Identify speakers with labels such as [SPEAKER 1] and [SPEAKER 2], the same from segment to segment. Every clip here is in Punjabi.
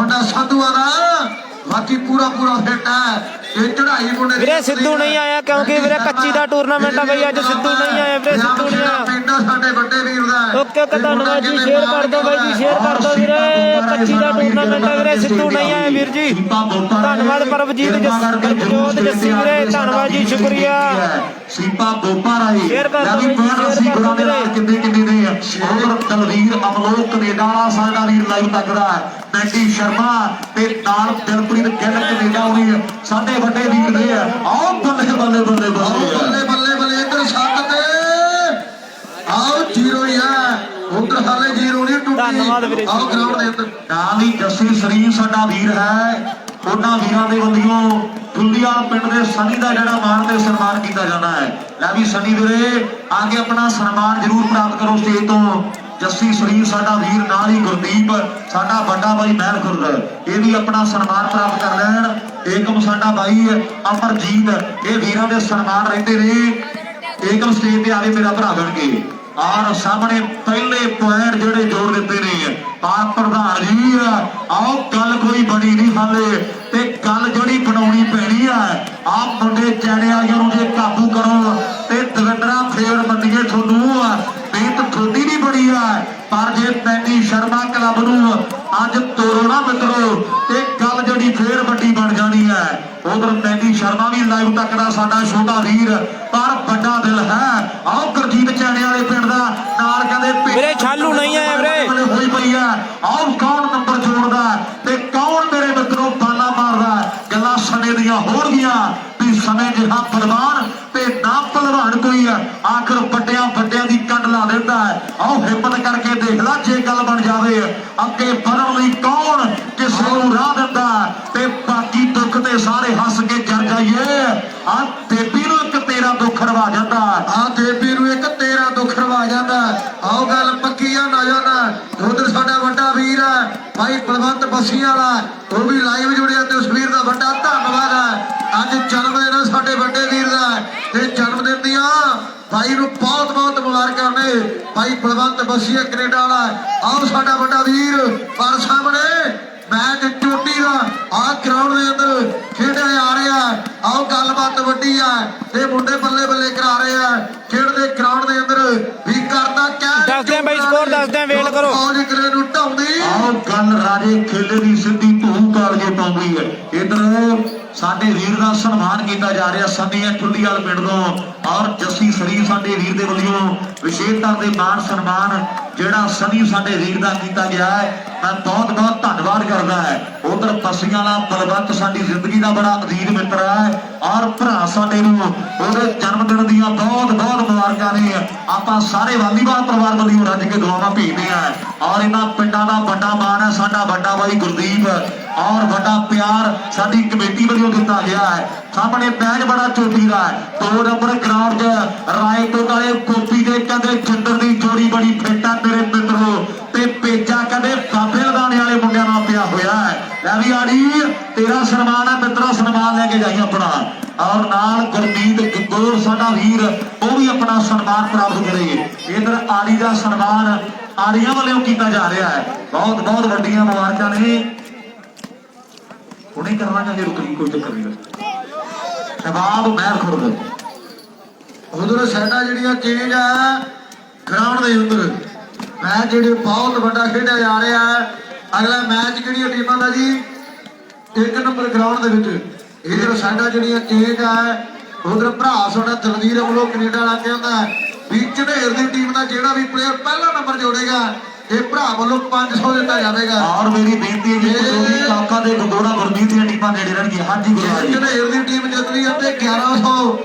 [SPEAKER 1] ਸਾਡਾ ਸਾਧੂਆਂ ਦਾ बाकी पूरा पूरा फिट है ये चढ़ाई मुंडे
[SPEAKER 2] ਵੀਰੇ ਸਿੱਧੂ ਨਹੀਂ ਆਇਆ ਕਿਉਂਕਿ ਵੀਰੇ ਕੱਚੀ ਦਾ ਟੂਰਨਾਮੈਂਟ ਆ ਬਈ ਅੱਜ ਸਿੱਧੂ ਨਹੀਂ ਆਇਆ ਵੀਰੇ ਸਿੱਧੂ ਨਹੀਂ ਆਇਆ
[SPEAKER 1] ਪਿੰਡਾ ਸਾਡੇ ਵੱਡੇ ਵੀਰ ਦਾ
[SPEAKER 2] ਓਕੇ ਓਕੇ ਧੰਨਵਾਦ ਜੀ ਸ਼ੇਅਰ ਕਰ ਦਿਓ ਬਾਈ ਜੀ ਸ਼ੇਅਰ ਕਰ ਦਿਓ ਵੀਰੇ ਕੱਚੀ ਦਾ ਟੂਰਨਾਮੈਂਟ ਆ ਵੀਰੇ ਸਿੱਧੂ ਨਹੀਂ ਆਇਆ ਵੀਰ ਜੀ ਧੰਨਵਾਦ ਪਰਮਜੀਤ ਜਸਜੋਤ ਜੱਸੀ ਵੀਰੇ ਧੰਨਵਾਦ ਜੀ ਸ਼ੁਕਰੀਆ
[SPEAKER 1] ਸੀਪਾ ਬੋਪਾ ਰਾਈ
[SPEAKER 2] ਸ਼ੇਅਰ ਕਰ ਦਿਓ
[SPEAKER 1] ਬਾਈ ਅਸੀਂ ਗੁਰਾਂ ਦੇ ਨਾਲ ਕਿੰਨੇ ਨੇ ਔਰ ਤਲਵੀਰ ਅਮਲੋਕ ਕੈਨੇਡਾ ਵਾਲਾ ਸਾਡਾ ਵੀਰ ਲਾਈਵ ਤੱਕਦਾ ਮੈਂਡੀ ਸ਼ਰਮਾ ਤੇ ਨਾਲ ਦਿਲਪ੍ਰੀਤ ਗਿੱਲ ਕੈਨੇਡਾ ਹੋਣੀ ਸਾਡੇ ਵੱਡੇ ਵੀਰ ਨੇ ਆਓ ਬੱਲੇ ਬੱਲੇ ਬੱਲੇ ਬੱਲੇ ਬੱਲੇ ਬੱਲੇ ਇਧਰ ਛੱਤ ਤੇ ਆਓ ਜ਼ੀਰੋ ਹੀ ਹੈ ਉਧਰ ਹਾਲੇ ਜ਼ੀਰੋ ਨਹੀਂ ਟੁੱਟੀ ਆਓ ਗਰਾਊਂਡ ਦੇ ਅੰਦਰ ਨਾਲ ਹੀ ਜੱਸੀ ਸਰੀਰ ਸਾਡਾ ਵੀਰ ਹੈ ਉਹਨਾਂ ਵੀਰਾਂ ਦੇ ਵੱਲੋਂ ਦੁੱਲੀਆ ਪਿੰਡ ਦੇ ਸਨੀ ਦਾ ਜਿਹੜਾ ਮਾਣ ਤੇ ਸਨਮਾਨ ਕੀਤਾ ਜਾਂਦਾ ਹੈ ਲੈ ਵੀ ਸਨੀ ਵੀਰੇ ਆਗੇ ਆਪਣਾ ਸਨਮਾਨ ਜ਼ਰੂਰ ਪ੍ਰਾਪਤ ਕਰੋ ਸਟੇਜ ਤੋਂ ਜੱਸੀ ਸਰੀਰ ਸਾਡਾ ਵੀਰ ਨਾਲ ਹੀ ਗੁਰਦੀਪ ਸਾਡਾ ਵੱਡਾ ਬਾਈ ਮਹਿਲ ਖੁਰਦ ਇਹ ਵੀ ਆਪਣਾ ਸਨਮਾਨ ਪ੍ਰਾਪਤ ਕਰ ਲੈਣ ਏਕਮ ਸਾਡਾ ਬਾਈ ਅਮਰਜੀਤ ਇਹ ਵੀਰਾਂ ਦੇ ਸਨਮਾਨ ਰਹਿੰਦੇ ਨੇ ਏਕਮ ਸਟੇਜ ਤੇ ਆਵੇ ਮੇਰਾ ਭਰਾ ਬਣ ਕੇ ਔਰ ਸਾਹਮਣੇ ਪਹਿਲੇ ਪੁਆਇੰਟ ਜਿਹੜੇ ਜੋੜ ਦਿੱਤੇ ਨੇ ਆਪ ਪ੍ਰਧਾਨ ਜੀ ਆਓ ਗੱਲ ਕੋਈ ਬਣੀ ਨਹੀਂ ਹਾਲੇ ਤੇ ਗੱਲ ਜਿਹੜੀ ਬਣਾਉਣੀ ਪੈਣੀ ਆ ਆਪ ਮੁੰਡੇ ਚੈਣੇ ਵਾਲਿਆਂ ਨੂੰ ਜੇ ਕਾਬੂ ਕਰੋ ਤੇ ਦਵਿੰਦਰਾ ਫੇਰ ਮੰਨੀਏ ਤੁਹਾਨੂੰ ਮਿਹਨਤ ਥੋੜੀ ਨਹੀਂ ਬਣੀ ਆ ਪਰ ਜੇ ਪੈਂਡੀ ਸ਼ਰਮਾ ਕਲੱਬ ਨੂੰ ਅੱਜ ਤੋੜੋ ਨਾ ਮਿੱਤਰੋ ਤੇ ਗੱਲ ਜਿਹੜੀ ਫੇਰ ਵੱਡੀ ਬਣ ਜਾਣੀ ਹੈ ਉਧਰ ਪੈਂਡੀ ਸ਼ਰਮਾ ਵੀ ਲਾਈਵ ਤੱਕ ਦਾ ਸਾਡਾ ਛੋਟਾ ਵੀਰ ਪਰ ਵੱਡਾ ਦਿਲ ਹੈ ਆਓ ਗੁਰਜੀਤ ਚੈਣੇ ਵਾਲੇ ਪਿੰਡ ਦਾ ਨਾਲ ਕਹਿੰਦੇ
[SPEAKER 2] ਵੀਰੇ ਛਾਲੂ ਨਹੀਂ ਆਇਆ ਵੀਰੇ
[SPEAKER 1] ਹੋਈ ਪਈ ਆ ਆਓ ਕੌਣ ਨੰਬਰ ਜੋੜਦਾ ਤੇ ਕੌਣ ਮੇਰੇ ਮਿੱਤਰੋ ਬਾਲਾ ਮਾਰਦਾ ਗੱਲਾਂ ਸਮੇਂ ਦੀਆਂ ਹੋਣਗੀਆਂ ਵੀ ਸਮੇਂ ਜਿਹਾ ਬਲਵਾਨ ਤੇ ਨਾ ਭਲਵਾਨ ਕੋਈ ਆ ਆਖਰ ਵੱਡਿਆਂ ਦੀ ਕੰਡ ਲਾ ਦਿੰਦਾ ਆਓ ਹਿੰਮਤ ਕਰਕੇ ਦੇਖ ਲੈ ਜੇ ਗੱਲ ਬਣ ਜਾਵੇ ਅੱਗੇ ਵਧਣ ਲਈ ਕੌਣ ਕਿਸੇ ਨੂੰ ਰਾਹ ਦਿੰਦਾ ਤੇ ਬਾਕੀ ਦੁੱਖ ਤੇ ਸਾਰੇ ਹੱਸ ਕੇ ਜਰ ਜਾਈਏ ਆ ਦੇਵੀ ਨੂੰ ਇੱਕ ਤੇਰਾ ਦੁੱਖ ਰਵਾ ਜਾਂਦਾ ਆ ਦੇਵੀ ਨੂੰ ਇੱਕ ਤੇਰਾ ਦੁੱਖ ਰਵਾ ਜਾਂਦਾ ਆਓ ਗੱਲ ਪੱਕੀ ਆ ਨਾ ਜਾਣਾ ਉਧਰ ਸਾਡਾ ਵੱਡਾ ਵੀਰ ਹੈ ਭਾਈ ਬਲਵੰਤ ਬਸੀਆਂ ਵਾਲਾ ਉਹ ਵੀ ਲਾਈਵ ਜੁੜਿਆ ਤੇ ਉਸ ਵੀਰ ਦਾ ਵੱਡਾ ਧੰਨਵਾਦ ਹੈ ਅੱਜ ਜਨਮ ਦਿਨ ਸਾਡੇ ਵੱਡੇ ਵੀਰ ਦਾ ਤੇ ਜਨਮ ਦਿਨ ਦੀਆਂ ਭਾਈ ਨੂੰ ਬਹੁਤ ਬਹੁਤ ਮੁਬਾਰਕਾਂ ਨੇ ਭਾਈ ਬਲਵੰਤ ਬਸੀਆ ਕੈਨੇਡਾ ਵਾਲਾ ਆਓ ਸਾਡਾ ਵੱਡਾ ਵੀਰ ਪਰ ਸਾਹਮਣੇ ਮੈਚ ਚੋਟੀ ਦਾ ਆ ਗਰਾਊਂਡ ਦੇ ਅੰਦਰ ਖੇਡਿਆ ਜਾ ਰਿਹਾ ਆਓ ਗੱਲਬਾਤ ਵੱਡੀ ਆ ਤੇ ਮੁੰਡੇ ਬੱਲੇ ਬੱਲੇ ਕਰਾ ਰਹੇ ਆ ਖੇਡਦੇ ਗਰਾਊਂਡ ਦੇ ਅੰਦਰ ਵੀ ਕਰਦਾ ਕਹਿ
[SPEAKER 2] ਦੱਸਦੇ ਬਾਈ ਸਕੋਰ ਦੱਸਦੇ ਵੇਟ ਕਰੋ
[SPEAKER 1] ਫੌਜ ਕਰੇ ਨੂੰ ਢਾਉਂਦੀ ਆਓ ਗੱਲ ਰਾਜੇ ਖੇਲੇ ਦੀ ਸਿੱਧੀ ਧੂਮ ਕਾਲਜੇ ਪਾਉਂਦੀ ਹੈ ਇਧਰ ਸਾਡੇ ਵੀਰ ਦਾ ਸਨਮਾਨ ਕੀਤਾ ਜਾ ਰਿਹਾ ਸੰਨੀਆ ਠੁੱਲੀਵਾਲ ਪਿੰਡ ਤੋਂ ਔਰ ਜੱਸੀ ਸਰੀਰ ਸਾਡੇ ਵੀਰ ਦੇ ਵੱਲੋਂ ਵਿਸ਼ੇਸ਼ ਤੌਰ ਤੇ ਮਾਣ ਸਨਮਾਨ ਜਿਹੜਾ ਸਨੀ ਸਾਡੇ ਵੀਰ ਦਾ ਕੀਤਾ ਗਿਆ ਹੈ ਮੈਂ ਬਹੁਤ ਬਹੁਤ ਧੰਨਵਾਦ ਕਰਦਾ ਹੈ ਉਧਰ ਪਸੀਆਂ ਵਾਲਾ ਬਲਵੰਤ ਸਾਡੀ ਜ਼ਿੰਦਗੀ ਦਾ ਬੜਾ ਅਜ਼ੀਜ਼ ਮਿੱਤਰ ਹੈ ਔਰ ਭਰਾ ਸਾਡੇ ਨੂੰ ਉਹਦੇ ਜਨਮ ਦਿਨ ਦੀਆਂ ਬਹੁਤ ਬਹੁਤ ਮੁਬਾਰਕਾਂ ਨੇ ਆਪਾਂ ਸਾਰੇ ਵਾਲੀਬਾਲ ਪਰਿਵਾਰ ਵੱਲੋਂ ਰੱਜ ਕੇ ਦੁਆਵਾਂ ਭੇਜਦੇ ਆ ਔਰ ਇਹਨਾਂ ਪਿੰਡਾਂ ਦਾ ਵੱਡਾ ਮਾਣ ਹੈ ਸਾਡਾ ਵੱਡਾ ਬਾਈ ਗੁਰਦੀਪ ਔਰ ਵੱਡਾ ਪਿਆਰ ਸਾਡੀ ਕਮੇਟੀ ਵੱਲੋਂ ਦਿੱਤਾ ਗਿਆ ਹੈ ਸਾਹਮਣੇ ਮੈਚ ਬੜਾ ਚੋਟੀ ਦਾ ਹੈ 2 ਨੰਬਰ ਗਰਾਊਂਡ 'ਚ ਰਾਏਕੋਟ ਵਾਲੇ ਕੋਪੀ ਦੇ ਕਹਿੰਦੇ ਜਿੰਦਰ ਦੀ ਜੋੜੀ ਬੜੀ ਫਿੱਟ ਆ ਮੇਰੇ ਮਿੱਤਰੋ ਤੇ ਪੇਜਾ ਕਹਿੰਦੇ ਬਾਬੇ ਲਦਾਣੇ ਵਾਲੇ ਮੁੰਡਿਆਂ ਨਾਲ ਪਿਆ ਹੋਇਆ ਹੈ ਲੈ ਵੀ ਆੜੀ ਤੇਰਾ ਸਨਮਾਨ ਹੈ ਮਿੱਤਰੋ ਸਨਮਾਨ ਲੈ ਕੇ ਜਾਈ ਆਪਣਾ ਔਰ ਨਾਲ ਗੁਰਮੀਤ ਗੰਗੋਰ ਸਾਡਾ ਵੀਰ ਉਹ ਵੀ ਆਪਣਾ ਸਨਮਾਨ ਪ੍ਰਾਪਤ ਕਰੇ ਇਧਰ ਆੜੀ ਦਾ ਸਨਮਾਨ ਆੜੀਆਂ ਵੱਲੋਂ ਕੀਤਾ ਜਾ ਰਿਹਾ ਹੈ ਬਹੁਤ ਬਹੁਤ ਵੱਡੀਆਂ ਮੁਬਾਰਕਾਂ ਨੇ ਹੁਣੇ ਕਰਵਾਂਗਾ ਜੇ ਰੁਕਣੀ ਕੋਈ ਚੱਕਰ ਨਹੀਂ ਸ਼ਬਾਬ ਮਹਿਲ ਖੁਰਦ ਉਧਰ ਸਾਡਾ ਜਿਹੜੀਆਂ ਚੇਂਜ ਆ ਗਰਾਊਂਡ ਦੇ ਅੰਦਰ ਮੈਚ ਜਿਹੜੇ ਬਹੁਤ ਵੱਡਾ ਖੇਡਿਆ ਜਾ ਰਿਹਾ ਹੈ ਅਗਲਾ ਮੈਚ ਕਿਹੜੀਆਂ ਟੀਮਾਂ ਦਾ ਜੀ 1 ਨੰਬਰ ਗਰਾਊਂਡ ਦੇ ਵਿੱਚ ਇਧਰ ਸਾਡਾ ਜਿਹੜੀਆਂ ਚੇਂਜ ਆ ਉਧਰ ਭਰਾ ਸਾਡਾ ਦਲਵੀਰ ਵੱਲੋਂ ਕੈਨੇਡਾ ਵਾਲਾ ਕਹਿੰਦਾ ਵੀ ਝਨੇਰ ਦੀ ਟੀਮ ਦਾ ਜਿਹੜਾ ਵੀ ਪਲੇਅਰ ਪਹਿਲਾ ਨੰਬਰ ਜੋੜੇਗਾ ਇਹ ਭਰਾ ਵੱਲੋਂ 500 ਦਿੱਤਾ ਜਾਵੇਗਾ ਔਰ ਮੇਰੀ ਬੇਨਤੀ ਹੈ ਜੀ ਕਾਕਾ ਦੇ ਗੰਗੋੜਾ ਗੁਰਮੀਤ ਦੀਆਂ ਟੀਮਾਂ ਨੇੜੇ ਰਹਿਣਗੀਆਂ ਹਾਂਜੀ ਗੁਰਮੀਤ ਝਨੇਰ ਦੀ ਟੀਮ ਜਿੱਤਦੀ ਹੈ ਤੇ 1100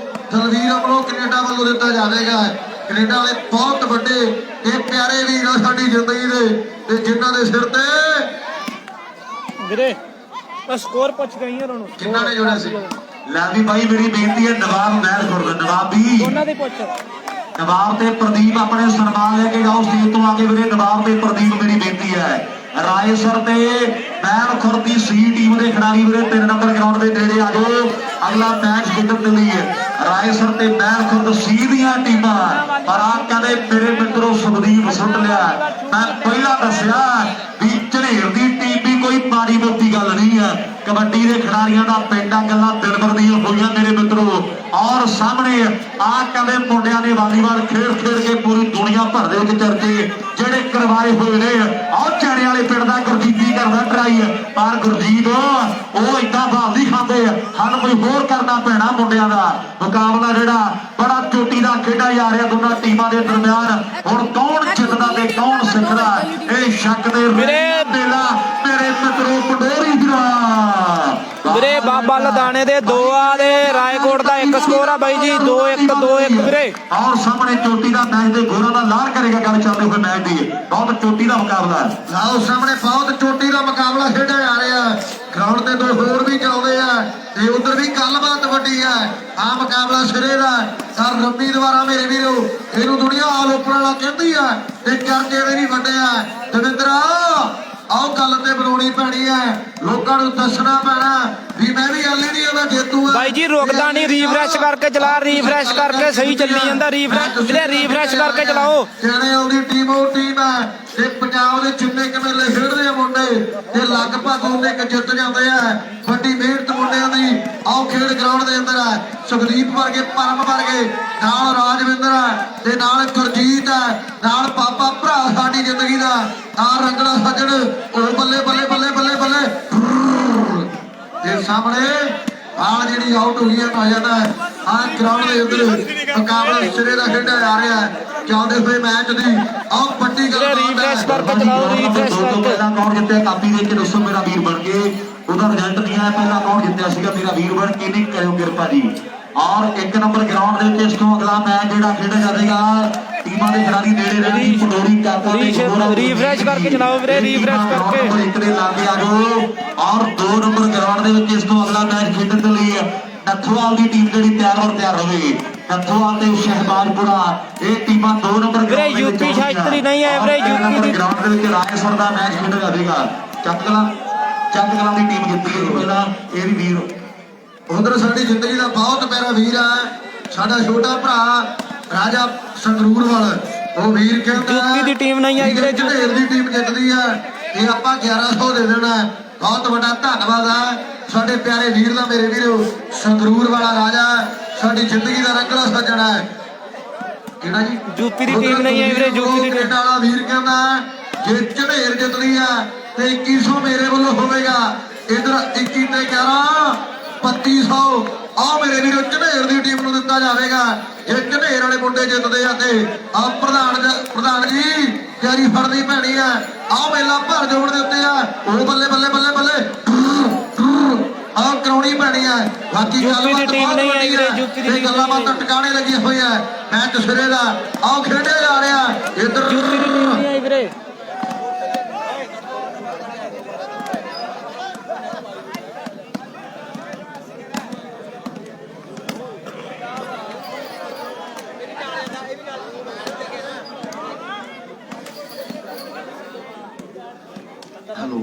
[SPEAKER 1] ਦਲਵੀਰ ਵੱਲੋਂ ਕੈਨੇਡਾ ਵੱਲੋਂ ਦਿੱਤਾ ਜਾਵੇਗਾ ਕੈਨੇਡਾ ਵਾਲੇ ਬਹੁਤ ਵੱਡੇ ਇਹ ਪਿਆਰੇ ਵੀਰ ਆ ਸਾਡੀ ਜ਼ਿੰਦਗੀ ਦੇ ਤੇ ਜਿਨ੍ਹਾਂ ਦੇ ਸਿਰ ਤੇ
[SPEAKER 2] ਵੀਰੇ ਸਕੋਰ ਪੁੱਛ ਗਈ ਉਹਨਾਂ ਨੂੰ
[SPEAKER 1] ਕਿੰਨਾ ਨੇ ਜੋੜਿਆ ਸੀ ਲੈ ਵੀ ਭਾਈ ਮੇਰੀ ਬੇਨਤੀ ਹੈ ਨਵਾਬ ਮਹਿਲ ਖੁਰਦ ਨਵਾਬੀ
[SPEAKER 2] ਉਹਨਾਂ ਦੇ ਪੁੱਛ
[SPEAKER 1] ਨਵਾਬ ਤੇ ਪ੍ਰਦੀਪ ਆਪਣੇ ਸਨਮਾਨ ਲੈ ਕੇ ਜਾਓ ਸਟੇਜ ਤੋਂ ਆ ਕੇ ਵੀਰੇ ਨਵਾਬ ਤੇ ਪ੍ਰਦੀਪ ਮੇਰੀ ਬੇਨਤੀ ਹੈ ਰਾਏਸਰ ਤੇ ਮਹਿਲ ਖੁਰਦ ਦੀ ਸੀ ਟੀਮ ਦੇ ਖਿਡਾਰੀ ਵੀਰੇ 3 ਨੰਬਰ ਗਰਾਊਂਡ ਦੇ ਨੇੜੇ ਆ ਜਾਓ ਅਗਲਾ ਮੈਚ ਜਿੱਤਣ ਦੇ ਲਈ ਰਾਏਸਰ ਤੇ ਮਹਿਲ ਖੁਰਦ ਸੀ ਦੀਆਂ ਟੀਮਾਂ ਪਰ ਆ ਕਹਿੰਦੇ ਮੇਰੇ ਮਿੱਤਰੋ ਸੁਖਦੀਪ ਸੁੱਟ ਲਿਆ ਮੈਂ ਪਹਿਲਾਂ ਦੱਸਿਆ ਵੀ ਝਨੇਰ ਦੀ ਟੀਮ ਵੀ ਕੋਈ ਮਾੜੀ ਮੋਟੀ कबड्डी के खिडारियों का पिंडा गल्लां दिन भर दी होईयां मेरे मित्रों। और सामने आ कदे मुंडिया ने वालीबाल खेल खेल के पूरी दुनिया भर दे विच चर्चे ਜਿਹੜੇ करवाए हुए ने। और चैने वाले पिंड का गुरजीत की करदा ट्राई पर गुरजीत वो इदा भाव नहीं खाते हन कोई होर करना पैना मुंडिया का मुकाबला जिहड़ा बड़ा चोटी का खेडा जा रहा दोनों टीमों के दरम्यान। हुण कौन जितदा ते कौन सिखदा ये शक दे मेला मेरे मित्रों पंडोरी
[SPEAKER 2] ਵੀਰੇ ਬਾਬਾ ਲਦਾਣੇ ਦੇ 2 ਆ ਦੇ ਰਾਏਕੋਟ ਦਾ 1 ਸਕੋਰ ਆ ਬਾਈ ਜੀ 2-1 2-1 ਵੀਰੇ।
[SPEAKER 1] और सामने चोटी का मैच दे घोड़ा का लाल करेगा गल चलते हुए मैच दी बहुत चोटी का मुकाबला है।
[SPEAKER 3] आओ सामने बहुत चोटी का मुकाबला खेडा जा रहा है। ग्राउंड ते 2 होर भी चलते हैं ते उधर भी गलबात वड्डी है। आ मुकाबला सिरे दा सर रब्बी द्वारा मेरे वीरो इहनूं दुनिया आल ओपन वाला कहती है ते चर्चे दे नहीं वड्डे है। दविंद्र आओ गल ते बनाउणी पैणी है लोकां नूं दसना पैना भी मैं भी एलईडी दा जेतू हां
[SPEAKER 2] ਬਾਈ ਜੀ ਰੁਕਦਾ ਨਹੀਂ ਰੀਫਰੈਸ਼ ਕਰਕੇ ਚਲਾ ਰੀਫਰੈਸ਼ ਕਰਕੇ ਸਹੀ ਚੱਲੀ ਜਾਂਦਾ ਰੀਫਰੈਸ਼ ਵੀਰੇ ਰੀਫਰੈਸ਼ ਕਰਕੇ ਚਲਾਓ।
[SPEAKER 3] ਚੈਣੇ ਵਾਲੀ ਟੀਮ ਉਹ ਟੀਮ ਹੈ ਤੇ ਪੰਜਾਬ ਦੇ ਜਿੰਨੇ ਕਮੇਲੇ ਖੇਡਦੇ ਆ ਮੁੰਡੇ ਤੇ ਲਗਭਗ ਉਹਨੇ ਕ ਜਿੱਤ ਜਾਂਦੇ ਆ। ਵੱਡੀ ਮਿਹਨਤ ਮੁੰਡਿਆਂ ਦੀ ਆਓ ਖੇਡ ਗਰਾਊਂਡ ਦੇ ਅੰਦਰ ਹੈ ਸੁਖਦੀਪ ਵਰਗੇ ਪਰਮ ਵਰਗੇ ਨਾਲ ਰਾਜਵਿੰਦਰ ਹੈ ਤੇ ਨਾਲ ਗੁਰਜੀਤ ਹੈ ਨਾਲ ਪਾਪਾ ਭਰਾ ਸਾਡੀ ਜ਼ਿੰਦਗੀ ਦਾ ਆ ਰੰਗੜਾ ਸੱਜਣ ਉਹ ਬੱਲੇ ਬੱਲੇ ਬੱਲੇ ਬੱਲੇ ਬੱਲੇ ਤੇ ਸਾਹਮਣੇ ਆਹ ਜਿਹੜੀ ਆਊਟ ਹੋਈ ਹੈ ਆ ਜਾਂਦਾ ਹੈ। ਆਹ ਗਰਾਊਂਡ ਦੇ ਅੰਦਰ ਮੁਕਾਬਲਾ ਸਿਰੇ ਦਾ ਖੇਡਿਆ ਜਾ ਰਿਹਾ ਹੈ ਚੱਲਦੇ ਹੋਏ ਮੈਚ ਦੀ ਆਹ ਵੱਡੀ ਗੱਲ
[SPEAKER 2] ਰੀਫਰੈਸ਼ ਕਰਕੇ ਚਲਾਓ ਰੀਫਰੈਸ਼ ਕਰਕੇ।
[SPEAKER 1] कौन जितया कापी देख के दसो मेरा वीर बन के ਉਹਦਾ ਰਿਜ਼ਲਟ ਨਹੀਂ ਆਇਆ ਪਹਿਲਾਂ ਕੌਣ ਜਿੱਤਿਆ ਸੀਗਾ ਮੇਰਾ ਵੀਰ ਬਣ ਕੇ ਨਹੀਂ ਕਰਿਓ ਕਿਰਪਾ ਜੀ। ਔਰ 1 ਨੰਬਰ ਗਰਾਊਂਡ ਦੇ ਵਿੱਚ ਇਸ ਤੋਂ ਅਗਲਾ ਮੈਚ ਜਿਹੜਾ ਖੇਡਿਆ ਜਾਵੇਗਾ ਟੀਮਾਂ ਦੇ ਖਿਡਾਰੀ ਨੇੜੇ ਰਹਿਣੀ ਪੰਡੋਰੀ ਕਾਕਾ ਦੇ
[SPEAKER 2] ਰੀਫਰੈਸ਼ ਕਰਕੇ ਚਲਾਓ ਵੀਰੇ ਰੀਫਰੈਸ਼ ਕਰਕੇ।
[SPEAKER 1] ਨੰਬਰ 1 ਦੇ ਲਾਗੇ ਆ ਜਾਓ ਔਰ 2 ਨੰਬਰ ਗਰਾਊਂਡ ਦੇ ਵਿੱਚ ਇਸ ਤੋਂ ਅਗਲਾ ਮੈਚ ਖੇਡਣ ਦੇ ਲਈ ਨੱਥੋਵਾਲ ਦੀ ਟੀਮ ਜਿਹੜੀ ਤਿਆਰ ਹੋਵੇ ਨੱਥੋਵਾਲ ਤੇ ਸ਼ਹਿਬਾਜ਼ਪੁਰਾ ਇਹ ਟੀਮਾਂ 2 ਨੰਬਰ
[SPEAKER 2] ਵੀਰੇ ਯੂਪੀ ਸ਼ਾਇਤਰੀ ਨਹੀਂ ਹੈ ਵੀਰੇ ਯੂਪੀ ਦੀ
[SPEAKER 1] ਗਰਾਊਂਡ ਦੇ ਵਿੱਚ ਰਾਜਸਥਾਨ ਦਾ ਮੈਚ ਖੇਡਿਆ ਜਾਵੇਗਾ। ਚੱਕ ਕਲਾਂ ਦੀ ਟੀਮ ਜਿੱਤੀ ਹੈ ਪਹਿਲਾਂ ਇਹ ਵੀ ਵੀਰ
[SPEAKER 3] ਉਧਰ ਸਾਡੀ ਜ਼ਿੰਦਗੀ ਦਾ ਬਹੁਤ ਪਿਆਰਾ ਵੀਰ ਹੈ ਸਾਡਾ ਛੋਟਾ ਭਰਾ ਰਾਜਾ ਸੰਗਰੂਰ ਵਾਲਾ ਉਹ ਵੀਰ ਕਹਿੰਦਾ
[SPEAKER 2] ਯੂਪੀ ਦੀ ਟੀਮ ਨਹੀਂ ਆਈ ਵੀਰੇ
[SPEAKER 3] ਝੰਡੇਰ ਦੀ ਟੀਮ ਜਿੱਤਦੀ ਹੈ ਇਹ ਆਪਾਂ 1100 ਦੇ ਦੇਣਾ ਬਹੁਤ ਵੱਡਾ ਧੰਨਵਾਦ ਹੈ ਸਾਡੇ ਪਿਆਰੇ ਵੀਰ ਦਾ ਮੇਰੇ ਵੀਰੋ ਸੰਗਰੂਰ ਵਾਲਾ ਰਾਜਾ ਸਾਡੀ ਜ਼ਿੰਦਗੀ ਦਾ ਰੰਗਲਾ ਸੱਜਣਾ ਹੈ ਕਿਹੜਾ ਜੀ
[SPEAKER 2] ਯੂਪੀ ਦੀ ਟੀਮ ਨਹੀਂ ਆਈ ਵੀਰੇ ਯੂਪੀ ਦੀ
[SPEAKER 3] ਕੈਨੇਡਾ ਵਾਲਾ ਵੀਰ ਕਹਿੰਦਾ ਜੇ ਝੰਡੇਰ ਜਿੱਤਦੀ ਹੈ ਤੇ 2100 ਮੇਰੇ ਵੱਲੋਂ ਹੋਵੇਗਾ ਇਧਰ 21 ਤੇ 11 3200 ਆ ਮੇਰੇ ਵੀਰੋ ਝੰਡੇਰ ਦੀ ਟੀਮ ਨੂੰ ਦਿੱਤਾ ਜਾਵੇਗਾ ਜੇ ਝੰਡੇਰ ਵਾਲੇ ਮੁੰਡੇ ਜਿੱਤਦੇ ਆ ਤੇ ਆ ਪ੍ਰਧਾਨ ਜੀ ਤਿਆਰੀ ਫੜਦੀ ਪੈਣੀ ਆ ਆਹ ਮੇਲਾ ਭਰ ਜੋੜ ਦੇ ਉੱਤੇ ਆ ਉਹ ਬੱਲੇ ਬੱਲੇ ਬੱਲੇ ਬੱਲੇ ਆਹ ਕਰਾਉਣੀ ਪੈਣੀ ਆ ਬਾਕੀ
[SPEAKER 2] ਯੂਪੀ ਦੀ ਟੀਮ ਨਹੀਂ ਆਈ ਵੀਰੇ ਯੂਪੀ ਦੀ
[SPEAKER 3] ਗੱਲਾਂ ਬਾਤਾਂ ਟਿਕਾਣੇ ਲੱਗੀਆਂ ਹੋਈਆਂ ਮੈਚ ਸਿਰੇ ਦਾ ਆਹ ਖੇਡਿਆ ਜਾ ਰਿਹਾ ਇਧਰ
[SPEAKER 2] ਯੂਪੀ ਦੀ ਟੀਮ ਨਹੀਂ ਆਈ ਵੀਰੇ।
[SPEAKER 1] हेलो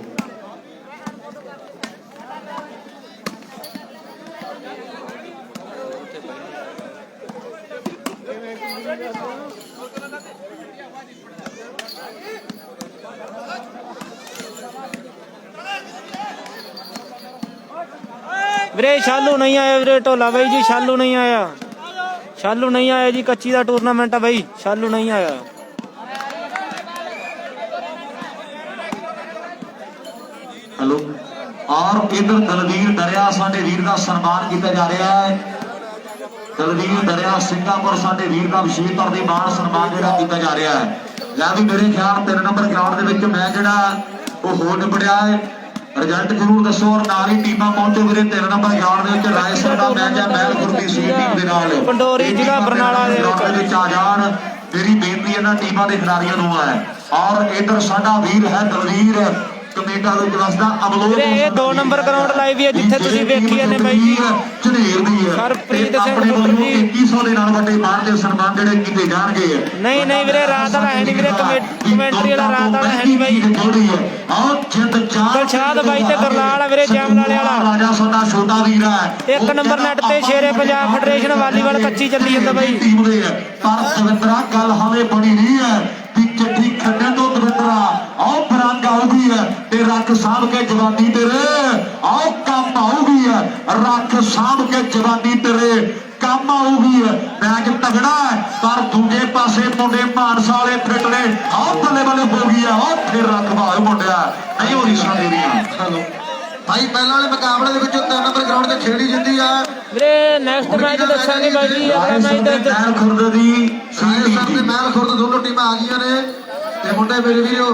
[SPEAKER 2] ਵੀਰੇ ਸ਼ਾਲੂ ਨਹੀਂ ਆਇਆ ਵੀਰੇ ਢੋਲਾ ਬਾਈ ਜੀ ਸ਼ਾਲੂ ਨਹੀਂ ਆਇਆ ਜੀ ਕੱਚੀ ਦਾ ਟੂਰਨਾਮੈਂਟ ਆ ਬਾਈ ਸ਼ਾਲੂ ਨਹੀਂ ਆਇਆ।
[SPEAKER 1] हेलो और इधर दलवीर दरिया साडे वीर का सम्मान किया जा रहा है दलवीर दरिया सिंगापुर साडे वीर का विशेष तौर पर मान सम्मान जिहड़ा किया जा रहा है। लै भी मेरे ख्याल 3 नंबर ग्राउंड दे विच मैच जिहड़ा वो हो निबड़िया है रिजल्ट जरूर दसो और नाल ही टीमां पहुंचो वीरे 3 नंबर ग्राउंड दे विच रायसर दा मैच है महलपुर दी स्वीट टीम दे नाल
[SPEAKER 2] पंडोरी जिला बरनाला दे
[SPEAKER 1] विच आ जाण मेरी बेनती इन्हां टीमां दे खिडारियां नूं है। और इधर साडा वीर है दलवीर कनेडा ਦੇ ਜਲਸਦਾ ਅਮਲੋਕ
[SPEAKER 2] ਵੀਰੇ ਇਹ 2 ਨੰਬਰ ਗਰਾਊਂਡ ਲਾਈਵ ਹੈ ਜਿੱਥੇ ਤੁਸੀਂ ਵੇਖੀ ਨੇ ਬਾਈ ਜੀ
[SPEAKER 1] ਝਨੇਰ ਦੀ ਹੈ
[SPEAKER 2] ਹਰਪ੍ਰੀਤ ਸਿੰਘ
[SPEAKER 1] ਆਪਣੇ
[SPEAKER 2] ਪੁੱਤਰ
[SPEAKER 1] ਵੱਲੋਂ
[SPEAKER 2] ਜੀ
[SPEAKER 1] 2100 ਦੇ ਨਾਲ ਵੱਡੇ ਮਾਣ ਦੇ ਸਨਮਾਨ ਜਿਹੜੇ ਕੀਤੇ ਜਾਣਗੇ।
[SPEAKER 2] ਨਹੀਂ ਵੀਰੇ ਰਾਤ ਵਾਲਾ ਹੈ ਨਹੀਂ ਵੀਰੇ ਕਮੈਂਟਰੀ ਵਾਲਾ ਰਾਤ ਵਾਲਾ ਹੈ ਨਹੀਂ ਬਾਈ
[SPEAKER 1] ਆਹ ਜਿੰਦ ਚਾਰ
[SPEAKER 2] ਦਿਲਸ਼ਾਦ ਬਾਈ ਤੇ ਗਰਲਾਲ ਵੀਰੇ ਜੈਮਲਾਲੇ ਵਾਲਾ
[SPEAKER 1] ਰਾਜਾ ਸਾਡਾ ਛੋਟਾ ਵੀਰ ਹੈ
[SPEAKER 2] 1 ਨੰਬਰ ਨੈਟ ਤੇ ਸ਼ੇਰੇ ਪੰਜਾਬ ਫੈਡਰੇਸ਼ਨ ਵਾਲੀਬਾਲ ਕੱਚੀ ਚੱਲੀ ਜਾਂਦਾ ਬਾਈ
[SPEAKER 1] ਟੀਮ ਦੇ ਪਰ ਦਵਿੰਦਰਾ ਗੱਲ ਹਾਲੇ ਬਣੀ ਨਹੀਂ ਹੈ ਵੀ ਚਿੱਠੀ ਖੱਡਣ ਤੋਂ ਦਵਿੰਦਰ ਦਾ ਆਓ ਬਰੰਗ ਆਉਗੀ ਤੇ ਰੱਖ ਸਾਂਭ ਕੇ ਜਵਾਨੀ ਤੇਰੇ ਆਓ ਕੰਮ ਆਉਗੀ ਰੱਖ ਸਾਂਭ ਕੇ ਜਵਾਨੀ ਤੇਰੇ ਕੰਮ ਆਉਗੀ ਮੈਚ ਤਗੜਾ ਪਰ ਦੂਜੇ ਪਾਸੇ ਮੁੰਡੇ ਮਾਨਸਾ ਵਾਲੇ ਫਿੱਟ ਨੇ ਆਓ ਬੱਲੇ ਬੱਲੇ ਹੋ ਗਈ ਆਓ ਫਿਰ ਰਖਵਾ ਮੁੰਡਿਆ ਨਹੀਂ ਹੋ ਰਹੀ ਸਾਡੇ ਦੀਆਂ
[SPEAKER 3] ਭਾਈ ਪਹਿਲਾਂ ਵਾਲੇ ਮੁਕਾਬਲੇ ਦੇ ਵਿੱਚੋਂ 3 ਨੰਬਰ ਗਰਾਊਂਡ ਤੇ ਖੇਡੀ ਜਿੱਤੀ ਆ
[SPEAKER 2] ਵੀਰੇ ਨੈਕਸਟ ਮੈਚ ਦੱਸਾਂਗੇ ਬਾਈ ਜੀ ਅਗਲਾ ਮੈਚ
[SPEAKER 1] ਮਹਿਲ ਖੁਰਦ ਦੀ
[SPEAKER 3] ਸਾਹਿਲ ਸਰ ਤੇ ਮਹਿਲ ਖੁਰਦ ਦੋਨੋਂ ਟੀਮਾਂ ਆ ਗਈਆਂ ਨੇ ਤੇ ਮੁੰਡੇ ਮੇਰੇ ਵੀਰੋ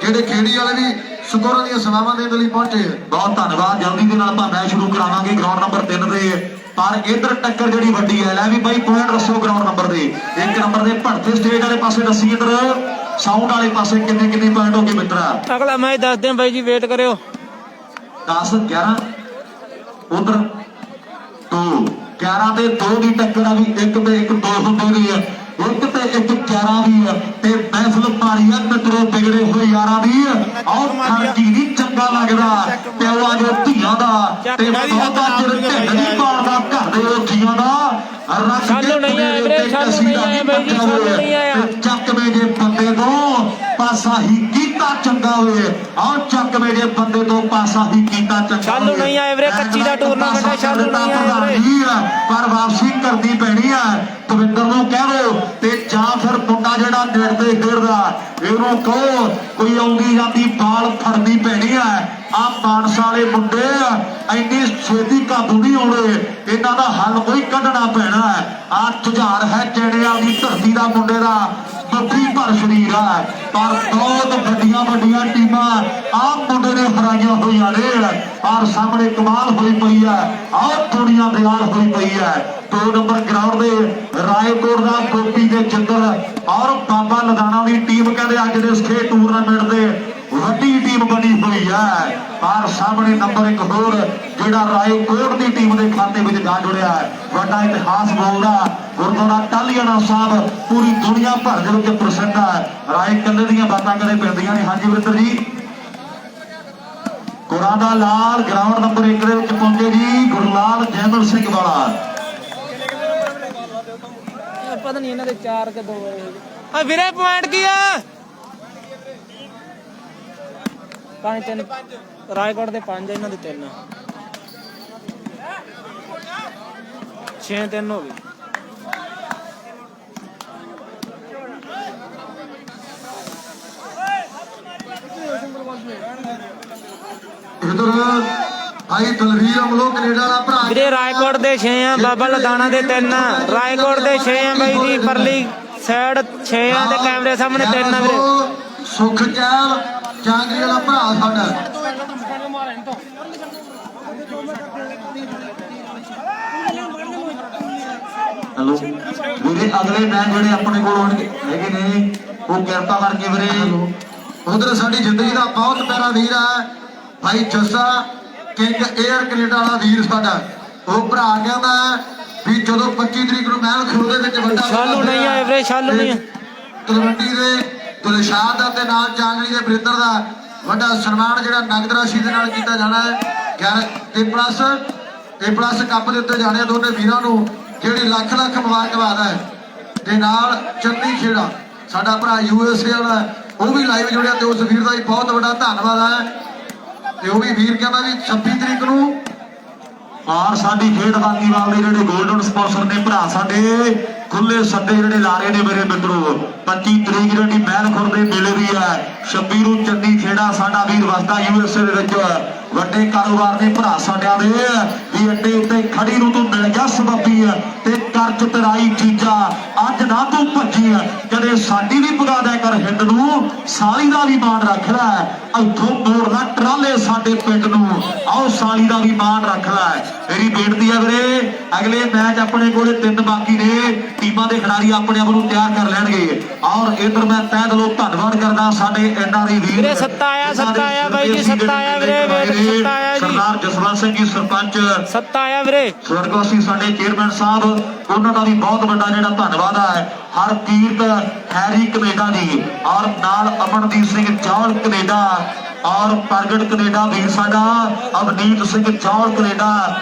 [SPEAKER 3] ਜਿਹੜੇ ਖੇੜੀ ਵਾਲੇ ਵੀ ਸਕੋਰਾਂ ਦੀਆਂ ਸੇਵਾਵਾਂ ਦੇਣ ਲਈ ਪਹੁੰਚੇ
[SPEAKER 1] ਬਹੁਤ ਧੰਨਵਾਦ ਜਲਦੀ ਦੇ ਨਾਲ ਆਪਾਂ ਮੈਚ ਸ਼ੁਰੂ ਕਰਾਵਾਂਗੇ ਗਰਾਊਂਡ ਨੰਬਰ 3 ਤੇ ਪਰ ਇਧਰ ਟੱਕਰ ਜਿਹੜੀ ਵੱਡੀ ਹੈ ਲੈ ਵੀ ਬਾਈ ਪੁਆਇੰਟ ਦੱਸੋ ਗਰਾਊਂਡ ਨੰਬਰ ਦੇ 1 ਨੰਬਰ ਦੇ ਭੜਥੇ ਸਟੇਜ ਵਾਲੇ ਪਾਸੇ ਦੱਸੀ ਇਧਰ ਸਾਊਂਡ ਵਾਲੇ ਪਾਸੇ ਕਿੰਨੇ ਪੁਆਇੰਟ ਹੋ ਗਏ ਮਿੱਤਰਾ
[SPEAKER 2] ਅਗਲਾ ਮੈਚ ਦੱਸਦੇ ਆ ਬਾਈ ਜੀ ਵੇਟ ਕਰਿਓ
[SPEAKER 1] 10 11 ਉਧਰ 2 11 ਤੇ 2 ਦੀ ਟੱਕਰ ਆ ਵੀ 1 ਤੇ 1 2 ਹੁੰਦੇ ਗਏ ਆ 1 ਤੇ 1 11 ਦੀ ਆ ਤੇ ਮਹਿਫਲ ਭਾਰੀ ਆ ਮਿੱਤਰੋ ਵਿਗੜੇ ਹੋਏ ਯਾਰਾਂ ਦੀ ਆਓ ਖਰਚੀ ਨਹੀਂ ਚੰਗਾ ਲੱਗਦਾ ਪਿਓਆਂ ਦੇ ਧੀਆਂ ਦਾ ਤੇ ਬਹੁਤਾ ਚਿਰ ਢਿੱਡ ਨਹੀਂ ਪਾਲਦਾ ਘਰ ਦੇ ਧੀਆਂ ਦਾ
[SPEAKER 2] ਸਾਨੂੰ ਨਹੀਂ ਆਇਆ ਵੀਰੇ ਸਾਨੂੰ ਨਹੀਂ ਆਇਆ ਬਾਈ ਜੀ ਸਾਨੂੰ ਨਹੀਂ ਆਇਆ
[SPEAKER 1] ਚੱਕਵੇਂ ਜੇ ਬੰਦੇ ਤੋਂ ਪਾਸਾ ਹੀ ਕੀਤਾ ਚੰਗਾ ਹੋਏ ਆਓ ਚੱਕਵੇਂ ਜੇ ਬੰਦੇ ਤੋਂ ਪਾਸਾ ਹੀ ਕੀਤਾ ਚੰਗਾ
[SPEAKER 2] ਸਾਨੂੰ ਨਹੀਂ ਆਇਆ ਵੀਰੇ ਕੱਚੀ ਦਾ ਟੂਰਨਾਮੈਂਟ ਹੈ ਸਾਨੂੰ ਨਹੀਂ ਆਇਆ ਵੀਰੇ
[SPEAKER 1] ਪਰ ਵਾਪਸੀ ਕਰਨੀ ਪੈਣੀ ਆ ਦਵਿੰਦਰ ਨੂੰ ਕਹਿ ਦਿਓ ਤੇ ਜਾਂ ਫਿਰ ਮੁੰਡਾ ਜਿਹੜਾ ਨੇੜ ਤੇ ਖੇਡਦਾ ਇਹਨੂੰ ਕਹੋ ਕੋਈ ਆਉਂਦੀ ਜਾਂਦੀ ਬਾਲ ਫੜਨੀ ਪੈਣੀ ਆ ਆ ਮਾਨਸਾ ਵਾਲੇ ਮੁੰਡੇ ਇੰਨੀ ਛੇਤੀ ਕਾਬੂ ਨਹੀਂ ਆਉਣੇ ਇਹਨਾਂ ਦਾ ਹੱਲ ਕੋਈ ਕੱਢਣਾ ਪੈਣਾ ਆ ਝੁਝਾਰ ਹੈ ਚੇੜਿਆਂ ਦੀ ਧਰਤੀ ਦਾ ਮੁੰਡੇ ਦਾ ਬੱਬੀ ਭਰ ਸਰੀਰ ਆ ਪਰ ਬਹੁਤ ਵੱਡੀਆਂ ਟੀਮਾਂ ਆ ਮੁੰਡੇ ਨੇ ਹਰਾਈਆਂ ਹੋਈਆਂ ਨੇ ਔਰ ਸਾਹਮਣੇ ਕਮਾਲ ਹੋਈ ਪਈ ਆ ਆਹ ਦੁਨੀਆ ਦਿਆਲ ਹੋਈ ਪਈ ਆ 2 ਨੰਬਰ ਗਰਾਊਂਡ ਦੇ ਰਾਏਕੋਟ ਦਾ ਗੋਪੀ ਦੇ ਚੰਦਰ ਔਰ ਬਾਬਾ ਲਦਾਣਾ ਦੀ ਟੀਮ ਕਹਿੰਦੇ ਅੱਜ ਦੇ ਇਸ ਖੇਡ ਟੂਰਨਾਮੈਂਟ ਦੇ ਵੱਡੀ ਟੀਮ ਬਣੀ ਹੋਈ ਹੈ ਪਰ ਸਾਹਮਣੇ ਨੰਬਰ 1 ਹੋਰ ਜਿਹੜਾ ਰਾਏਕੋਟ ਦੀ ਟੀਮ ਦੇ ਖਾਤੇ ਵਿੱਚ ਜਾ ਜੁੜਿਆ ਹੈ ਵੱਡਾ ਇਤਿਹਾਸ ਬੋਲਦਾ ਗੁਰਦੁਆਰਾ ਟਾਲੀਆਣਾ ਸਾਹਿਬ ਪੂਰੀ ਦੁਨੀਆ ਭਰ ਦੇ ਵਿੱਚ ਪ੍ਰਸਿੱਧ ਹੈ ਰਾਏ ਕੱਲੇ ਦੀਆਂ ਬਾਤਾਂ ਕਦੇ ਪੈਂਦੀਆਂ ਨੇ ਹਾਂਜੀ ਵਰਿੰਦਰ ਜੀ ਗੁਰਾਂ ਦਾ ਲਾਲ ਗਰਾਊਂਡ ਨੰਬਰ 1 ਦੇ ਵਿੱਚ ਪਹੁੰਚੇ ਜੀ ਗੁਰਲਾਲ ਜੈਮਲ ਸਿੰਘ ਵਾਲਾ
[SPEAKER 2] ਪਤਾ ਨਹੀਂ ਇਹਨਾਂ ਦੇ 4 ਕਿ 2 ਆ ਵੀਰੇ ਪੁਆਇੰਟ ਕੀ ਆ 5-3 ਰਾਏਗੜ੍ਹ ਦੇ 5 ਇਹਨਾਂ ਦੇ 3 6-3 ਹੋ ਗਏ
[SPEAKER 3] ਇਧਰ ਭਾਈ ਦਲਵੀਰ ਅਮਲੋ ਕੈਨੇਡਾ ਦਾ ਭਰਾ
[SPEAKER 2] ਵੀਰੇ ਰਾਏਕੋਟ ਦੇ 6 ਆ ਬਾਬਾ ਲਦਾਣਾ ਦੇ 3 ਰਾਏਕੋਟ ਦੇ 6 ਆ ਬਾਈ ਜੀ ਪਰਲੀ ਸਾਈਡ 6 ਆ ਤੇ ਕੈਮਰੇ ਸਾਹਮਣੇ 3 ਆ ਵੀਰੇ
[SPEAKER 3] ਸੁਖ ਚਹਿਲ ਜਾਂਗਰੀ ਵਾਲਾ ਭਰਾ ਸਾਡਾ
[SPEAKER 1] ਹਲੋ ਵੀਰੇ ਅਗਲੇ ਮੈਚ ਜਿਹੜੇ ਆਪਣੇ ਕੋਲ ਹੋਣਗੇ ਹੈਗੇ ਨੇ ਉਹ ਕਿਰਪਾ ਕਰਕੇ ਵੀਰੇ
[SPEAKER 3] ਉਧਰ ਸਾਡੀ ਜ਼ਿੰਦਗੀ ਦਾ ਬਹੁਤ ਪਿਆਰਾ ਵੀਰ ਹੈ ਭਾਈ ਜੱਸਾ ਕਿੰਗ 에ਅਰ ਕੈਨੇਡਾ ਵਾਲਾ ਵੀਰ ਸਾਡਾ ਉਹ ਭਰਾ ਕਹਿੰਦਾ ਵੀ ਜਦੋਂ 25 ਤਰੀਕ ਨੂੰ ਮਹਿਲ ਖੁਰਦ ਦੇ ਵਿੱਚ ਵੱਡਾ
[SPEAKER 2] ਸ਼ਾਲੂ ਨਹੀਂ ਆਏ ਵੀਰੇ ਸ਼ਾਲੂ ਨਹੀਂ
[SPEAKER 3] ਤਲਵੰਡੀ ਦੇ ਦਿਲਸ਼ਾਦ ਦਾ ਤੇ ਨਾਲ ਚਾਂਗਲੀ ਦੇ ਬ੍ਰਿੰਦਰ ਦਾ ਵੱਡਾ ਸਨਮਾਨ ਜਿਹੜਾ ਨਗਦ ਰਾਸ਼ੀ ਦੇ ਨਾਲ ਕੀਤਾ ਜਾਣਾ ਹੈ ਤੇ ਪਲੱਸ ਕੱਪ ਦੇ ਉੱਤੇ ਜਾਣੇ ਦੋਨੇ ਵੀਰਾਂ ਨੂੰ ਜਿਹੜੀ ਲੱਖ ਮੁਬਾਰਕਬਾਦ ਹੈ ਤੇ ਨਾਲ ਚੰਨੀ ਖੇੜਾ ਸਾਡਾ ਭਰਾ USA ਵਾਲਾ ਉਹ ਵੀ ਲਾਈਵ ਜੁੜਿਆ ਤੇ ਉਸ ਵੀਰ ਦਾ ਵੀ ਬਹੁਤ ਵੱਡਾ ਧੰਨਵਾਦ ਹੈ ਤੇ ਉਹ ਵੀ ਵੀਰ ਕਹਿੰਦਾ ਵੀ 26 ਤਰੀਕ ਨੂੰ
[SPEAKER 1] ਔਰ ਸਾਡੀ ਖੇਡ ਵਾਲੀਬਾਲ ਦੇ ਜਿਹੜੇ 골ਡਨ ਸਪਾਂਸਰ ਨੇ ਭਰਾ ਸਾਡੇ ਖੁੱਲੇ ਸੱਦੇ ਜਿਹੜੇ ਲਾ ਰਹੇ ਨੇ ਮੇਰੇ ਮਿੱਤਰੋ 25 ਤਰੀਕ ਜਿਹੜੀ ਮਹਿਲ ਖੁਰਦ ਦੇ ਮੇਲੇ ਦੀ ਹੈ 26 ਨੂੰ ਚੰਨੀ ਖੇੜਾ ਸਾਡਾ ਵੀਰ ਵਸਦਾ USA ਦੇ ਵਿੱਚ ਵੱਡੇ ਕਾਰੋਬਾਰ ਦੇ ਭਰਾ ਸਾਡਿਆਂ ਦੇ ਵੀ ਅੱਡੇ ਉੱਤੇ ਖੜੀ ਨੂੰ ਤੂੰ ਮਿਲ ਗਿਆ ਸਬੱਬੀ ਤੇ ਕਰਚ ਤਰਾਈ ਚੀਜ਼ਾਂ ਅੱਜ ਨਾ ਤੂੰ ਭੱਜੀ ਕਦੇ ਸਾਡੀ ਵੀ ਪਗਾ ਦਿਆ ਕਰ ਹਿੱਟ ਨੂੰ ਸਾਲੀ ਦਾ ਵੀ ਮਾਣ ਰੱਖ ਲੈ ਇੱਥੋਂ ਮੋੜਨਾ ਟਰਾਲੇ ਸਾਡੇ ਪਿੰਡ ਨੂੰ ਆਓ ਸਾਲੀ ਦਾ ਵੀ ਮਾਣ ਰੱਖ ਲੈ ਮੇਰੀ ਬੇਨਤੀ ਹੈ ਵੀਰੇ ਅਗਲੇ ਮੈਚ ਆਪਣੇ ਕੋਲੇ 3 ਬਾਕੀ ਨੇ ਟੀਮਾਂ ਦੇ ਖਿਡਾਰੀ ਆਪਣੇ ਆਪ ਨੂੰ ਤਿਆਰ ਕਰ ਲੈਣਗੇ ਔਰ ਇਧਰ ਮੈਂ ਤਹਿ ਦਿਲੋਂ ਧੰਨਵਾਦ ਕਰਦਾ ਸਾਡੇ NRI ਵੀਰ
[SPEAKER 2] ਵੀਰੇ ਸੱਤਾ ਆਇਆ ਬਾਈ ਜੀ ਸੱਤਾ ਆਇਆ ਵੀਰੇ ਸੱਤਾ ਆਇਆ ਜੀ
[SPEAKER 1] ਸਰਦਾਰ ਜਸਵੰਤ ਸਿੰਘ ਜੀ ਸਰਪੰਚ
[SPEAKER 2] ਸੱਤਾ ਆਇਆ ਵੀਰੇ
[SPEAKER 1] ਸਵਰਗਵਾਸੀ ਸਾਡੇ ਚੇਅਰਮੈਨ ਸਾਹਿਬ ਉਹਨਾਂ ਦਾ ਵੀ ਬਹੁਤ ਵੱਡਾ ਜਿਹੜਾ ਧੰਨਵਾਦ ਹੈ ਹਰਕੀਰਤ ਹੈਰੀ ਕੈਨੇਡਾ ਜੀ ਔਰ ਨਾਲ ਅਮਨਦੀਪ ਸਿੰਘ ਚੌਲ ਕੈਨੇਡਾ ਔਰ ਪ੍ਰਗਟ ਕੈਨੇਡਾ ਵੀਰ ਸਾਡਾ ਅਵਨੀਤ ਸਿੰਘ ਚੌਲ ਕੈਨੇਡਾ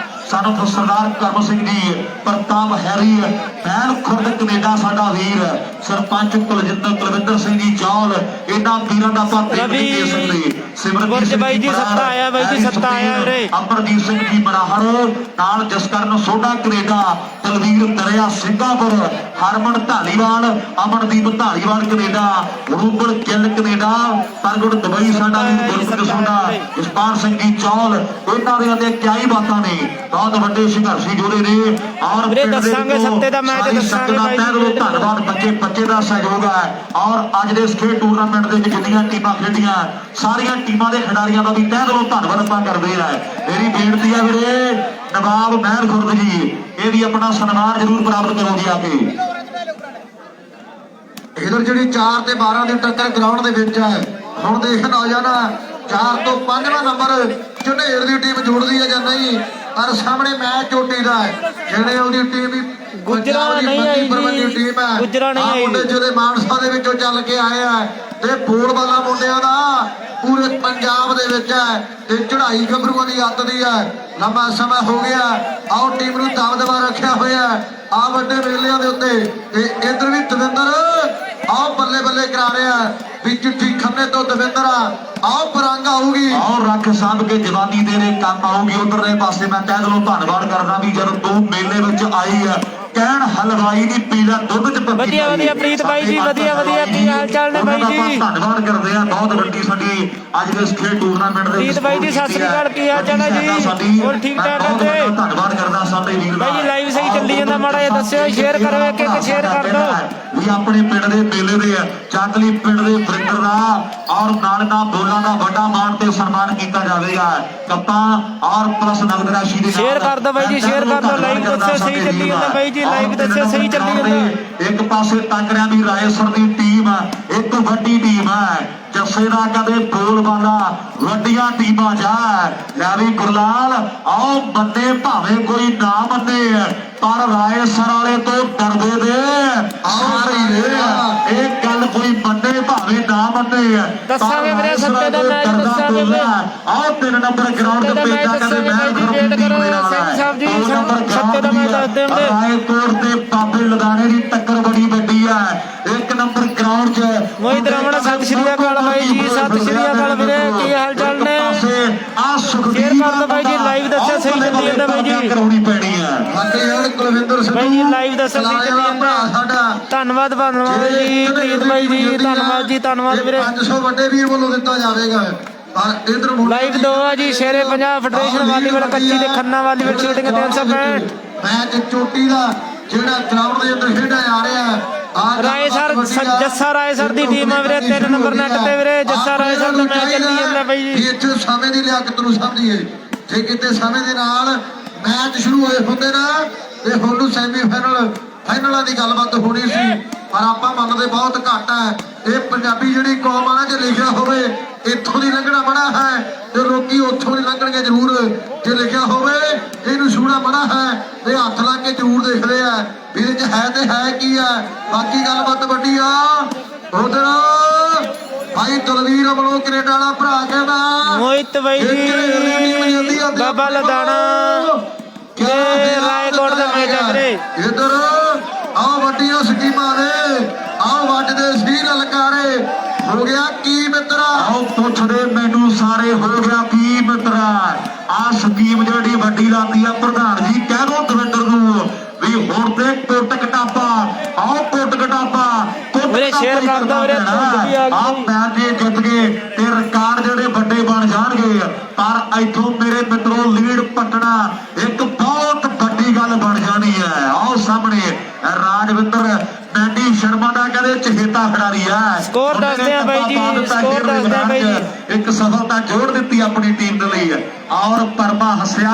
[SPEAKER 1] ਸਾਨੂੰ ਸਰਦਾਰ ਕਰਮ ਸਿੰਘ ਜੀ, ਪ੍ਰਤਾਪ ਹੈਰੀ, ਬੈਲ ਖੁਰਦ ਕੈਨੇਡਾ ਸਾਡਾ ਵੀਰ, ਸਰਪੰਚ ਕੁਲਵਿੰਦਰ ਸਿੰਘ ਜੀ ਚੌਲ, ਇਹਨਾਂ ਵੀਰਾਂ ਦਾ ਆਪਾਂ ਦੇ ਸਕਦੇ।
[SPEAKER 2] ਗੁਰਜ ਬਾਈ ਜੀ ਸੱਤਾ ਆਇਆ, ਬਾਈ ਜੀ ਸੱਤਾ ਆਇਆ ਵੀਰੇ।
[SPEAKER 1] ਅਮਰਜੀਤ ਸਿੰਘ ਜੀ ਮਰਾਹਰ ਨਾਲ, ਜਸਕਰਨ ਸੋਢਾ Canada, Dalvir Dariya Singapore, Harman Dhaliwal, Amandeep Dhaliwal Canada, Rubal Gill Canada, Pargat Dubai ਸਾਡਾ ਵੀ, ਗੁਰਪ੍ਰੀਤ ਸੋਢਾ, ਜਸਪਾਲ ਸਿੰਘ ਜੀ ਚੌਲ, ਇਹਨਾਂ ਦੇ ਅਤੇ ਕਿਆ ਹੀ ਬਾਤਾਂ ਨੇ। ਬਹੁਤ ਵੱਡੇ ਸੰਘਰਸ਼ੀ ਜੋੜੇ ਨੇ ਔਰ
[SPEAKER 2] ਵੀਰੇ ਦੱਸਾਂਗੇ ਸੱਤੇ ਦਾ ਮੈਚ, ਦੱਸਾਂਗੇ ਬਾਈ ਜੀ।
[SPEAKER 1] ਧੰਨਵਾਦ ਬੱਚੇ ਦਾ ਸਹਿਯੋਗ ਹੈ। ਔਰ ਅੱਜ ਦੇ ਇਸ ਖੇਡ ਟੂਰਨਾਮੈਂਟ ਦੇ ਵਿੱਚ ਜਿੰਨੀਆਂ ਟੀਮਾਂ ਖੇਡੀਆਂ, ਸਾਰੀਆਂ ਟੀਮਾਂ ਦੇ ਖਿਡਾਰੀਆਂ ਦਾ ਵੀ ਤਹਿ ਦਿਲੋਂ ਧੰਨਵਾਦ ਆਪਾਂ ਕਰਦੇ ਆ। ਮੇਰੀ ਬੇਨਤੀ ਹੈ ਵੀਰੇ, ਨਵਾਬ ਮਹਿਰ ਖੁਰਦ ਜੀ, ਇਹ ਵੀ ਆਪਣਾ ਸਨਮਾਨ ਜ਼ਰੂਰ ਪ੍ਰਾਪਤ ਕਰੋ ਜੀ ਆ ਕੇ।
[SPEAKER 3] ਇਧਰ ਜਿਹੜੀ 4 ਤੇ 12 ਦੀ ਟੱਕਰ ਗਰਾਊਂਡ ਦੇ ਵਿੱਚ ਹੈ। ਹੁਣ ਦੇਖ ਨੌਜਵਾਨ 4 ਤੋਂ 5ਵਾਂ ਨੰਬਰ ਝੁਨੇਰ ਦੀ ਟੀਮ ਜੋੜਦੀ ਹੈ ਜਾਂ ਨਹੀਂ, ਪਰ ਸਾਹਮਣੇ ਮੈਚ ਚੋਟੀ ਦਾ ਹੈ। ਜਿਹੜੇ ਉਹਦੀ ਟੀਮ ਵੀ
[SPEAKER 2] ਗੁਜਰਾ ਨਹੀਂ ਆਈ ਜੀ, ਗੁਜਰਾ ਨਹੀਂ ਆਈ।
[SPEAKER 3] ਮੁੰਡੇ ਜਿਹੜੇ ਮਾਨਸਾ ਦੇ ਵਿੱਚੋਂ ਚੱਲ ਕੇ ਆਏ ਆ ਤੇ ਬੋਲ ਵਾਲਾ ਮੁੰਡਿਆਂ ਦਾ ਪੂਰੇ ਪੰਜਾਬ ਦੇ ਵਿੱਚ ਹੈ ਤੇ ਚੜ੍ਹਾਈ ਗੱਭਰੂਆਂ ਦੀ ਅੱਤ ਦੀ ਹੈ। ਲੰਬਾ ਸਮਾਂ ਹੋ ਗਿਆ, ਆਓ ਟੀਮ ਨੂੰ ਦਬਦਬਾ ਰੱਖਿਆ ਹੋਇਆ ਆ ਵੱਡੇ ਮੇਲਿਆਂ ਦੇ ਉੱਤੇ। ਤੇ ਇਧਰ ਵੀ ਦਵਿੰਦਰ ਆਓ ਬੱਲੇ ਬੱਲੇ ਕਰਾ ਰਿਹਾ ਵੀ ਚਿੱਠੀ ਖੰਨੇ ਤੋਂ ਦਵਿੰਦਰ ਆਓ ਪਰੰਗ ਆਊਗੀ,
[SPEAKER 1] ਆਓ ਰੱਖ ਸਾਂਭ ਕੇ ਜਵਾਨੀ ਦੇ ਨੇ ਕੰਮ ਆਊਗੀ। ਉਧਰਲੇ ਪਾਸੇ ਮੈਂ ਕਹਿ ਦਿਲੋਂ ਧੰਨਵਾਦ ਕਰਦਾ ਵੀ ਜਦੋਂ ਤੂੰ ਮੇਲੇ ਵਿੱਚ ਆਈ ਆ, ਕਹਿਣ ਹਲਵਾਈ ਦੀ ਪੀਲਾ ਦੁੱਧ ਚ ਪੱਕੀ।
[SPEAKER 2] ਵਧੀਆ ਵਧੀਆ ਪ੍ਰੀਤ ਬਾਈ ਜੀ, ਵਧੀਆ ਵਧੀਆ, ਕੀ ਹਾਲ ਚਾਲ ਨੇ ਬਾਈ ਜੀ?
[SPEAKER 1] ਧੰਨਵਾਦ ਕਰਦੇ ਆ, ਬਹੁਤ ਵੱਡੀ ਸਾਡੀ ਅੱਜ ਦੇ ਇਸ ਖੇਡ ਟੂਰਨਾਮੈਂਟ ਦੇ
[SPEAKER 2] ਪ੍ਰੀਤ ਬਾਈ ਜੀ ਸਤਿ ਸ੍ਰੀ ਅਕਾਲ, ਕੀ ਹਾਲ ਚਾਲ ਹੈ ਜੀ? ਹੋਰ ਠੀਕ ਠਾਕ ਹੈ?
[SPEAKER 1] ਧੰਨਵਾਦ ਕਰਦਾ ਸਾਡੇ ਵੀਰ ਦਾ।
[SPEAKER 2] ਬਾਈ ਜੀ ਲਾਈਵ ਸਹੀ ਚੱਲੀ ਜਾਂਦਾ, ਮਾੜਾ ਜਿਹਾ ਦੱਸਿਓ, ਸ਼ੇਅਰ ਕਰੋ, ਇੱਕ ਇੱਕ ਸ਼ੇਅਰ ਕਰ ਦਿਓ
[SPEAKER 1] ਵੀ ਆਪਣੇ ਪਿੰਡ ਦੇ ਮੇਲੇ ਦੇ ਚਾਕਲੀ ਪਿੰਡ ਦੇ ਫਰਿੰਦਰ ਦਾ ਔਰ ਨਾਲ ਬੋਲਾਂ ਦਾ ਵੱਡਾ ਮਾਣ ਤੇ ਸਨਮਾਨ ਕੀਤਾ ਜਾਵੇਗਾ। ਕੱਪਾਂ ਔਰ ਪਲਸ ਨਗਦ ਰਾਸ਼ੀ ਦੇ
[SPEAKER 2] ਸ਼ੇਅਰ ਕਰ ਦਿਓ ਬਾਈ ਜੀ, ਸ਼ੇਅਰ ਕਰ ਦਿਓ, ਲਾਈਵ ਦੱਸਿਓ ਸਹੀ ਚੱਲੀ ਜਾਂਦਾ ਬਾਈ ਜੀ, ਲਾਈਵ ਦੱਸਿਓ ਸਹੀ ਚੱਲੀ ਜਾਂਦਾ।
[SPEAKER 1] ਇੱਕ ਪਾਸੇ ਤਾਕੜਿਆਂ ਦੀ ਰਾਏਸਰ ਦੀ ਟੀਮ, ਇੱਕ ਵੱਡੀ ਟੀਮ ਹੈ ਜੱਸੇ ਦਾ ਕਦੇ ਬੋਲ ਵਾਲਾ, ਵੱਡੀਆਂ ਟੀਮਾਂ ਜਾ ਲੈ ਵੀ ਗੁਰਲਾਲ। ਆਓ ਬੰਦੇ ਭਾਵੇਂ ਕੋਈ ਨਾ ਮੰਨੇ, ਪਰ ਰਾਏਸਰ ਵਾਲੇ ਤੋਂ ਡਰਦੇ ਦੇ ਇਹ ਗੱਲ ਕੋਈ ਮੰਨੇ ਭਾਵੇਂ ਨਾ ਮੰਨੇ।
[SPEAKER 2] ਦੱਸਾਂਗੇ ਵੀਰੇ ਸੱਤੇ ਦਾ ਮੈਚ, ਦੱਸਾਂਗੇ ਵੀਰੇ।
[SPEAKER 1] ਆਓ 3 ਨੰਬਰ ਗਰਾਊਂਡ ਤੇ ਭੇਜਾ ਕਦੇ ਮੈਂ
[SPEAKER 2] ਸੱਤੇ ਦਾ ਮੈਚ ਦੱਸਦੇ ਹੁੰਦੇ।
[SPEAKER 1] ਰਾਏਕੋਟ ਤੇ ਬਾਬੇ ਲਦਾਣੇ ਦੀ ਟੱਕਰ ਬੜੀ ਵੱਡੀ ਹੈ। 1 ਨੰਬਰ ਗਰਾਊਂਡ 'ਚ
[SPEAKER 2] ਮੋਹਿਤ ਰਮਨ, ਸਤਿ ਸ਼੍ਰੀ ਅਕਾਲ ਬਾਈ ਜੀ, ਸਤਿ ਸ਼੍ਰੀ ਅਕਾਲ ਵੀਰੇ, ਕੀ ਹਾਲ ਚਾਲ ਨੇ? ਸ਼ੇਅਰ ਕਰ ਦਿਓ ਬਾਈ ਜੀ, ਲਾਈਵ ਦੱਸਿਓ ਸਹੀ ਚੱਲੀ ਜਾਂਦਾ ਬਾਈ ਜੀ।
[SPEAKER 1] ਕਰਾਉਣੀ ਪੈਣੀ ਹੈ
[SPEAKER 3] ਕੁਲਵਿੰਦਰ ਸਿੰਘ
[SPEAKER 2] ਬਾਈ ਜੀ ਲਾਈਵ ਦੱਸਿਓ ਸਹੀ ਚੱਲੀ ਜਾਂਦਾ। ਧੰਨਵਾਦ ਧੰਨਵਾਦ ਜੀ ਪ੍ਰੀਤ ਬਾਈ ਜੀ, ਧੰਨਵਾਦ ਜੀ, ਧੰਨਵਾਦ ਵੀਰੇ।
[SPEAKER 3] 500 ਵੱਡੇ ਵੀਰ ਵੱਲੋਂ ਦਿੱਤਾ ਜਾਵੇਗਾ। ਪਰ ਇਧਰ
[SPEAKER 2] ਲਾਈਵ 2 ਆ ਜੀ, ਸ਼ੇਰੇ ਪੰਜਾਬ ਫੈਡਰੇਸ਼ਨ ਵਾਲੀਬਾਲ ਕੱਚੀ ਤੇ ਖੰਨਾ ਵਾਲੀਬਾਲ ਸ਼ੂਟਿੰਗ 365
[SPEAKER 3] ਮੈਚ ਚੋਟੀ ਦਾ ਜਿਹੜਾ ਗਰਾਊਂਡ ਦੇ ਅੰਦਰ ਖੇਡਿਆ ਜਾ ਰਿਹਾ ਹੈ।
[SPEAKER 2] ਰਾਏਸਰ ਜੱਸਾ ਰਾਏਸਰ ਦੀ ਟੀਮ ਆ ਵੀਰੇ, 3 ਨੰਬਰ ਨੈਟ ਤੇ ਵੀਰੇ ਜੱਸਾ ਰਾਏਸਰ ਦਾ ਮੈਚ ਚੱਲੀ ਜਾਂਦਾ ਬਾਈ ਜੀ।
[SPEAKER 3] ਇੱਥੇ ਸਮੇਂ ਦੀ ਲਿਆਕਤ ਨੂੰ ਸਮਝੀਏ, ਜੇ ਕਿਤੇ ਸਮੇਂ ਦੇ ਨਾਲ ਮੈਚ ਸ਼ੁਰੂ ਹੋਏ ਹੁੰਦੇ ਨਾ ਤੇ ਹੁਣ ਨੂੰ ਫਾਈਨਲਾਂ ਦੀ ਗੱਲਬਾਤ ਹੋਣੀ ਸੀ, ਪਰ ਆਪਾਂ ਮੰਨਦੇ ਬਹੁਤ ਘੱਟ ਹੈ। ਇਹ ਪੰਜਾਬੀ ਜਿਹੜੀ ਕੌਮ ਆ ਨਾ, ਜੇ ਲਿਖਿਆ ਹੋਵੇ ਇੱਥੋਂ ਦੀ ਲੰਘਣਾ ਮਨਾ ਹੈ ਤੇ ਲੋਕੀ ਉੱਥੋਂ ਦੀ ਲੰਘਣਗੇ ਜ਼ਰੂਰ। ਜੇ ਲਿਖਿਆ ਹੋਵੇ ਇਹਨੂੰ ਛੂਣਾ ਮਨਾ ਹੈ ਤੇ ਹੱਥ ਲਾ ਕੇ ਜ਼ਰੂਰ ਦੇਖਦੇ ਆ ਵੀ ਇਹਦੇ ਚ ਹੈ ਤੇ ਹੈ ਕੀ ਹੈ। ਬਾਕੀ ਗੱਲਬਾਤ ਵੱਡੀ ਆ। ਉਧਰ ਭਾਈ ਦਲਵੀਰ ਵੱਲੋਂ ਕੈਨੇਡਾ ਵਾਲਾ ਭਰਾ ਕਹਿੰਦਾ
[SPEAKER 2] ਮੋਹਿਤ ਬਾਈ ਜੀ, ਬਾਬਾ ਲਦਾਣਾ ਤੇ ਰਾਏਕੋਟ ਦਾ ਮੈਚ ਆ ਵੀਰੇ।
[SPEAKER 3] ਇਧਰ ਆਹ ਵੱਡੀਆਂ ਸਕੀਮਾਂ ਨੇ, ਆਹ ਵੱਜਦੇ ਸੀ ਲਲਕਾਰੇ। ਹੋ ਗਿਆ ਕੀ ਮਿੱਤਰਾ?
[SPEAKER 1] ਆਓ ਪੁੱਛਦੇ ਮੈਨੂੰ ਸਾਰੇ, ਹੋ ਗਿਆ ਕੀ ਮਿੱਤਰਾ? ਆਹ ਸਕੀਮ ਜਿਹੜੀ ਵੱਡੀ ਲਾਤੀ ਆ ਪ੍ਰਧਾਨ ਜੀ, ਕਹਿ ਦੋ ਦਵਿੰਦਰ ਨੂੰ ਵੀ ਹੁਣ ਤੇ ਕੁੱਟ ਕਟਾਪਾ, ਆਓ ਕੁੱਟ ਕਟਾਪਾ
[SPEAKER 2] ਵੀਰੇ ਸ਼ੇਅਰ ਕਰ ਦਿਓ ਵੀਰੇ।
[SPEAKER 1] ਆਹ ਮੈਚ ਜੇ ਜਿੱਤ ਗਏ ਤੇ ਰਿਕਾਰਡ ਜਿਹੜੇ ਵੱਡੇ ਬਣ ਜਾਣਗੇ, ਪਰ ਇੱਥੋਂ ਮੇਰੇ ਮਿੱਤਰੋ ਲੀਡ ਪੱਟਣਾ ਇੱਕ ਬਹੁਤ ਵੱਡੀ ਗੱਲ ਬਣ ਜਾਣੀ ਹੈ। ਆਓ ਸਾਹਮਣੇ ਰਾਜਵਿੰਦਰ ਮੈਂਡੀ ਸ਼ਰਮਾ ਦਾ ਕਹਿੰਦੇ ਚਹੇਤਾ ਖਿਡਾਰੀ ਹੈ।
[SPEAKER 2] ਸਕੋਰ ਦੱਸਦੇ ਆ ਬਾਈ ਜੀ, ਸਕੋਰ ਦੱਸਦੇ ਆ ਬਾਈ ਜੀ।
[SPEAKER 1] ਇੱਕ ਸਫਲਤਾ ਜੋੜ ਦਿੱਤੀ ਆਪਣੀ ਟੀਮ ਦੇ ਲਈ ਔਰ ਪਰਮਾ ਹੱਸਿਆ,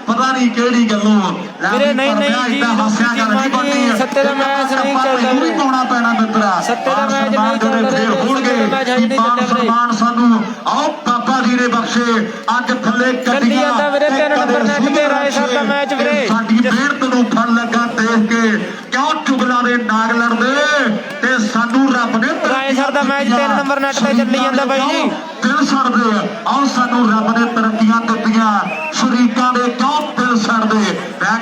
[SPEAKER 1] ਪਤਾ ਨਹੀਂ ਕਿਹੜੀ ਗੱਲੋਂ
[SPEAKER 2] ਵੀਰੇ। ਨਹੀਂ ਜੀ,
[SPEAKER 1] ਹੱਸਿਆ ਗੱਲ ਨਹੀਂ ਬਣਦੀ,
[SPEAKER 2] ਸੱਤੇ ਦਾ ਮੈਚ ਨਹੀਂ ਚੱਲਦਾ,
[SPEAKER 1] ਪੂਰੀ ਪਾਉਣਾ ਪੈਣਾ ਮਿੱਤਰਾ।
[SPEAKER 2] ਸੱਤੇ ਦਾ ਮੈਚ ਨਹੀਂ ਚੱਲਦਾ,
[SPEAKER 1] ਹੋਣਗੇ ਸਨਮਾਨ ਸਾਨੂੰ ਆਓ ਬਾਬਾ ਜੀ ਨੇ ਬਖਸ਼ੇ। ਅੱਜ ਥੱਲੇ
[SPEAKER 2] ਚੱਲੀ ਜਾਂਦਾ ਵੀਰੇ 3 ਨੰਬਰ ਨੈਟ ਤੇ ਰਾਏਸਰ ਦਾ ਮੈਚ ਵੀਰੇ।
[SPEAKER 1] ਸਾਡੀ ਮਿਹਨਤ ਨੂੰ ਫਲ ਲੱਗਾ ਦੇਖ ਕੇ, ਕਿਉਂ ਚੁਗਲਾਂ ਦੇ ਨਾਗ ਲੜਦੇ ਤੇ ਸਾਨੂੰ ਰੱਬ ਨੇ
[SPEAKER 2] ਰਾਏਸਰ ਦਾ ਮੈਚ 3 ਨੰਬਰ ਨੈਟ ਤੇ ਚੱਲੀ ਜਾਂਦਾ ਬਾਈ ਜੀ।
[SPEAKER 1] ਦਿਲ ਸੜਦੇ ਆਓ, ਸਾਨੂੰ ਰੱਬ ਨੇ ਤਰੱਕੀਆਂ ਦਿੱਤੀਆਂ, ਸ਼ਰੀਕਾਂ ਦੇ ਕਿਉਂ ਦਿਲ ਸੜਦੇ?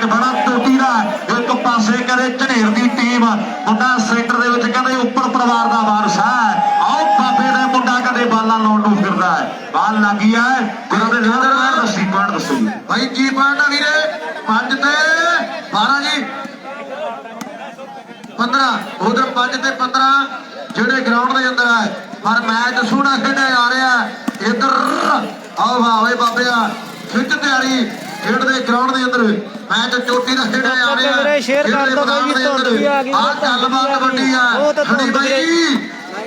[SPEAKER 1] ਬੜਾ ਟੋਟੀ ਦਾ ਇੱਕ ਪਾਸੇ ਕਹਿੰਦੇ ਝਨੇਰ ਦੀ ਟੀਮ ਮੁੰਡਾ ਸੈਂਟਰ ਦੇ ਵਿੱਚ ਕਹਿੰਦੇ ਉੱਪਰ ਪਰਿਵਾਰ ਦਾ ਵਾਰਸ ਹੈ ਆਓ ਬਾਬੇ ਦਾ ਮੁੰਡਾ ਕਦੇ ਬਾਲਾਂ ਲਾਉਣ ਨੂੰ ਫਿਰਦਾ ਹੈ ਬਾਲ ਲੱਗੀ ਹੈ ਗੁਰੂ ਦੇ ਨਾਲ ਦੱਸੀ ਪੁਆਇੰਟ ਦੱਸੋ ਜੀ
[SPEAKER 3] ਭਾਈ ਕੀ ਪੁਆਇੰਟ ਆ ਵੀਰੇ 5 ਤੇ 12 ਜੀ 15 ਉਧਰ 5 ਤੇ 15 ਜਿਹੜੇ ਗਰਾਊਂਡ ਦੇ ਅੰਦਰ ਹੈ ਪਰ ਮੈਚ ਸੋਹਣਾ ਖੇਡਿਆ ਜਾ ਰਿਹਾ ਇੱਧਰ ਆਓ ਵਾਹ ਓਏ ਬਾਬਿਆ ਖਿੱਚ ਤਿਆਰੀ ਖੇਡ ਦੇ ਗਰਾਊਂਡ ਦੇ ਅੰਦਰ ਮੈਚ ਚੋਟੀ ਦਾ ਖੇਡਿਆ ਜਾ ਰਿਹਾ
[SPEAKER 2] ਵੀਰੇ ਸ਼ੇਅਰ ਕਰ ਦੋ ਬਾਈ ਜੀ ਧੁੰਦ ਵੀ ਆ ਗਈ
[SPEAKER 3] ਆਹ ਗੱਲਬਾਤ ਵੱਡੀ ਆ ਹਣੀ ਬਾਈ